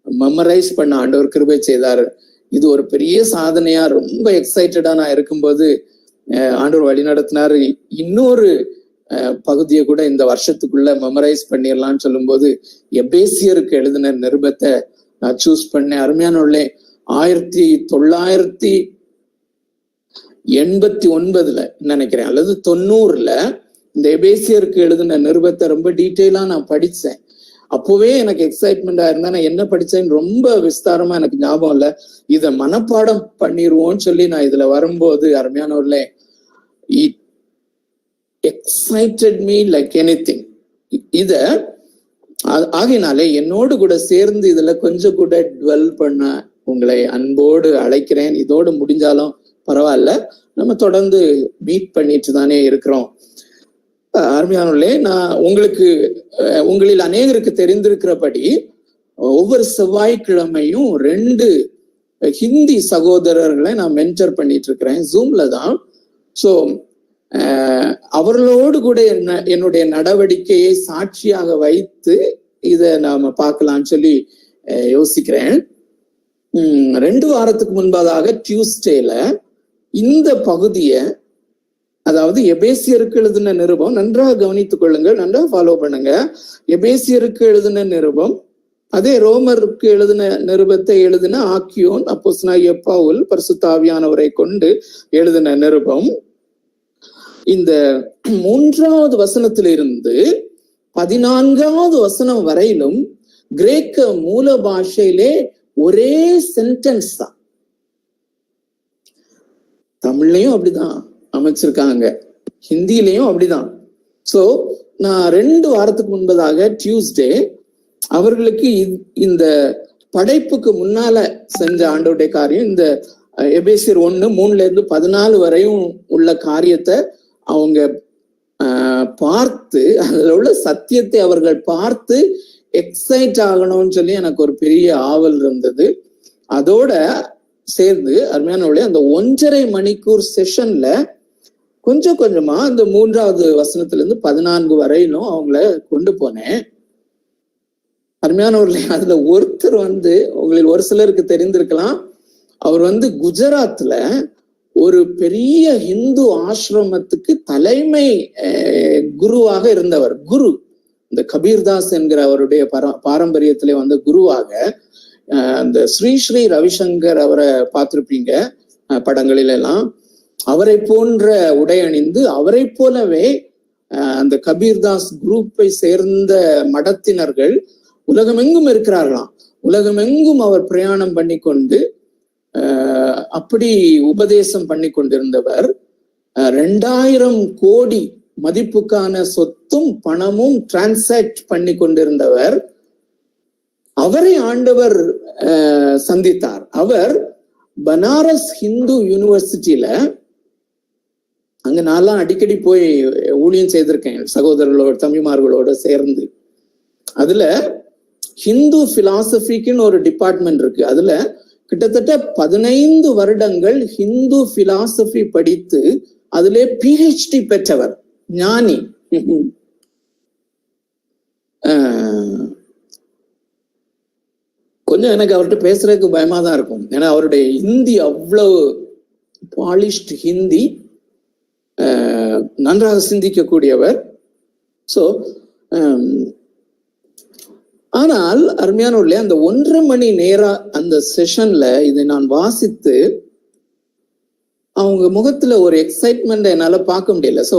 மெமரைஸ் பண்ண ஆண்டவர் கிருபை செய்தார். இது ஒரு பெரிய சாதனையா ரொம்ப எக்ஸைட்டடா நான் இருக்கும்போது ஆண்டவர் வழி நடத்தினாரு. இன்னொரு பகுதியை கூட இந்த வருஷத்துக்குள்ள மெமரைஸ் பண்ணிடலாம்னு சொல்லும் போது எபேசியருக்கு எழுதின நிருபத்தை நான் சூஸ் பண்ணேன். அருமையானவர்களே, 1989 நினைக்கிறேன் அல்லது 90 இந்த எபேசியருக்கு எழுதின நிருபத்தை ரொம்ப டீட்டெயிலா நான் படிச்சேன். அப்பவே எனக்கு எக்ஸைட்மெண்டா இருந்தா நான் என்ன படிச்சேன்னு ரொம்ப விஸ்தாரமா எனக்கு ஞாபகம் இல்லை. இதை மனப்பாடம் பண்ணிடுவோம்னு சொல்லி நான் இதுல வரும்போது அருமையானவர்களே, எக்ஸைட்டட் மீ லைக் எனிதிங். இத ஆகையினாலே என்னோடு கூட சேர்ந்து இதுல கொஞ்சம் கூட டுவெல் பண்ண உங்களை அன்போடு அழைக்கிறேன். இதோடு முடிஞ்சாலும் பரவாயில்ல, நம்ம தொடர்ந்து மீட் பண்ணிட்டு தானே இருக்கிறோம். அருமையானவர்களே, நான் உங்களில் அநேகருக்கு தெரிந்திருக்கிறபடி ஒவ்வொரு செவ்வாய்க்கிழமையும் 2 ஹிந்தி சகோதரர்களை நான் மென்டர் பண்ணிட்டு இருக்கிறேன், ஜூம்ல தான். ஸோ அவர்களோடு கூட என்னுடைய நடவடிக்கையை சாட்சியாக வைத்து இதை நாம பார்க்கலாம்னு சொல்லி யோசிக்கிறேன். 2 வாரத்துக்கு முன்பதாக டியூஸ்டேல இந்த பகுதியை, அதாவது எபேசியருக்கு எழுதின நிருபம், நன்றாக கவனித்துக் கொள்ளுங்கள், நன்றாக ஃபாலோ பண்ணுங்க. எபேசியருக்கு எழுதின நிருபம், அதே ரோமருக்கு எழுதின நிருபத்தை எழுதின ஆக்கியோன் அப்போஸ்தலனாகிய பவுல் பரிசுத்த ஆவியானவரை கொண்டு எழுதின நிருபம். இந்த 3வது வசனத்திலிருந்து 14வது வசனம் வரையிலும் கிரேக்க மூல பாஷையிலே ஒரே சென்டென்ஸ் தான். தமிழ்லையும் அப்படிதான் அமைச்சிருக்காங்க, ஹிந்திலையும் அப்படிதான். சோ நான் 2 வாரத்துக்கு முன்பதாக டியூஸ்டே அவர்களுக்கு இந்த படைப்புக்கு முன்னால செஞ்ச ஆண்டவருடைய காரியம், இந்த எபேசியர் 1:3-14 வரையும் உள்ள காரியத்தை அவங்க பார்த்து, அதுல உள்ள சத்தியத்தை அவர்கள் பார்த்து எக்ஸைட் ஆகணும்னு சொல்லி எனக்கு ஒரு பெரிய ஆவல் இருந்தது. அதோட சேர்ந்து அருமையானவர்களே, அந்த 1.5 மணிக்கூர் செஷன்ல கொஞ்சம் கொஞ்சமா அந்த 3வது வசனத்துல இருந்து 14 வரையிலும் அவங்கள கொண்டு போனேன். அருமையானவர்களே, அதுல ஒருத்தர் உங்களில் ஒரு சிலருக்கு தெரிந்திருக்கலாம், அவர் குஜராத்ல ஒரு பெரிய இந்து ஆசிரமத்துக்கு தலைமை குருவாக இருந்தவர். குரு இந்த கபீர்தாஸ் என்கிற அவருடைய பாரம்பரியத்திலே வந்த குருவாக அந்த ஸ்ரீ ஸ்ரீ ரவிசங்கர் அவரை பார்த்திருப்பீங்க படங்களில் எல்லாம். அவரை போன்ற உடை அணிந்து அவரை போலவே அந்த கபீர்தாஸ் குரூப்பை சேர்ந்த மடத்தினர்கள் உலகமெங்கும் இருக்கிறார்களாம். உலகமெங்கும் அவர் பிரயாணம் பண்ணி கொண்டு அப்படி உபதேசம் பண்ணி கொண்டிருந்தவர். 2000 கோடி மதிப்புக்கான சொத்தும் பணமும் டிரான்சாக்ட் பண்ணி கொண்டிருந்தவர். அவரை ஆண்டவர் சந்தித்தார். அவர் பனாரஸ் ஹிந்து யூனிவர்சிட்டியில, அங்க நான்லாம் அடிக்கடி போய் ஊழியம் செய்திருக்கேன் சகோதரர்களோட தம்பிமார்களோட சேர்ந்து. அதுல ஹிந்து பிலாசபிக்குன்னு ஒரு டிபார்ட்மெண்ட் இருக்கு. அதுல கிட்டத்தட்ட 15 வருடங்கள் ஹிந்து பிலாசபி படித்து அதிலே PhD பெற்றவர், ஞானி. கொஞ்சம் எனக்கு அவர்கிட்ட பேசுறதுக்கு பயமா தான் இருக்கும். ஏன்னா அவருடைய ஹிந்தி அவ்வளவு பாலிஷ்ட் ஹிந்தி, நன்றாக சிந்திக்கக்கூடியவர். ஸோ ஆனால் அருமையானவர்களே, அந்த 1.5 மணி நேரம் அந்த செஷன்ல இதை நான் வாசித்து அவங்க முகத்துல ஒரு எக்ஸைட்மெண்ட் என்னால பார்க்க முடியல. ஸோ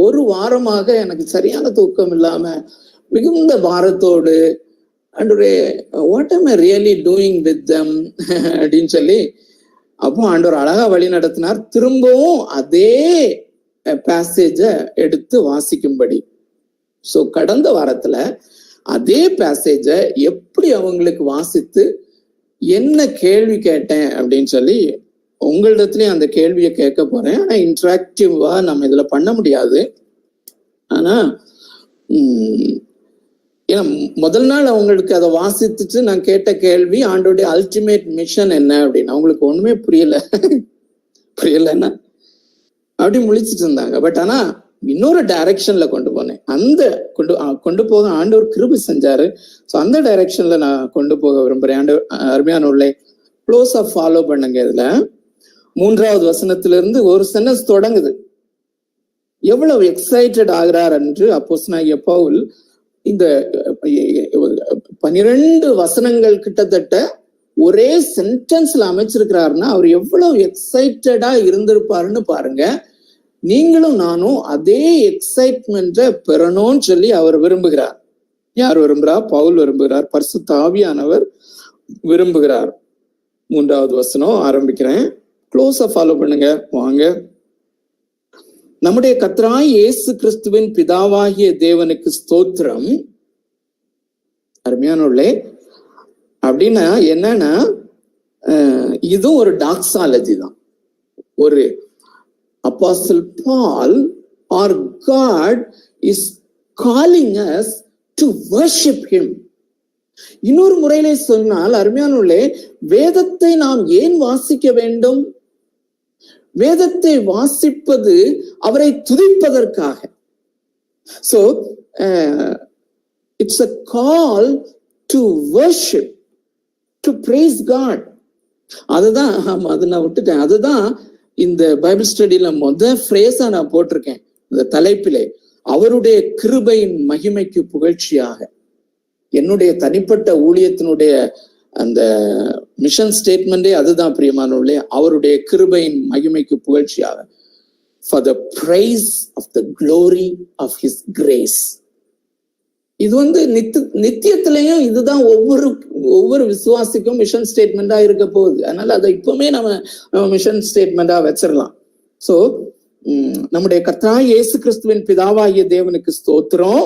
ஒரு வாரமாக எனக்கு சரியான தூக்கம் இல்லாம மிகுந்த பாரத்தோடு, ஆண்டவரே what am I really doing with them அப்படின்னு சொல்லி, அப்போ ஆண்டவர் அழகா வழி நடத்தினார். திரும்பவும் அதே பேசேஜ எடுத்து வாசிக்கும்படி. ஸோ கடந்த வாரத்துல அதே பேசேஜ எப்படி அவங்களுக்கு வாசித்து என்ன கேள்வி கேட்டேன் அப்படின்னு சொல்லி உங்களிடத்துலயும் அந்த கேள்வியை கேட்க போறேன். ஆனா இன்டராக்டிவா நம்ம இதுல பண்ண முடியாது. ஆனா ஏன்னா முதல் நாள் அவங்களுக்கு அதை வாசித்துட்டு நான் கேட்ட கேள்வி, ஆண்டோடைய அல்டிமேட் மிஷன் என்ன அப்படின்னு. அவங்களுக்கு ஒண்ணுமே புரியலன்னா அப்படி முழிச்சிட்டு இருந்தாங்க. பட் ஆனா இன்னொரு டைரக்ஷன்ல கொண்டு போனேன். அந்த கொண்டு போக ஆண்டவர் கிருபை செஞ்சாரு. ஸோ அந்த டைரக்ஷன்ல நான் கொண்டு போக விரும்புறேன். அருமையான உள்ளே க்ளோஸா ஃபாலோ பண்ணுங்க. இதுல 3வது வசனத்திலிருந்து ஒரு சென்டென்ஸ் தொடங்குது. எவ்வளவு எக்ஸைட்டட் ஆகிறார் என்று அப்போஸ்தலனாகிய பவுல் இந்த 12 வசனங்கள் கிட்டத்தட்ட ஒரே சென்டென்ஸ்ல அமைச்சிருக்கிறாருன்னா அவர் எவ்வளவு எக்ஸைட்டடா இருந்திருப்பாருன்னு பாருங்க. நீங்களும் நானும் அதே எக்ஸைட்மெண்ட்டை பெறணும்னு சொல்லி அவர் விரும்புகிறார். யார் விரும்புகிறார்? பவுல் விரும்புகிறார். பரிசுத்த ஆவியானவர் விரும்புகிறார். 3வது வசனம் ஆரம்பிக்கிறேன். க்ளோஸா ஃபாலோ பண்ணுங்க வாங்க. நம்முடைய கர்த்தராகிய இயேசு கிறிஸ்துவின் பிதாவாகிய தேவனுக்கு ஸ்தோத்திரம். அருமையானவர்களே, அப்படின்னா என்னன்னா இதுவும் ஒரு டாக்ஸாலஜி தான். ஒரு Apostle Paul or God is calling us to worship him. இன்னொரு முறையிலே சொன்னால் அருமையானவர்களே, வேதத்தை நாம் ஏன் வாசிக்க வேண்டும்? வேதத்தை வாசிப்பது அவரை துதிப்பதற்காக. So it's a call to worship, to praise God. அதுதான், அது நான் விட்டுட்டேன். அதுதான் இந்த பைபிள் ஸ்டடியில ஃப்ரேஸா நான் போட்டிருக்கேன் இந்த தலைப்பிலே, அவருடைய கிருபையின் மகிமைக்கு புகழ்ச்சியாக. என்னுடைய தனிப்பட்ட ஊழியத்தினுடைய அந்த மிஷன் ஸ்டேட்மெண்டே அதுதான் பிரியமானவர்களே, அவருடைய கிருபையின் மகிமைக்கு புகழ்ச்சியாக. For the praise of the glory of his grace. இது நித்தியத்திலையும் இதுதான் ஒவ்வொரு விசுவாசிக்கும் மிஷன் ஸ்டேட்மெண்டா இருக்க போகுது. அதனால அதை இப்பவுமே நம்ம மிஷன் ஸ்டேட்மெண்டா வச்சிடலாம். சோ நம்முடைய கர்த்தராகிய இயேசு கிறிஸ்துவின் பிதாவாகிய தேவனுக்கு ஸ்தோத்திரம்.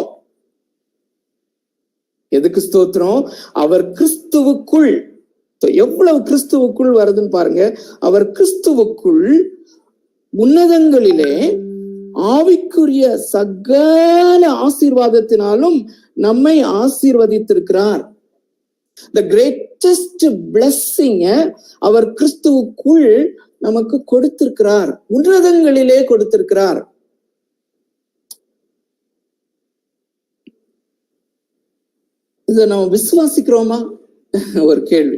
எதுக்கு ஸ்தோத்திரம்? அவர் கிறிஸ்துவுக்குள், எவ்வளவு கிறிஸ்துவுக்குள் வருதுன்னு பாருங்க. அவர் கிறிஸ்துவுக்குள் உன்னதங்களிலே ஆவிக்குரிய சகல ஆசீர்வாதத்தினாலும் நம்மை ஆசீர்வதித்திருக்கிறார். The greatest blessing அவர் கிறிஸ்துவுக்குள் நமக்கு கொடுத்திருக்கிறார், உன்னதங்களிலே கொடுத்திருக்கிறார். இதை நம்ம விசுவாசிக்கிறோமா? ஒரு கேள்வி.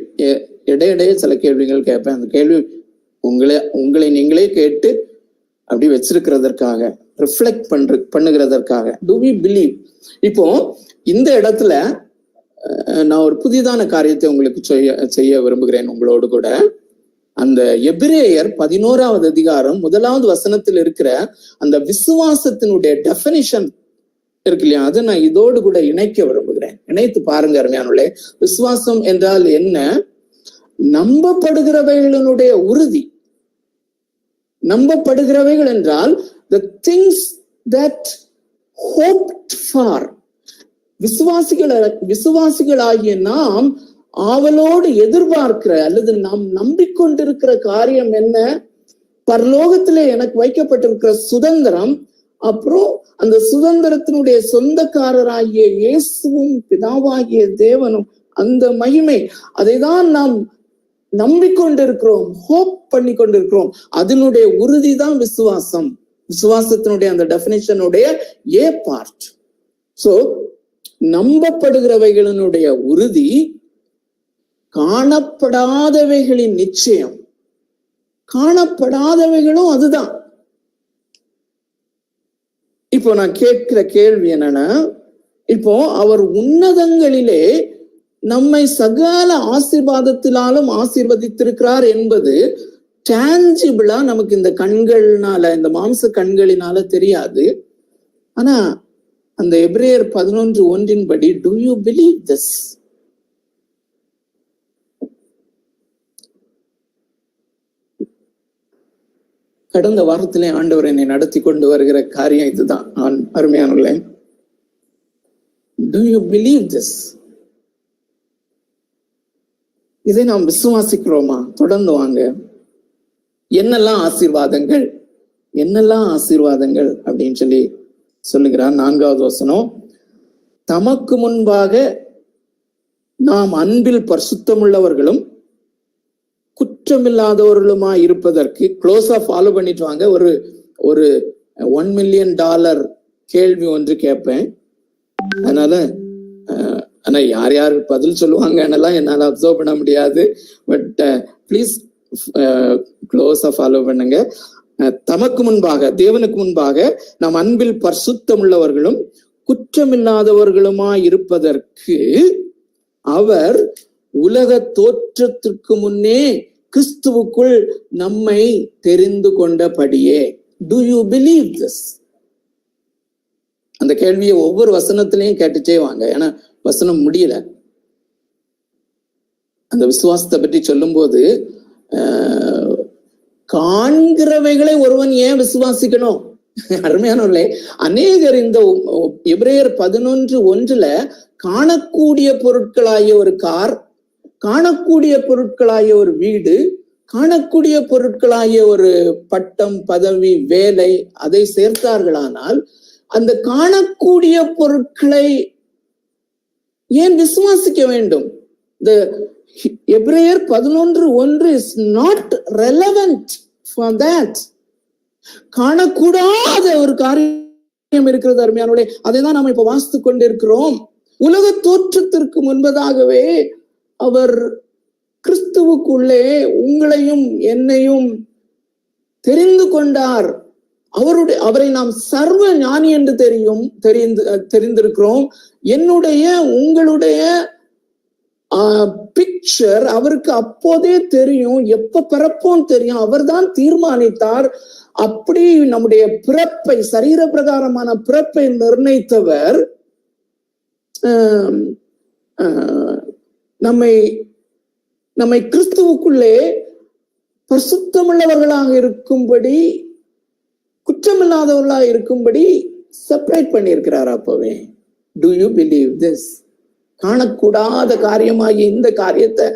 இடையிடையே சில கேள்விகள் கேட்பேன். அந்த கேள்வி உங்களை நீங்களே கேட்டு அப்படி வச்சிருக்கிறதற்காக, ரிஃப்ளெக்ட் பண்ணுகிறதற்காக. Do we believe? இப்போ இந்த இடத்துல நான் ஒரு புதிதான காரியத்தை உங்களுக்கு செய்ய விரும்புகிறேன் உங்களோடு கூட. அந்த எபிரேயர் 11வது அதிகாரம் 1வது வசனத்தில் இருக்கிற அந்த விசுவாசத்தினுடைய டெஃபினிஷன் இருக்கு இல்லையா, அதை நான் இதோடு கூட இணைக்க விரும்புகிறேன். இணைத்து பாருங்க அருமையானவர்களே. விசுவாசம் என்றால் என்ன? நம்பப்படுகிறவைகளினுடைய உறுதி. நம்பப்படுகிறவைகள் என்றால் the things that hoped for. விசுவாசிகளாகிய நாம் ஆவலோடு எதிர்பார்க்கிற அல்லது நாம் நம்பிக்கொண்டிருக்கிற காரியம் என்ன? பரலோகத்திலே எனக்கு வைக்கப்பட்டிருக்கிற சுதந்திரம், அப்புறம் அந்த சுதந்திரத்தினுடைய சொந்தக்காரராகிய இயேசுவும் பிதாவாகிய தேவனும், அந்த மகிமை, அதைதான் நாம் நம்பிக்கொண்டிருக்கிறோம், ஹோப் பண்ணி கொண்டிருக்கிறோம். அதனுடைய உறுதிதான் விசுவாசம். விசுவாசத்தினுடைய அந்த டெபினிஷனுடைய ஏ பார்ட். சோ நம்பப்படுகிறவைகளினுடைய உறுதி, காணப்படாதவைகளின் நிச்சயம். காணப்படாதவைகளும் அதுதான். இப்போ நான் கேட்கிற கேள்வி என்னன்னா, இப்போ அவர் உன்னதங்களிலே நம்மை சகல ஆசீர்வாதத்தினாலும் ஆசீர்வதித்திருக்கிறார் என்பது டான்ஜிபிளா நமக்கு இந்த கண்கள்னால, இந்த மாம்ச கண்களினால தெரியாது. ஆனா அந்த எபிரேயர் 11:1 படி, do you believe this? கடந்த வாரத்திலே ஆண்டவர் என்னை நடத்தி கொண்டு வருகிற காரியம் இதுதான். அருமையானவர்களே, do you believe this? இதை நாம் விசுவாசிக்கிறோமா? தொடர்ந்து வாங்க. என்னெல்லாம் ஆசீர்வாதங்கள், என்னெல்லாம் ஆசீர்வாதங்கள் அப்படின்னு சொல்லி சொல்லுகிறார். 4வது வசனம், தமக்கு முன்பாக நாம் அன்பில் பரிசுத்தமுள்ளவர்களும் குற்றமில்லாதவர்களுமாய் இருப்பதற்கு, க்ளோஸா ஃபாலோ பண்ணிட்டு வாங்க. ஒரு $1 million கேள்வி ஒன்று கேட்பேன். அதனால ஆனா யார் யார் பதில் சொல்லுவாங்க என்னால அப்சர்வ் பண்ண முடியாது. பட் ப்ளீஸ் க்ளோஸா ஃபாலோ பண்ணுங்க. தமக்கு முன்பாக, தேவனுக்கு முன்பாக நாம் அன்பில் பரிசுத்தம் உள்ளவர்களும் குற்றமில்லாதவர்களுமாய் இருப்பதற்கு அவர் உலக தோற்றத்திற்கு முன்னே கிறிஸ்துவுக்குள் நம்மை தெரிந்து கொண்டபடியே. Do you believe this? அந்த கேள்வியை ஒவ்வொரு வசனத்திலையும் கேட்டுச்சே வாங்க. ஏன்னா வசனம் முடியல. அந்த விசுவாசத்தை பற்றி சொல்லும் போது, காண்கிறவைகளை ஒருவன் ஏன் விசுவாசிக்கணும்? அருமையானவர்களே, அநேகர் இந்த எபிரேயர் 11:1 காணக்கூடிய பொருட்களாகிய ஒரு கார், காணக்கூடிய பொருட்களாகிய ஒரு வீடு, காணக்கூடிய பொருட்களாகிய ஒரு பட்டம், பதவி, வேலை, அதை சேர்த்தார்களானால் அந்த காணக்கூடிய பொருட்களை ஏன் விசுவாசிக்க வேண்டும்? The எபிரேயர் 11:1 is not relevant for that. காணக்கூடாத ஒரு காரியம் இருக்கிறது அருமையானவர்களே. அதை தான் நாம இப்ப வாசித்து கொண்டிருக்கிறோம். உலக தோற்றத்திற்கு முன்பதாகவே அவர் கிறிஸ்துவுக்குள்ளே உங்களையும் என்னையும் தெரிந்து கொண்டார். அவரை நாம் சர்வ ஞானி என்று தெரிந்திருக்கிறோம். என்னுடைய உங்களுடைய பிக்சர் அவருக்கு அப்போதே தெரியும். எப்ப பிறப்போம் தெரியும். அவர்தான் தீர்மானித்தார். அப்படி நம்முடைய பிறப்பை, சரீர பிரகாரமான பிறப்பை நிர்ணயித்தவர் நம்மை கிறிஸ்துவுக்குள்ளே பரிசுத்தமுள்ளவர்களாக இருக்கும்படி, குற்றமில்லாதவர்களாக இருக்கும்படி செப்பரேட் பண்ணியிருக்கிறார். அப்பவே டு யூ பிலீவ் திஸ்? காணக்கூடாத காரியமாகி இந்த காரியத்தை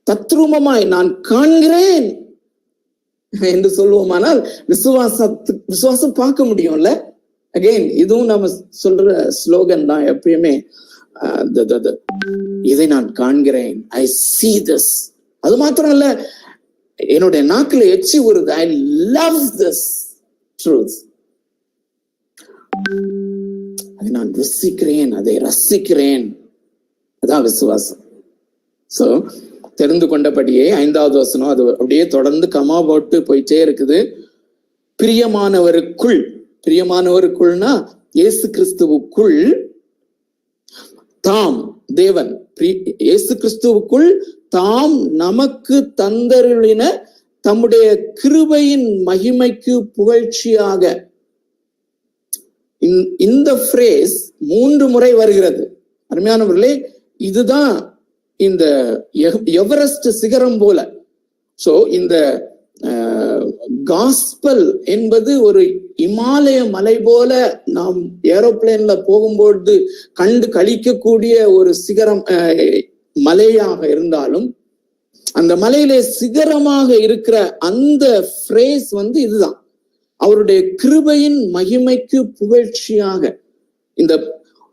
தத்ரூபமாய் நான் காண்கிறேன் என்று சொல்லுவோமானால் விசுவாசம் பார்க்க முடியும்ல. அகைன் இதுவும் நம்ம சொல்ற ஸ்லோகன் தான் எப்பயுமே. இதை நான் காண்கிறேன், ஐ see this. அது மாத்திரம் இல்ல, என்னுடைய நாக்குல எச்சி வருது, ஐ love this truth. அதை நான் ருசிக்கிறேன், அதை ரசிக்கிறேன். அதான் விசுவாசம். சோ தெரிந்து கொண்டபடியே 5வது வசனம் அது அப்படியே தொடர்ந்து கமா போட்டு போயிட்டே இருக்குது. பிரியமானவருக்குள், பிரியமானவருக்குள்னா இயேசு கிறிஸ்துவுக்குள் தாம், தேவன் இயேசு கிறிஸ்துவுக்குள் தாம் நமக்கு தந்தருளின தம்முடைய கிருபையின் மகிமைக்கு புகழ்ச்சியாக. இந்த ஃப்ரேஸ் 3 முறை வருகிறது. அருமையானவர்களே, இதுதான் இந்த எவரெஸ்ட் சிகரம் போல. சோ இந்த காஸ்பல் என்பது ஒரு இமாலய மலை போல நாம் ஏரோப்ளேன்ல போகும்போது கண்டு கழிக்கக்கூடிய ஒரு சிகரம் மலையாக இருந்தாலும், அந்த மலையிலே சிகரமாக இருக்கிற அந்த ஃப்ரேஸ் இதுதான், அவருடைய கிருபையின் மகிமைக்கு புகழ்ச்சியாக. இந்த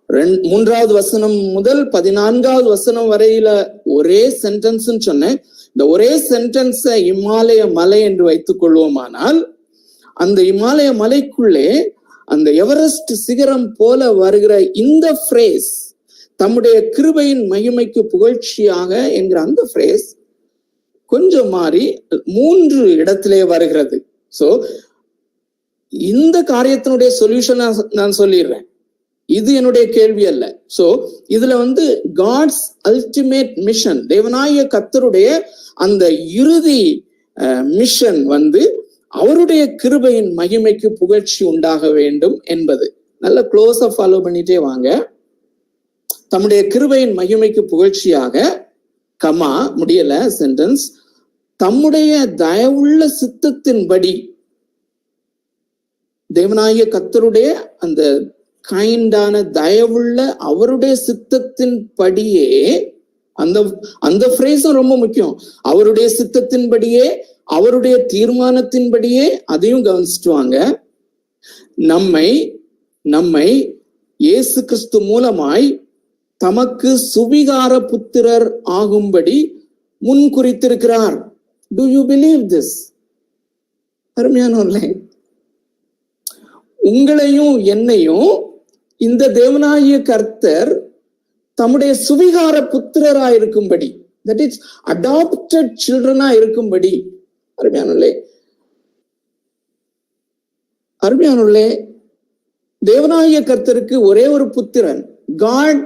3வது வசனம் முதல் 14வது வசனம் வரையில ஒரே சென்டென்ஸ் சொன்னேன். இந்த ஒரே சென்டென்ஸை இமாலய மலை என்று வைத்துக் கொள்வோமானால், அந்த இமாலய மலைக்குள்ளே அந்த எவரெஸ்ட் சிகரம் போல வருகிற இந்த ஃப்ரேஸ், தம்முடைய கிருபையின் மகிமைக்கு புகழ்ச்சியாக என்கிற அந்த ஃப்ரேஸ் கொஞ்சம் மாறி 3 இடத்திலே வருகிறது. சோ இந்த காரியத்தினுடைய சொல்யூஷன் நான் சொல்லிடுறேன், இது என்னுடைய கேள்வி அல்ல. சோ இதுல காட்ஸ் அல்டிமேட் மிஷன், தேவனாகிய கர்த்தருடைய அந்த இறுதி மிஷன் அவருடைய கிருபையின் மகிமைக்கு புகழ்ச்சி உண்டாக வேண்டும் என்பது. நல்ல க்ளோஸா ஃபாலோ பண்ணிட்டே வாங்க. தம்முடைய கிருபையின் மகிமைக்கு புகழ்ச்சியாக, கமா முடியல சென்டென்ஸ், தம்முடைய தயவுள்ள சித்தத்தின்படி, தேவனாகிய கர்த்தருடைய அந்த கைண்டான தயவுள்ள அவருடைய சித்தத்தின் படியே, அந்த ஃப்ரேஸும் ரொம்ப முக்கியம். அவருடைய சித்தத்தின்படியே, அவருடைய தீர்மானத்தின்படியே, அதையும் கவனிச்சுட்டு வாங்க. நம்மை இயேசு கிறிஸ்து மூலமாய் தமக்கு சுவிகார புத்திரர் ஆகும்படி முன் குறித்திருக்கிறார். Do you believe this? அருமையானவர்களே, உங்களையும் என்னையும் இந்த தேவனாகிய கர்த்தர் தம்முடைய சுவிகார புத்திரரா இருக்கும்படி, தட் இஸ் அடாப்டட் சில்ட்ரனா இருக்கும்படி. அருமையானவர்களே, தேவனாகிய கர்த்தருக்கு ஒரே ஒரு புத்திரன். God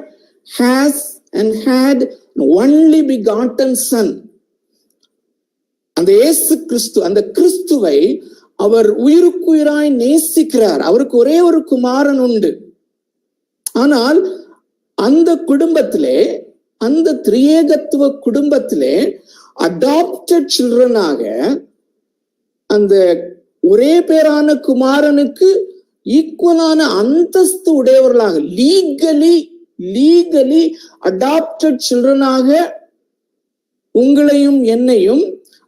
has and had an only begotten son. அந்த இயேசு கிறிஸ்து, அந்த கிறிஸ்துவை அவர் உயிருக்குயிராய் நேசிக்கிறார். அவருக்கு ஒரே ஒரு குமாரன் உண்டு. ஆனால் அந்த குடும்பத்திலே, அந்த திரியேகத்துவ குடும்பத்திலே அடாப்டட் சில்ட்ரனாக அந்த ஒரே பேரான குமாரனுக்கு ஈக்குவலான அந்தஸ்து உடையவர்களாக, லீகலி அடாப்டட் சில்ட்ரனாக உங்களையும் என்னையும்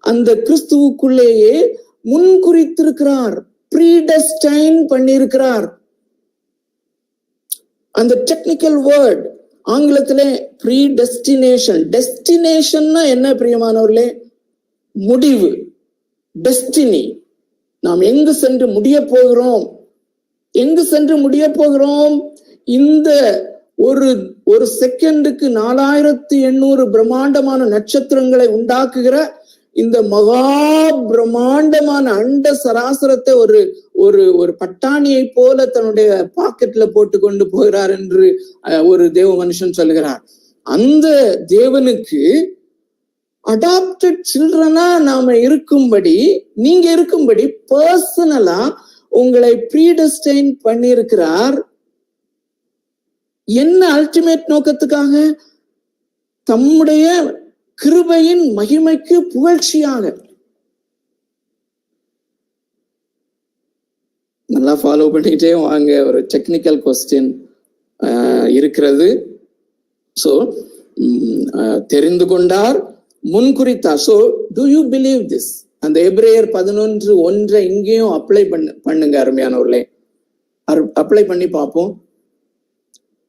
அந்த கிறிஸ்துவுக்குள்ளேயே முன்குறித்திருக்கிறார், ப்ரீடெஸ்டைன் பண்ணியிருக்கிறார். அந்த டெக்னிக்கல் வேர்ட் ஆங்கிலத்திலே ப்ரீடெஸ்டினேஷன். டெஸ்டினேஷன்னா என்ன பிரியமானவர்களே? முடிவு, டெஸ்டினி. நாம் எங்கு சென்று முடிய போகிறோம், எங்கு சென்று முடிய போகிறோம்? இந்த ஒரு செகண்டுக்கு 4800 பிரம்மாண்டமான நட்சத்திரங்களை உண்டாக்குகிற இந்த மகா பிரம்மாண்டமான அண்ட சராசரத்தை ஒரு பட்டாணியை போல தன்னுடைய பாக்கெட்ல போட்டு கொண்டு போகிறார் என்று ஒரு தேவ மனுஷன் சொல்லுகிறார். அந்த தேவனுக்கு அடாப்டட் சில்ட்ரனா நாம இருக்கும்படி, நீங்க இருக்கும்படி பர்சனலா உங்களை ப்ரீடெஸ்டைன் பண்ணியிருக்கிறார். என்ன அல்டிமேட் நோக்கத்துக்காக? தம்முடைய கிருபையின் மகிமைக்கு புகழ்ச்சியாக. நல்லா ஃபாலோ பண்ணிட்டே வாங்க. ஒரு டெக்னிக்கல் கொஸ்டின் இருக்கிறது. சோ தெரிந்து கொண்டார், முன்குறித்தார். So do you believe this? அந்த எபிரேயர் 11:1 இங்கேயும் அப்ளை பண்ணுங்க அருமையானவர்களே. அப்ளை பண்ணி பார்ப்போம்.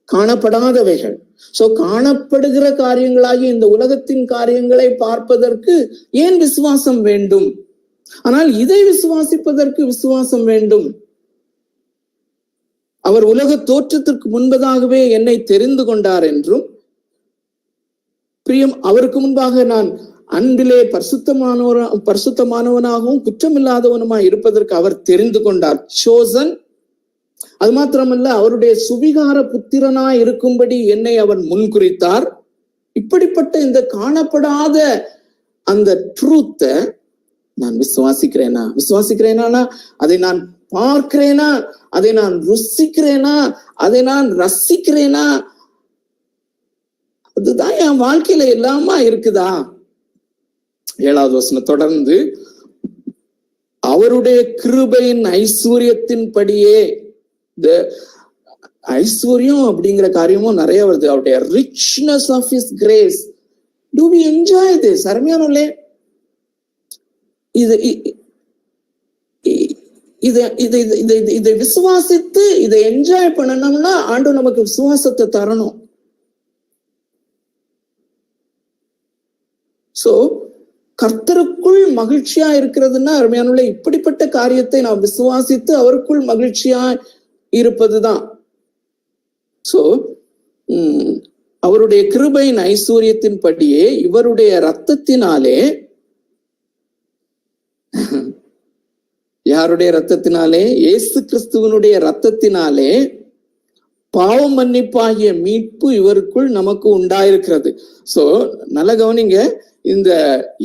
காணப்படாதவைகள், சோ காணப்படுகிற காரியங்களாகி இந்த உலகத்தின் காரியங்களை பார்ப்பதற்கு ஏன் விசுவாசம் வேண்டும்? ஆனால் இதை விசுவாசிப்பதற்கு விசுவாசம் வேண்டும். அவர் உலக தோற்றத்திற்கு முன்பதாகவே என்னை தெரிந்து கொண்டார் என்றும், பிரியம் அவருக்கு முன்பாக நான் அன்பிலே பரிசுத்தமானவனாகவும் குற்றமில்லாதவனுமாய் இருப்பதற்கு அவர் தெரிந்து கொண்டார், chosen. அது மாத்திரமல்ல, அவருடைய சுவிகார புத்திரனாய் இருக்கும்படி என்னை அவர் முன்குறித்தார். இப்படிப்பட்ட இந்த காணப்படாத அந்த ட்ரூத்த நான் விசுவாசிக்கிறேனா, அதை நான் பார்க்கிறேனா, அதை நான் ருசிக்கிறேனா, அதை நான் ரசிக்கிறேனா, அதுதான் என் வாழ்க்கையில எல்லாமா இருக்குதா? 7வது வசனம் தொடர்ந்து அவருடைய கிருபையின் ஐஸ்வர்யத்தின்படியே, இந்த ஐஸ்வர்யம் அப்படிங்கிற காரியமும் நிறைய வருது. அவருடைய richness of his grace. Do we enjoy this? அருமையானே, இதை விசுவாசித்து இதை என்ஜாய் பண்ணணும்னா ஆண்டவர் நமக்கு விசுவாசத்தை தரணும். சோ கர்த்தருக்குள் மகிழ்ச்சியா இருக்கிறதுன்னா அருமையானவர்களே, இப்படிப்பட்ட காரியத்தை நாம் விசுவாசித்து அவருக்குள் மகிழ்ச்சியா இருப்பதுதான். சோ அவருடைய கிருபையின் ஐஸ்வர்யத்தின்படியே இவருடைய இரத்தத்தினாலே, யாருடைய இரத்தத்தினாலே? இயேசு கிறிஸ்துவனுடைய இரத்தத்தினாலே பாவ மன்னிப்பாகிய மீட்பு இவருக்குள் நமக்கு உண்டாயிருக்கிறது. சோ நல்ல கவனிங்க, இந்த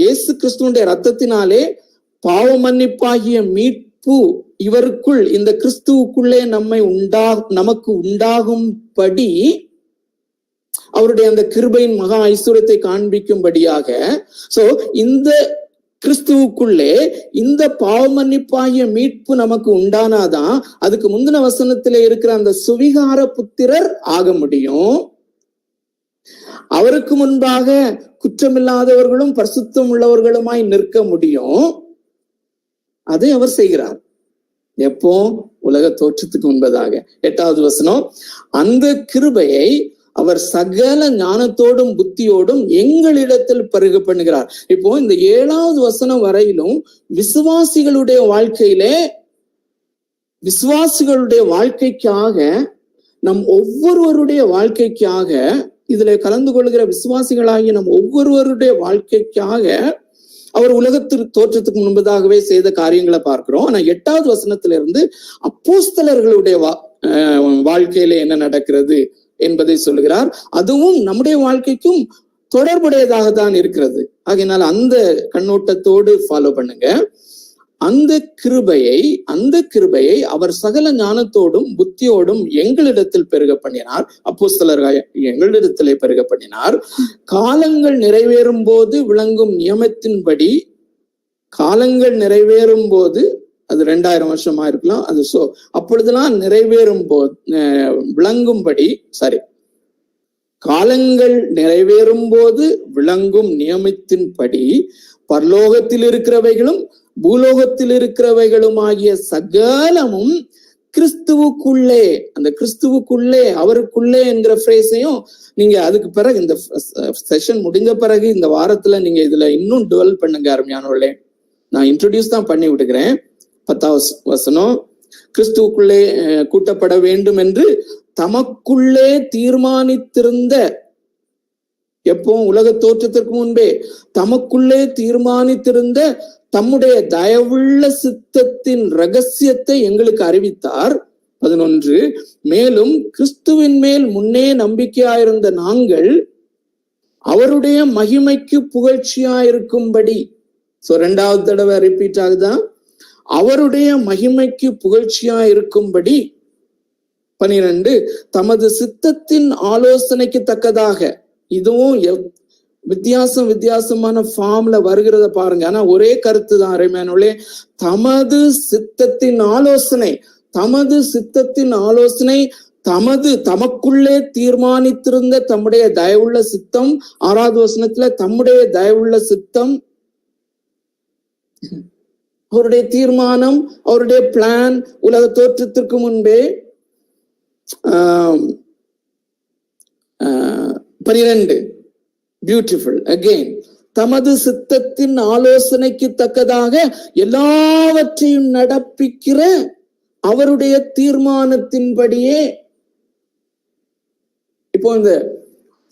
இயேசு கிறிஸ்துவனுடைய இரத்தத்தினாலே பாவ மன்னிப்பாகிய மீட்பு இவருக்குள், இந்த கிறிஸ்துவுக்குள்ளே நமக்கு உண்டாகும்படி அவருடைய அந்த கிருபையின் மகா ஐஸ்வர்யத்தை காண்பிக்கும்படியாக, சோ இந்த கிறிஸ்துவுக்குள்ளே இந்த பாவ மன்னிப்பாகிய மீட்பு நமக்கு உண்டானாதான் அதுக்கு முந்தின வசனத்திலே இருக்கிற அந்த சுவிகார புத்திரர் ஆக முடியும். அவருக்கு முன்பாக குற்றமில்லாதவர்களும் பரிசுத்தம் உள்ளவர்களுமாய் நிற்க முடியும். அதை அவர் செய்கிறார். எப்போ? உலக தோற்றத்துக்கு முன்பதாக. 8வது வசனம், அந்த கிருபையை அவர் சகல ஞானத்தோடும் புத்தியோடும் எங்களிடத்தில் பருக பண்ணுகிறார். இப்போ இந்த 7வது வசனம் வரையிலும் விசுவாசிகளுடைய வாழ்க்கைக்காக, நம் ஒவ்வொருவருடைய வாழ்க்கைக்காக, இதுல கலந்து கொள்கிற விசுவாசிகளாகிய நம் ஒவ்வொருவருடைய வாழ்க்கைக்காக அவர் உலகத்திற்கு தோற்றத்துக்கு முன்பதாகவே செய்த காரியங்களை பார்க்கிறோம். ஆனா 8வது வசனத்திலிருந்து அப்போஸ்தலர்களுடைய வாழ்க்கையில என்ன நடக்கிறது என்பதை சொல்லுகிறார். அதுவும் நம்முடைய வாழ்க்கைக்கும் தொடர்புடையதாக தான் இருக்கிறது. ஆகையினால் அந்த கண்ணோட்டத்தோடு ஃபாலோ பண்ணுங்க. அந்த கிருபையை அவர் சகல ஞானத்தோடும் புத்தியோடும் எங்களிடத்தில் பெருக பண்ணினார். அப்போஸ்தலர்கள் எங்களிடத்திலே பெருக பண்ணினார். காலங்கள் நிறைவேறும் போது விளங்கும் நியமத்தின்படி, காலங்கள் நிறைவேறும் போது, அது 2000 வருஷமா இருக்கலாம், அது அப்பொழுதெல்லாம் நிறைவேறும் போது விளங்கும்படி, காலங்கள் நிறைவேறும் போது விளங்கும் நியமத்தின்படி பரலோகத்தில் இருக்கிறவைகளும் பூலோகத்தில் இருக்கிறவைகளும் ஆகிய சகலமும் கிறிஸ்துவுக்குள்ளே, அந்த கிறிஸ்துவுக்குள்ளே, அவருக்குள்ளே என்கிற ஃப்ரேஸையும் நீங்க அதுக்கு பிறகு இந்த செஷன் முடிஞ்ச பிறகு இந்த வாரத்துல நீங்க இதுல இன்னும் டெவலப் பண்ணுங்க அருமையானவர்களே. நான் இன்ட்ரோடியூஸ் தான் பண்ணி விடுகிறேன். 10வது வசனம், கிறிஸ்துவுக்குள்ளே கூட்டப்பட வேண்டும் என்று தமக்குள்ளே தீர்மானித்திருந்த, எப்போ? உலக தோற்றத்திற்கு முன்பே தமக்குள்ளே தீர்மானித்திருந்த தம்முடைய தயவுள்ள சித்தத்தின் ரகசியத்தை எங்களுக்கு அறிவித்தார். 11, மேலும் கிறிஸ்துவின் மேல் முன்னே நம்பிக்கையாயிருந்த நாங்கள் அவருடைய மகிமைக்கு புகழ்ச்சியாயிருக்கும்படி, 2வது தடவை ரிப்பீட் ஆகுதான், அவருடைய மகிமைக்கு புகழ்ச்சியாயிருக்கும்படி. 12, தமது சித்தத்தின் ஆலோசனைக்கு தக்கதாக. இதுவும் வித்தியாசமான ஃபார்ம்ல வருகிறத பாருங்க. ஆனா ஒரே கருத்து தான் அருமையானவர்களே. தமது சித்தத்தின் ஆலோசனை, தமக்குள்ளே தீர்மானித்திருந்த தம்முடைய தயவுள்ள சித்தம். 6வது வசனத்துல தம்முடைய தயவுள்ள சித்தம், அவருடைய தீர்மானம், அவருடைய பிளான் உலக தோற்றத்திற்கு முன்பே. 12, பியூட்டிஃபுல் அகெயின், தமது சித்தத்தின் ஆலோசனைக்கு தக்கதாக எல்லாவற்றையும் நடப்பிக்கிற அவருடைய தீர்மானத்தின்படியே. இப்போ இந்த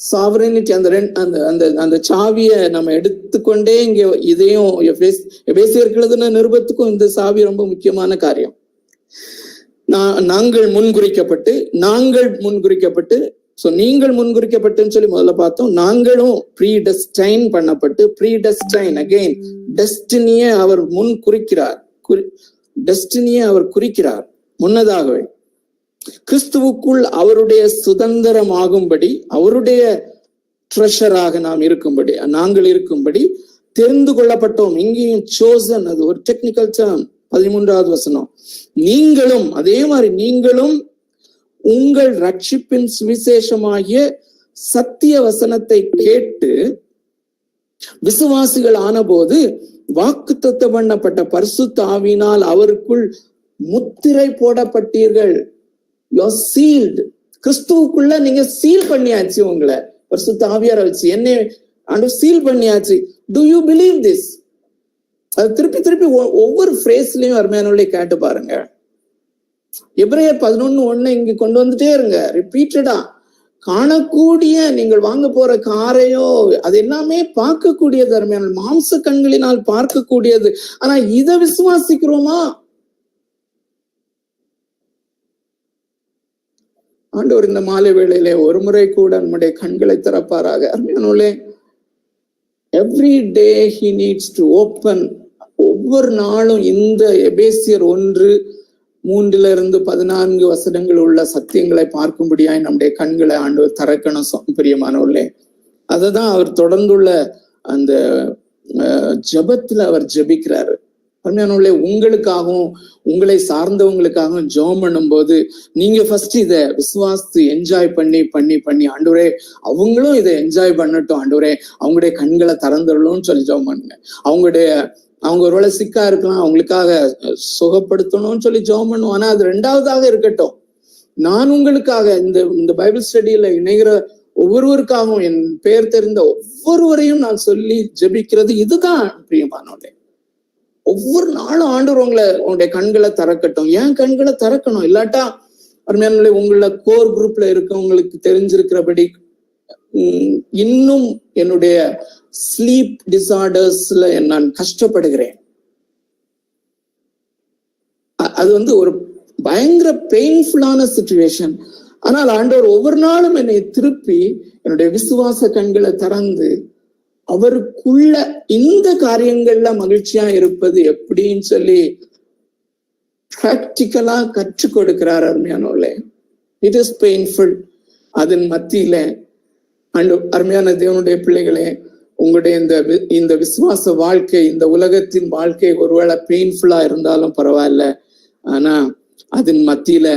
சாவரனிட்டி, அந்த சாவியை நம்ம எடுத்துக்கொண்டே இங்க இதையும் எபேசியர்களுடைய நிருபத்துக்கும் இந்த சாவி ரொம்ப முக்கியமான காரியம். நாங்கள் முன்குறிக்கப்பட்டு நீங்கள் முன்குறிக்கப்பட்டுன்னு சொல்லி முதல்ல பார்த்தோம். நாங்களும் ப்ரீடெஸ்டைன் பண்ணப்பட்டு, ப்ரீடெஸ்டைன் அகைன், டெஸ்டினியை அவர் குறிக்கிறார் முன்னதாகவே. கிறிஸ்துவுக்குள் அவருடைய சுதந்திரமாகும்படி, அவருடைய ட்ரெஷராக நாங்கள் இருக்கும்படி தெரிந்து கொள்ளப்பட்டோம். இங்கேயும் chosen, அது ஒரு டெக்னிக்கல் டேர்ம், 13வது வசனம். நீங்களும் அதே மாதிரி நீங்களும் உங்கள் ரட்சிப்பின் சுவிசேஷமாகிய சத்திய வசனத்தை கேட்டு விசுவாசிகள் ஆனபோது வாக்குத்தத்தம் பண்ணப்பட்ட பரிசுத்த ஆவியினால் அவருக்குள் முத்திரை போடப்பட்டீர்கள். You are sealed. கிறிஸ்துவுக்குள்ள நீங்க சீல் பண்ணியாச்சு. உங்களை பரிசுத்த ஆவியாரை வச்சு என்ன சீல் பண்ணியாச்சு. To you believe this? அது திருப்பி திருப்பி ஒவ்வொரு ஃப்ரேஸ்லயும் அருமையானவர்களே கேட்டு பாருங்க. எபிரேயர் 11:1 இங்க கொண்டு வந்துட்டே இருங்க. ரிப்பீட்டடா காணக்கூடிய நீங்கள் வாங்க போற காரையோ அது எல்லாமே பார்க்கக்கூடியது அருமையான மாம்ச கண்களினால் பார்க்கக்கூடியது. ஆனா இதை விசுவாசிக்கிறோமா? ஆண்டவர் இந்த மாலை வேளையிலே ஒரு முறை கூட நம்முடைய கண்களை திறப்பாராக. அருமையானவர்களே, every day he needs to open. ஒவ்வொரு நாளும் இந்த எபேசியர் 1:3-14 வசனங்கள் உள்ள சத்தியங்களை பார்க்கும்படியாய் நம்முடைய கண்களை ஆண்டவர் திறக்கணும். பிரியமானவர்களே, அததான் அவர் தொடர்ந்துள்ள அந்த ஜெபத்துல அவர் ஜெபிக்கிறாரு. அருமையானவர்களே, உங்களுக்காகவும் உங்களை சார்ந்தவங்களுக்காகவும் ஜெபம் பண்ணும் போது நீங்க ஃபர்ஸ்ட் இதை விசுவாசித்து என்ஜாய் பண்ணி ஆண்டவரே அவங்களும் இதை என்ஜாய் பண்ணட்டும், ஆண்டவரே அவங்களுடைய கண்களை திறந்துடணும்னு சொல்லி ஜெபம் பண்ணுங்க. அவங்க ஒருவேளை சிக்கா இருக்கலாம், அவங்களுக்காக சுகப்படுத்தணும்னு சொல்லி ஜெபம் பண்ணுவோம். ஆனா அது 2வதாக இருக்கட்டும். நான் உங்களுக்காக இந்த பைபிள் ஸ்டடியில இணைகிற ஒவ்வொருவருக்காகவும் என் பெயர் தெரிந்த ஒவ்வொருவரையும் நான் சொல்லி ஜெபிக்கிறது இதுதான். பிரியமானவர்களே, ஒவ்வொரு நாளும் ஆண்டவர் உங்களுடைய கண்களை திறக்கட்டும். ஏன் கண்களை திறக்கணும்? இல்லாட்டா அருமையானவர்களே, உங்கள கோர் குரூப்ல இருக்கவங்களுக்கு தெரிஞ்சிருக்கிறபடி இன்னும் என்னுடைய ஸ்லீப் டிசார்டர்ஸ்ல நான் கஷ்டப்படுகிறேன். அது ஒரு பயங்கர பெயின்ஃபுல்லான சிச்சுவேஷன். ஆனால் ஆண்டவர் ஒவ்வொரு நாளும் என்னை திருப்பி என்னுடைய விசுவாச கண்களை திறந்து அவருக்குள்ள இந்த காரியங்கள்ல மகிழ்ச்சியா இருப்பது எப்படின்னு சொல்லி பிராக்டிக்கலா கற்றுக் கொடுக்கிறார். அருமையானவர்களே, இட் இஸ் பெயின்ஃபுல். அதன் மத்தியில அருமையான தேவனுடைய பிள்ளைகளே, உங்களுடைய இந்த விசுவாச வாழ்க்கை, இந்த உலகத்தின் வாழ்க்கை ஒருவேளை பெயின்ஃபுல்லா இருந்தாலும் பரவாயில்ல, ஆனா அதன் மத்தியில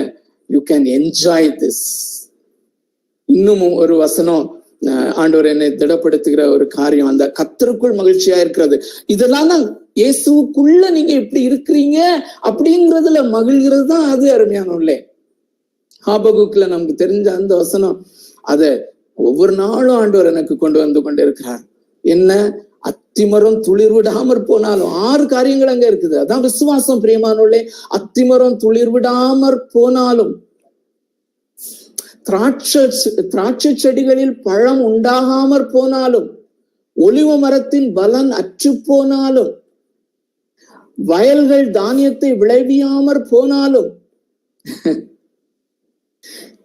யூ கேன் என்ஜாய் திஸ். இன்னும் ஒரு வசனம் ஆண்டவர் என்னை திடப்படுத்துகிற ஒரு காரியம், அந்த கர்த்தருக்குள் மகிழ்ச்சியா இருக்கிறது. இதெல்லாம் தான் இயேசுக்குள்ள நீங்க எப்படி இருக்கிறீங்க அப்படிங்கிறதுல மகிழ்கிறது தான் அது. அருமையானவர்களே, ஹாபகுக்ல நமக்கு தெரிஞ்ச அந்த வசனம், அத ஒவ்வொரு நாளும் ஆண்டவர் எனக்கு கொண்டு வந்து கொண்டிருக்கிறார். என்ன? அத்திமரம் துளிர் விடாமற் போனாலும் 6 காரியங்கள் அங்க இருக்குது. அதான் விசுவாசம். பிரியமானவர்களே, அத்திமரம் துளிர் விடாமற் போனாலும், திராட்சை செடிகளில் பழம் உண்டாகாமற் போனாலும், ஒலிவ மரத்தின் பலன் அற்று போனாலும், வயல்கள் தானியத்தை விளைவியாமற் போனாலும்,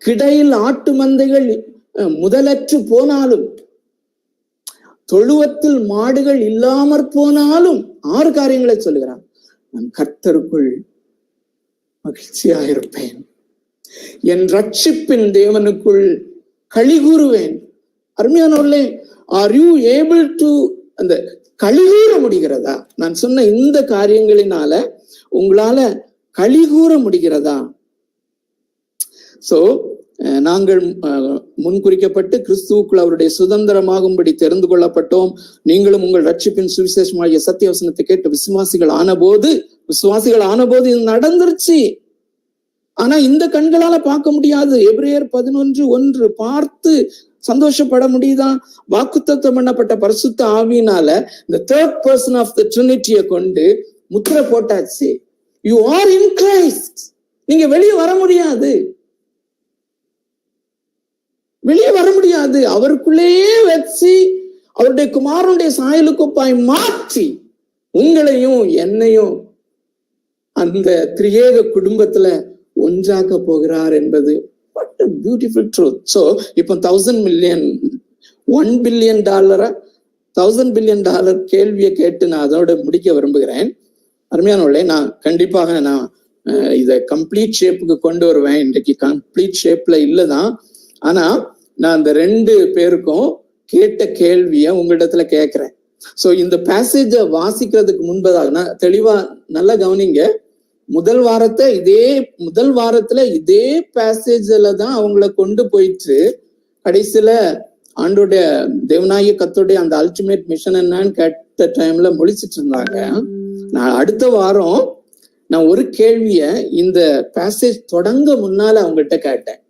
கிடையில் ஆட்டு மந்தைகள் முதலற்று போனாலும், தொழுவத்தில் மாடுகள் இல்லாமற் போனாலும், 6 காரியங்களை சொல்லுகிறான். நான் கர்த்தருக்குள் மகிழ்ச்சியா இருப்பேன், என் ரட்சிப்பின் தேவனுக்குள் களி கூறுவேன். அருமையானவர்களே, ஆர் யூ ஏபிள் டு அந்த களி கூற முடிகிறதா? நான் சொன்ன இந்த காரியங்களினால உங்களால களி கூற முடிகிறதா? சோ நாங்கள் முன்குறிக்கப்பட்டு கிறிஸ்துவுக்குள் அவருடைய சுதந்திரமாகும்படி தெரிந்து கொள்ளப்பட்டோம். நீங்களும் உங்கள் ரட்சிப்பின் சுவிசேஷமாகிய சத்திய வசனத்தை கேட்டு விசுவாசிகள் ஆனபோது இது நடந்துருச்சு. ஆனா இந்த கண்களால பார்க்க முடியாது. எபிரேயர் 11:1 பார்த்து சந்தோஷப்பட முடியுதா? வாக்குத்தத்தம் பண்ணப்பட்ட பரிசுத்த ஆவியினால இந்த தேர்ட் பர்சன் ஆஃப் த ட்ரினிட்டியை கொண்டு முத்திரை போட்டாச்சு. You are in Christ. நீங்க வெளியே வர முடியாது, அவருக்குள்ளேயே வச்சு அவருடைய குமாரனுடைய சாயலுக்குப்பாய் மாற்றி உங்களையும் என்னையும் அந்த திரியேக குடும்பத்துல ஒன்றாக்க போகிறார் என்பது what a beautiful truth. So இப்போ $1 billion $1 billion கேள்வியை கேட்டு நான் அதோட முடிக்க விரும்புகிறேன். அருமையானவர்களே, நான் கண்டிப்பாக இதை கம்ப்ளீட் ஷேப்புக்கு கொண்டு வருவேன். இன்றைக்கு கம்ப்ளீட் ஷேப்ல இல்லதான். ஆனா நான் அந்த 2 பேருக்கும் கேட்ட கேள்விய உங்களிடத்துல கேட்கிறேன். சோ இந்த பேசேஜ வாசிக்கிறதுக்கு முன்பதாக தெளிவா நல்லா கவனிங்க. முதல் வாரத்துல இதே பேசேஜ்ல தான் அவங்கள கொண்டு போயிட்டு கடைசியில ஆண்டோடைய தேவனாகிய கர்த்தருடைய அந்த அல்டிமேட் மிஷன் என்னன்னு கேட்ட டைம்ல முடிச்சிட்டு இருந்தாங்க. நான் அடுத்த வாரம் நான் ஒரு கேள்விய இந்த பேசேஜ் தொடங்க முன்னால அவங்கள்ட்ட கேட்டேன்.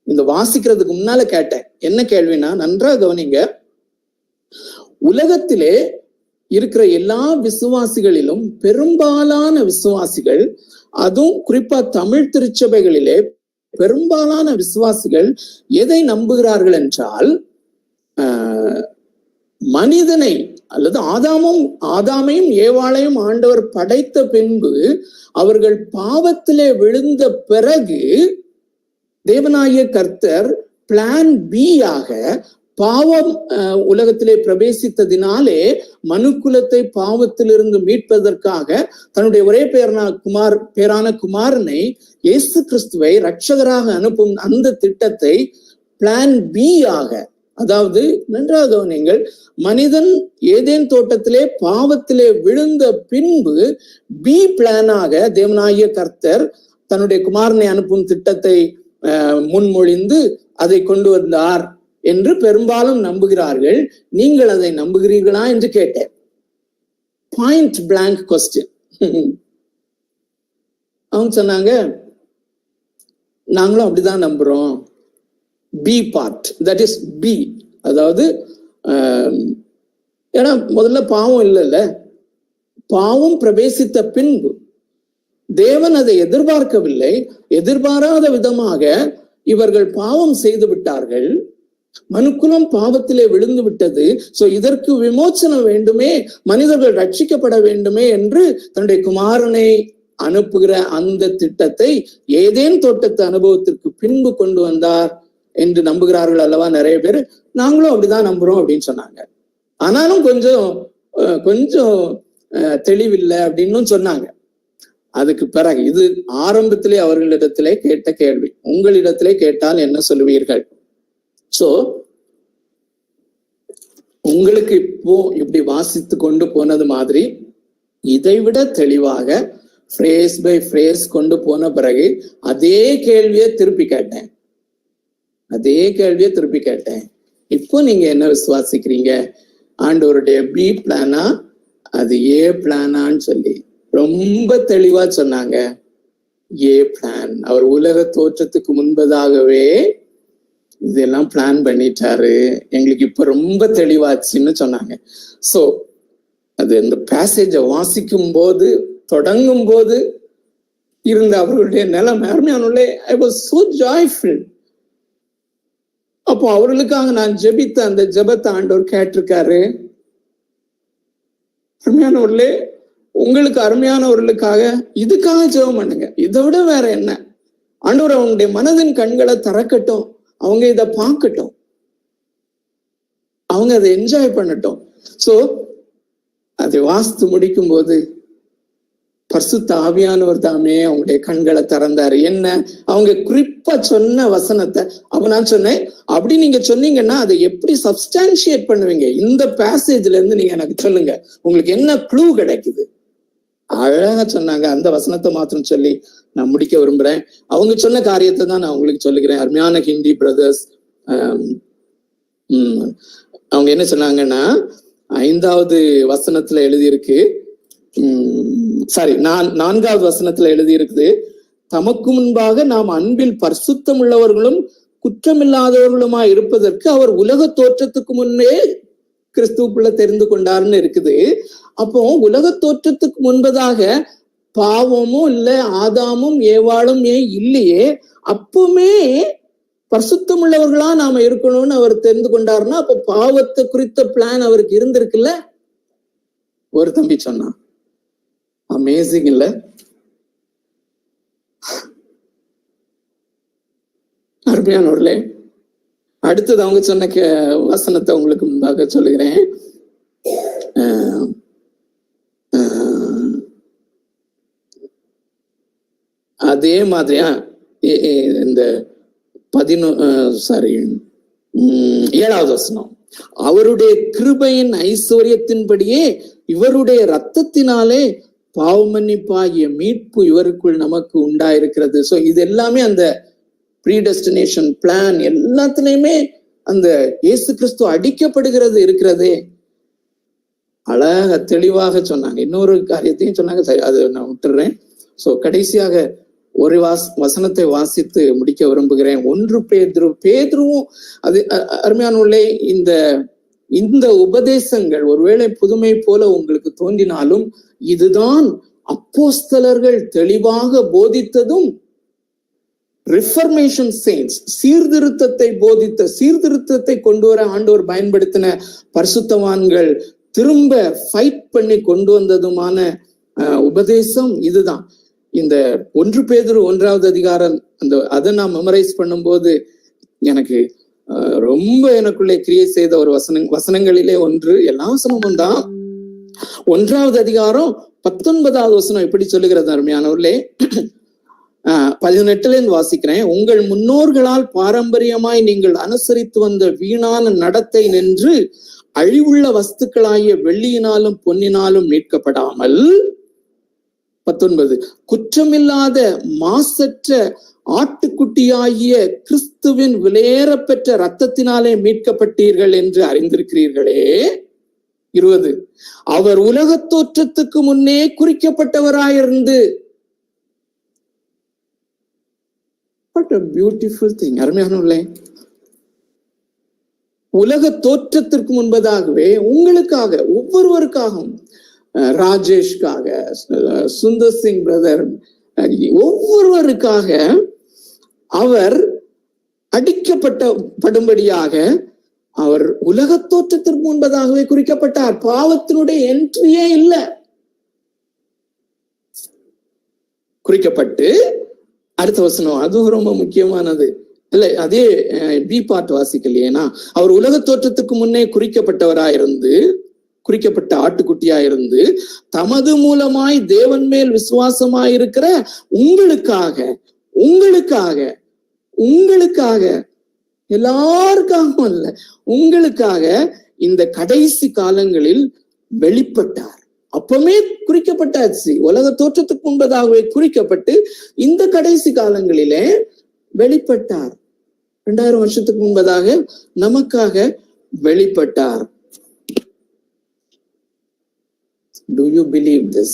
இந்த வாசிக்கிறதுக்கு முன்னால கேட்டேன். என்ன கேள்வினா, நன்றா கவனிங்க. உலகத்திலே இருக்கிற எல்லா விசுவாசிகளிலும் பெரும்பாலான விசுவாசிகள், அதுவும் குறிப்பா தமிழ் திருச்சபைகளிலே பெரும்பாலான விசுவாசிகள் எதை நம்புகிறார்கள் என்றால், மனிதனை அல்லது ஆதாமையும் ஏவாளையும் ஆண்டவர் படைத்த பின்பு அவர்கள் பாவத்திலே விழுந்த பிறகு தேவனாகிய கர்த்தர் பிளான் பி ஆக பாவம் உலகத்திலே பிரவேசித்ததினாலே மனுக்குலத்தை பாவத்திலிருந்து மீட்பதற்காக தன்னுடைய ஒரே பேரான குமாரனை இயேசு கிறிஸ்துவை இரட்சகராக அனுப்பும் அந்த திட்டத்தை பிளான் பி ஆக, அதாவது நன்றாக கவனியுங்கள், மனிதன் ஏதேன் தோட்டத்திலே பாவத்திலே விழுந்த பின்பு பி பிளானாக தேவனாகிய கர்த்தர் தன்னுடைய குமாரனை அனுப்பும் திட்டத்தை முன்மொழிந்து அதை கொண்டு வந்தார் என்று பெரும்பாலும் நம்புகிறார்கள். நீங்கள் அதை நம்புகிறீர்களா என்று கேட்டேன். Point blank question. அவங்க சொன்னாங்க, நாங்களும் அப்படிதான் நம்புறோம். B part, that is B, அதாவது ஏன்னா முதல்ல பாவம் இல்லைல்ல, பாவம் பிரவேசித்த பின்பு தேவன் அதை எதிர்பார்க்கவில்லை. எதிர்பாராத விதமாக இவர்கள் பாவம் செய்து விட்டார்கள். மனுக்குலம் பாவத்திலே விழுந்து விட்டது. சோ இதற்கு விமோசனம் வேண்டுமே, மனிதர்கள் ரட்சிக்கப்பட வேண்டுமே என்று தன்னுடைய குமாரனை அனுப்புகிற அந்த திட்டத்தை ஏதேன் தோட்டத்து அனுபவத்திற்கு பின்பு கொண்டு வந்தார் என்று நம்புகிறார்கள் அல்லவா நிறைய பேர். நாங்களும் அப்படிதான் நம்புறோம் அப்படின்னு சொன்னாங்க. ஆனாலும் கொஞ்சம் தெளிவில்லை அப்படின்னு சொன்னாங்க. அதுக்கு பிறகு இது ஆரம்பத்திலே அவர்களிடத்திலே கேட்ட கேள்வி. உங்களிடத்திலே கேட்டால் என்ன சொல்லுவீர்கள்? சோ உங்களுக்கு இப்போ இப்படி வாசித்து கொண்டு போனது மாதிரி இதைவிட தெளிவாக ஃப்ரேஸ் பை ஃப்ரேஸ் கொண்டு போன பிறகு அதே கேள்வியை திருப்பி கேட்டேன். இப்போ நீங்க என்ன விசுவாசிக்கிறீங்க? ஆண்டவருடைய பி பிளானா அது ஏ பிளானான்னு சொல்லி ரொம்ப தெளிவா சொன்னாங்க. ஏ பிளான். அவர் உலக தோற்றத்துக்கு முன்பதாகவே இதெல்லாம் பிளான் பண்ணிட்டாரு, எங்களுக்கு இப்ப ரொம்ப தெளிவாச்சுன்னு சொன்னாங்க. சோ அது இந்த பேசேஜ வாசிக்கும் போது, தொடங்கும் போது இருந்த அவர்களுடைய நிலைமை அருமையானே, ஐ வாஸ் சோ ஜாய்ஃபுல். அப்போ அவர்களுக்காக நான் ஜெபித்த அந்த ஜெபத்தை ஆண்டவர் கேட்டிருக்காரு. அருமையானவர்களே, உங்களுக்கு அருமையானவர்களுக்காக இதுக்காக ஜெபம் பண்ணுங்க. இதை விட வேற என்ன? ஆண்டவர் அவங்களுடைய மனதின் கண்களை திறக்கட்டும், அவங்க இதை பார்க்கட்டும், அவங்க அதை என்ஜாய் பண்ணட்டும். சோ அதை வாசித்து முடிக்கும் போது பரிசுத்த ஆவியானவர் தாமே அவங்களுடைய கண்களை திறந்தாரு. என்ன அவங்க குறிப்பா சொன்ன வசனத்தை அப்ப நான் சொன்னேன், அப்படி நீங்க சொன்னீங்கன்னா அதை எப்படி சப்ஸ்டான்ஷியேட் பண்ணுவீங்க? இந்த பேசேஜ்ல இருந்து நீங்க எனக்கு சொல்லுங்க, உங்களுக்கு என்ன க்ளூ கிடைக்குது? அழகா சொன்னாங்க. அந்த வசனத்தை மாத்திரம் சொல்லி நான் முடிக்க விரும்புறேன். அவங்க சொன்ன காரியத்தை தான் நான் உங்களுக்கு சொல்லுகிறேன். அருமையான ஹிந்தி பிரதர்ஸ் அவங்க என்ன சொன்னாங்கன்னா, 5வது வசனத்துல எழுதியிருக்கு, 4வது வசனத்துல எழுதியிருக்குது, தமக்கு முன்பாக நாம் அன்பில் பரிசுத்தம் உள்ளவர்களும் குற்றமில்லாதவர்களுமா இருப்பதற்கு அவர் உலக தோற்றத்துக்கு முன்னே கிறிஸ்துவுக்குள்ள தெரிந்து கொண்டார்னு இருக்குது. அப்போ உலக தோற்றத்துக்கு முன்பதாக பாவமும் இல்ல, ஆதாமும் ஏவாளும் ஏன் இல்லையே, அப்பவுமே பரிசுத்தம் உள்ளவர்களா நாம இருக்கணும்னு அவர் தெரிந்து கொண்டாருன்னா அப்ப பாவத்தை குறித்த பிளான் அவருக்கு இருந்திருக்குல்ல. ஒரு தம்பி சொன்னா, அமேசிங் இல்ல? அருமையானவர்களே, அடுத்தது அவங்க சொன்ன வசனத்தை உங்களுக்கு முன்பாக சொல்லுகிறேன். அதே மாதிரியா இந்த 7வது வசனம், அவருடைய கிருபையின் ஐஸ்வர்யத்தின்படியே இவருடைய இரத்தத்தினாலே பாவ மன்னிப்பாகிய மீட்பு இவருக்குள் நமக்கு உண்டாயிருக்கிறது. சோ இது எல்லாமே அந்த ப்ரீடெஸ்டினேஷன் பிளான் எல்லாத்துலயுமே அந்த இயேசு கிறிஸ்து அடிக்கப்படுகிறது இருக்கிறதே. அழக தெளிவாக சொன்னாங்க. இன்னொரு காரியத்தையும் சொன்னாங்க, சரி அது நான் விட்டுறேன். சோ கடைசியாக ஒரு வசனத்தை வாசித்து முடிக்க விரும்புகிறேன். 1 பேதுருவும் அது அருமையானவர்களே, இந்த உபதேசங்கள் ஒருவேளை புதுமை போல உங்களுக்கு தோன்றினாலும் இதுதான் அப்போஸ்தலர்கள் தெளிவாக போதித்ததும், ரிஃபர்மேஷன் செயின்ட்ஸ் சீர்திருத்தத்தை கொண்டு வர ஆண்டவர் பயன்படுத்தின பரிசுத்தவான்கள் திரும்ப ஃபைட் பண்ணி கொண்டு வந்ததுமான உபதேசம் இதுதான். இந்த 1 பேதுரு 1வது அதிகாரம் அதை நான் மெமரைஸ் பண்ணும்போது எனக்கு ரொம்ப எனக்குள்ளே கிரியேட் செய்த ஒரு வசனங்களிலே ஒன்று, எல்லா வசனமும் தான். 1வது அதிகாரம் 19வது வசனம் எப்படி சொல்லுகிறது அருமையானவர்களே, 18ல இருந்து வாசிக்கிறேன். உங்கள் முன்னோர்களால் பாரம்பரியமாய் நீங்கள் அனுசரித்து வந்த வீணான நடத்தை நின்று அழிவுள்ள வஸ்துக்களாகிய வெள்ளியினாலும் பொன்னினாலும் மீட்கப்படாமல் 19 குற்றமில்லாத மாசற்ற ஆட்டுக்குட்டியாகிய கிறிஸ்துவின் விலையேறப்பெற்ற இரத்தத்தினாலே மீட்கப்பட்டீர்கள் என்று அறிந்திருக்கிறீர்களே. 20 அவர் உலகத் தோற்றத்துக்கு முன்னே குறிக்கப்பட்டவராயிருந்து. What a beautiful thing. அருமையானவர்களே, உலக தோற்றத்திற்கு முன்பதாகவே உங்களுக்காக, ஒவ்வொருவருக்காகவும், ராஜேஷ்காக, சுந்தர் சிங் பிரதர், ஒவ்வொருவருக்காக அவர் அடிக்கப்பட்டபடும்படியாக அவர் உலக தோற்றத்திற்கு முன்பதாகவே குறிக்கப்பட்டார். பாவத்தினுடைய என்ட்ரியே இல்லை. குறிக்கப்பட்டு அடுத்த வசனம் அதுவும் ரொம்ப முக்கியமானது இல்ல, அதே பி பார்ட் வாசிக்கலையேனா, அவர் உலக தோற்றத்துக்கு முன்னே குறிக்கப்பட்ட ஆட்டுக்குட்டியாயிருந்து தமது மூலமாய் தேவன் மேல் விசுவாசமாயிருக்கிற உங்களுக்காக எல்லாருக்காகவும் அல்ல, உங்களுக்காக இந்த கடைசி காலங்களில் வெளிப்பட்டார். அப்பவே குறிக்கப்பட்டாச்சு. உலக தோற்றத்துக்கு முன்பதாகவே குறிக்கப்பட்டு இந்த கடைசி காலங்களிலே வெளிப்பட்டார். 2000 வருஷத்துக்கு முன்பதாக நமக்காக வெளிப்பட்டார். Do you believe this?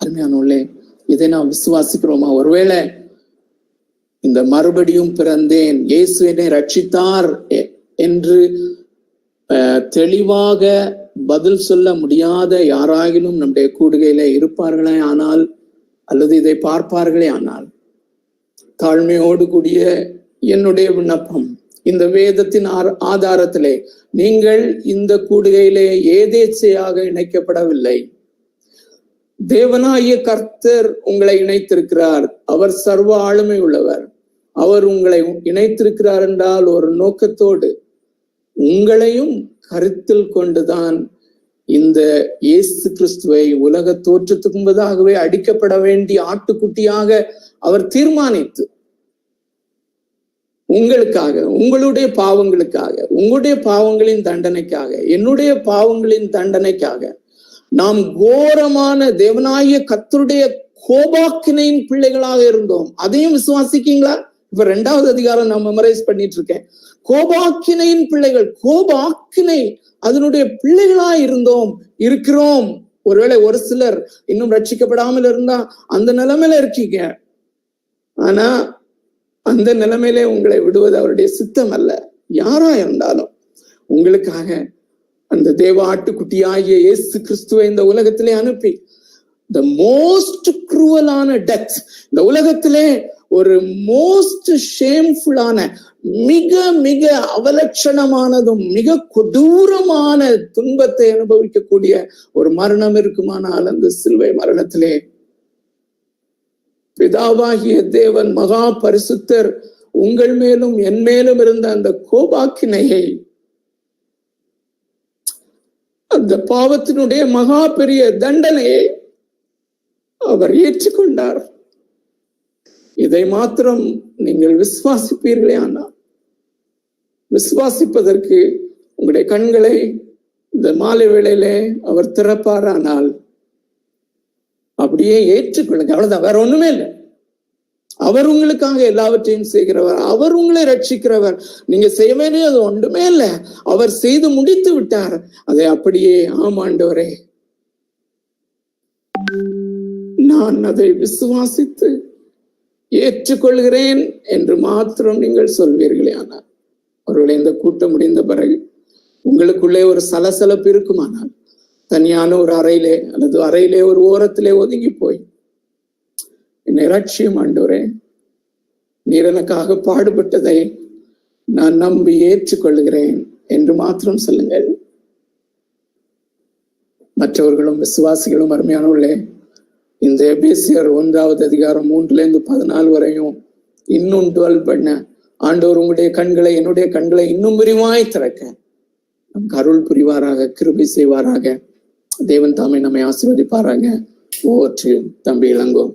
அருமையானவர்களே, இதை நாம் விசுவாசிக்கிறோமா? ஒருவேளை இந்த மறுபடியும் பிறந்தேன், இயேசு என்னை ரட்சித்தார் என்று தெளிவாக பதில் சொல்ல முடியாத யாராகிலும் நம்முடைய கூடுகையில இருப்பார்களே ஆனால், அல்லது இதை பார்ப்பார்களே ஆனால், தாழ்மையோடு கூடிய என்னுடைய விண்ணப்பம், இந்த வேதத்தின் ஆதாரத்திலே நீங்கள் இந்த கூடுகையிலே ஏதேச்சையாக இணைக்கப்படவில்லை. தேவனாகிய கர்த்தர் உங்களை இணைத்திருக்கிறார். அவர் சர்வ ஆளுமை உள்ளவர். அவர் உங்களை இணைத்திருக்கிறார் என்றால் ஒரு நோக்கத்தோடு, உங்களையும் கருத்தில் கொண்டுதான் இந்த இயேசு கிறிஸ்துவை உலக தோற்றத்துக்கு முன்பதாகவே அடிக்கப்பட வேண்டிய ஆட்டுக்குட்டியாக அவர் தீர்மானித்து, உங்களுக்காக, உங்களுடைய பாவங்களுக்காக, உங்களுடைய பாவங்களின் தண்டனைக்காக, என்னுடைய பாவங்களின் தண்டனைக்காக, நாம் கோரமான தேவனாகிய கர்த்தருடைய கோபாக்கினையின் பிள்ளைகளாக இருந்தோம். அதையும் விசுவாசிக்கீங்களா? இப்ப 2வது அதிகாரம் நான் மெமரைஸ் பண்ணிட்டு இருக்கேன். கோபாக்கினையின் பிள்ளைகள், கோபாக்கினை அதனுடைய பிள்ளைகளா இருக்கிறோம். ஒருவேளை ஒரு சிலர் இன்னும் ரட்சிக்கப்படாமல் இருந்தா அந்த நிலைமையில இருக்கீங்க. ஆனா அந்த நிலைமையிலே உங்களை விடுவது அவருடைய சித்தம் அல்ல. யாரா இருந்தாலும் உங்களுக்காக அந்த தேவ ஆட்டுக்குட்டியாகிய இயேசு கிறிஸ்துவை இந்த உலகத்திலே அனுப்பி, the most cruel-ஆன death, இந்த உலகத்திலே ஒரு மோஸ்ட் ஷேம்ஃபுல்லான, மிக மிக அவலட்சணமானதும் மிக கொடூரமான துன்பத்தை அனுபவிக்கக்கூடிய ஒரு மரணம் இருக்குமானால் அந்த சிலுவை மரணத்திலே பிதாவாகிய தேவன் மகா பரிசுத்தர் உங்கள் மேலும் என் மேலும் இருந்த அந்த கோபாக்கினையை, அந்த பாவத்தினுடைய மகா பெரிய தண்டனையை அவர் ஏற்றுக்கொண்டார். இதை மாத்திரம் நீங்கள் விசுவாசிப்பீர்களே ஆனால், விசுவாசிப்பதற்கு உங்களுடைய கண்களை இந்த மாலை வேளையிலே அவர் திறப்பாரானால் அப்படியே ஏற்றுக்கொள்ளுங்க. அவ்வளவுதான், வேற ஒண்ணுமே இல்லை. அவர் உங்களுக்காக எல்லாவற்றையும் செய்கிறவர், அவர் உங்களை ரட்சிக்கிறவர். நீங்க செய்ய வேண்டியது ஒன்றுமே இல்லை, அவர் செய்து முடித்து விட்டார். அதை அப்படியே ஆமாண்டவரே நான் அதை விசுவாசித்து ஏற்றுக்கொள்கிறேன் என்று மாத்திரம் நீங்கள் சொல்வீர்களே. ஆனால் ஒருவேளை இந்த கூட்டம் முடிந்த பிறகு உங்களுக்குள்ளே ஒரு சலசலப்பு இருக்குமானால் தனியான ஒரு அறையிலே அல்லது அறையிலே ஒரு ஓரத்திலே ஒதுங்கி போய் என்னை ரட்சியும் ஆண்டவரே, நீர் எனக்காக பாடுபட்டதை நான் நம்பி ஏற்றுக்கொள்கிறேன் என்று மாத்திரம் சொல்லுங்கள். மற்றவர்களும் விசுவாசிகளும் அருமையானவர்களே, இந்த எபேசியர் 1வது அதிகாரம் 3-14 வரையும் இன்னும் 12 பண்ண ஆண்டவர் உங்களுடைய கண்களை, என்னுடைய கண்களை இன்னும் விரிவாய் திறக்க நமக்கு அருள் புரிவாராக, கிருபை செய்வாராக. தேவன் தாமே நம்மை ஆசீர்வதிப்பாராங்க. ஓற்று தம்பி இளங்கோ.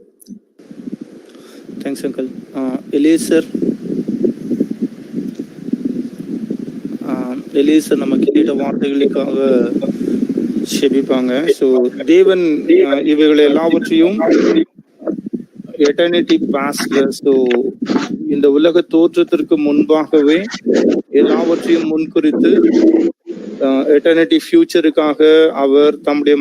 Thanks uncle. எலியேசர் நம்ம கேட்ட வார்த்தைகளுக்காக செபிப்பாங்க. ஸோ தேவன் இவைகளை எல்லாவற்றையும் எட்டர்னிட்டி பாஸ்ட்ல, ஸோ இந்த உலக தோற்றத்திற்கு முன்பாகவே எல்லாவற்றையும் முன்குறித்து எட்டர்னிட்டி ஃபியூச்சருக்காக அவர் தம்முடைய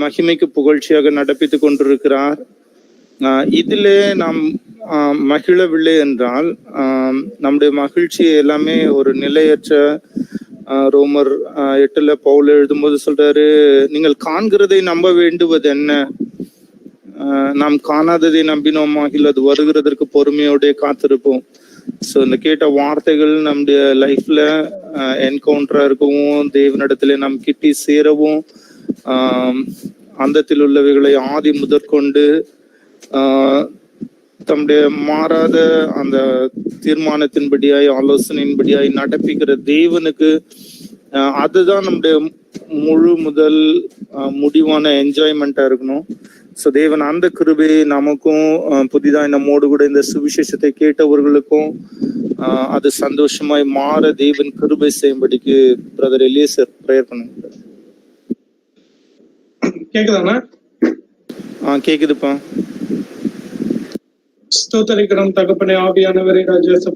மகிமைக்கு புகழ்ச்சியாக நடப்பித்துக் கொண்டிருக்கிறார். இதில் நாம் மகிழவில்லை என்றால் நம்முடைய மகிழ்ச்சி எல்லாமே ஒரு நிலையற்ற, ரோமர் 8 பவுல் எழுதும்போது சொல்றாரு, நீங்கள் காண்கிறதை நம்ப வேண்டுவது என்ன, நாம் காணாததை நம்பினோமாகில் அது வருகிறதற்கு பொறுமையோட காத்திருப்போம். ஸோ இந்த கேட்ட வார்த்தைகள் நம்முடைய லைஃப்ல என்கவுண்டரா இருக்கவும், தேவனிடத்துல நம் கிட்டி சேரவும், அந்தத்தில் உள்ளவைகளை ஆதி முதற்கொண்டு தம்முடைய மாறாத அந்த தீர்மானத்தின்படியாய், ஆலோசனையின்படியாய் நடப்பிக்கிற தேவனுக்கு அதுதான் நம்முடைய முழு முதல் முடிவான என்ஜாய்மெண்டா இருக்கணும். ஸோ தேவன் அந்த கிருபையை நமக்கும் புதிதாய் நம்மோடு கூட இந்த சுவிசேஷத்தை கேட்டவர்களுக்கும் அது சந்தோஷமாய் மாற தேவன் கிருபை செய்யும்படிக்கு பிரதர் எலியேசர் பிரேயர் பண்ணுங்க. கேக்குதாண்ணா? கேக்குதுப்பா. ஸ்தோத்திரிக்கிறோம் தகப்பனே, ஆவியானவரே, ராஜேசப்பா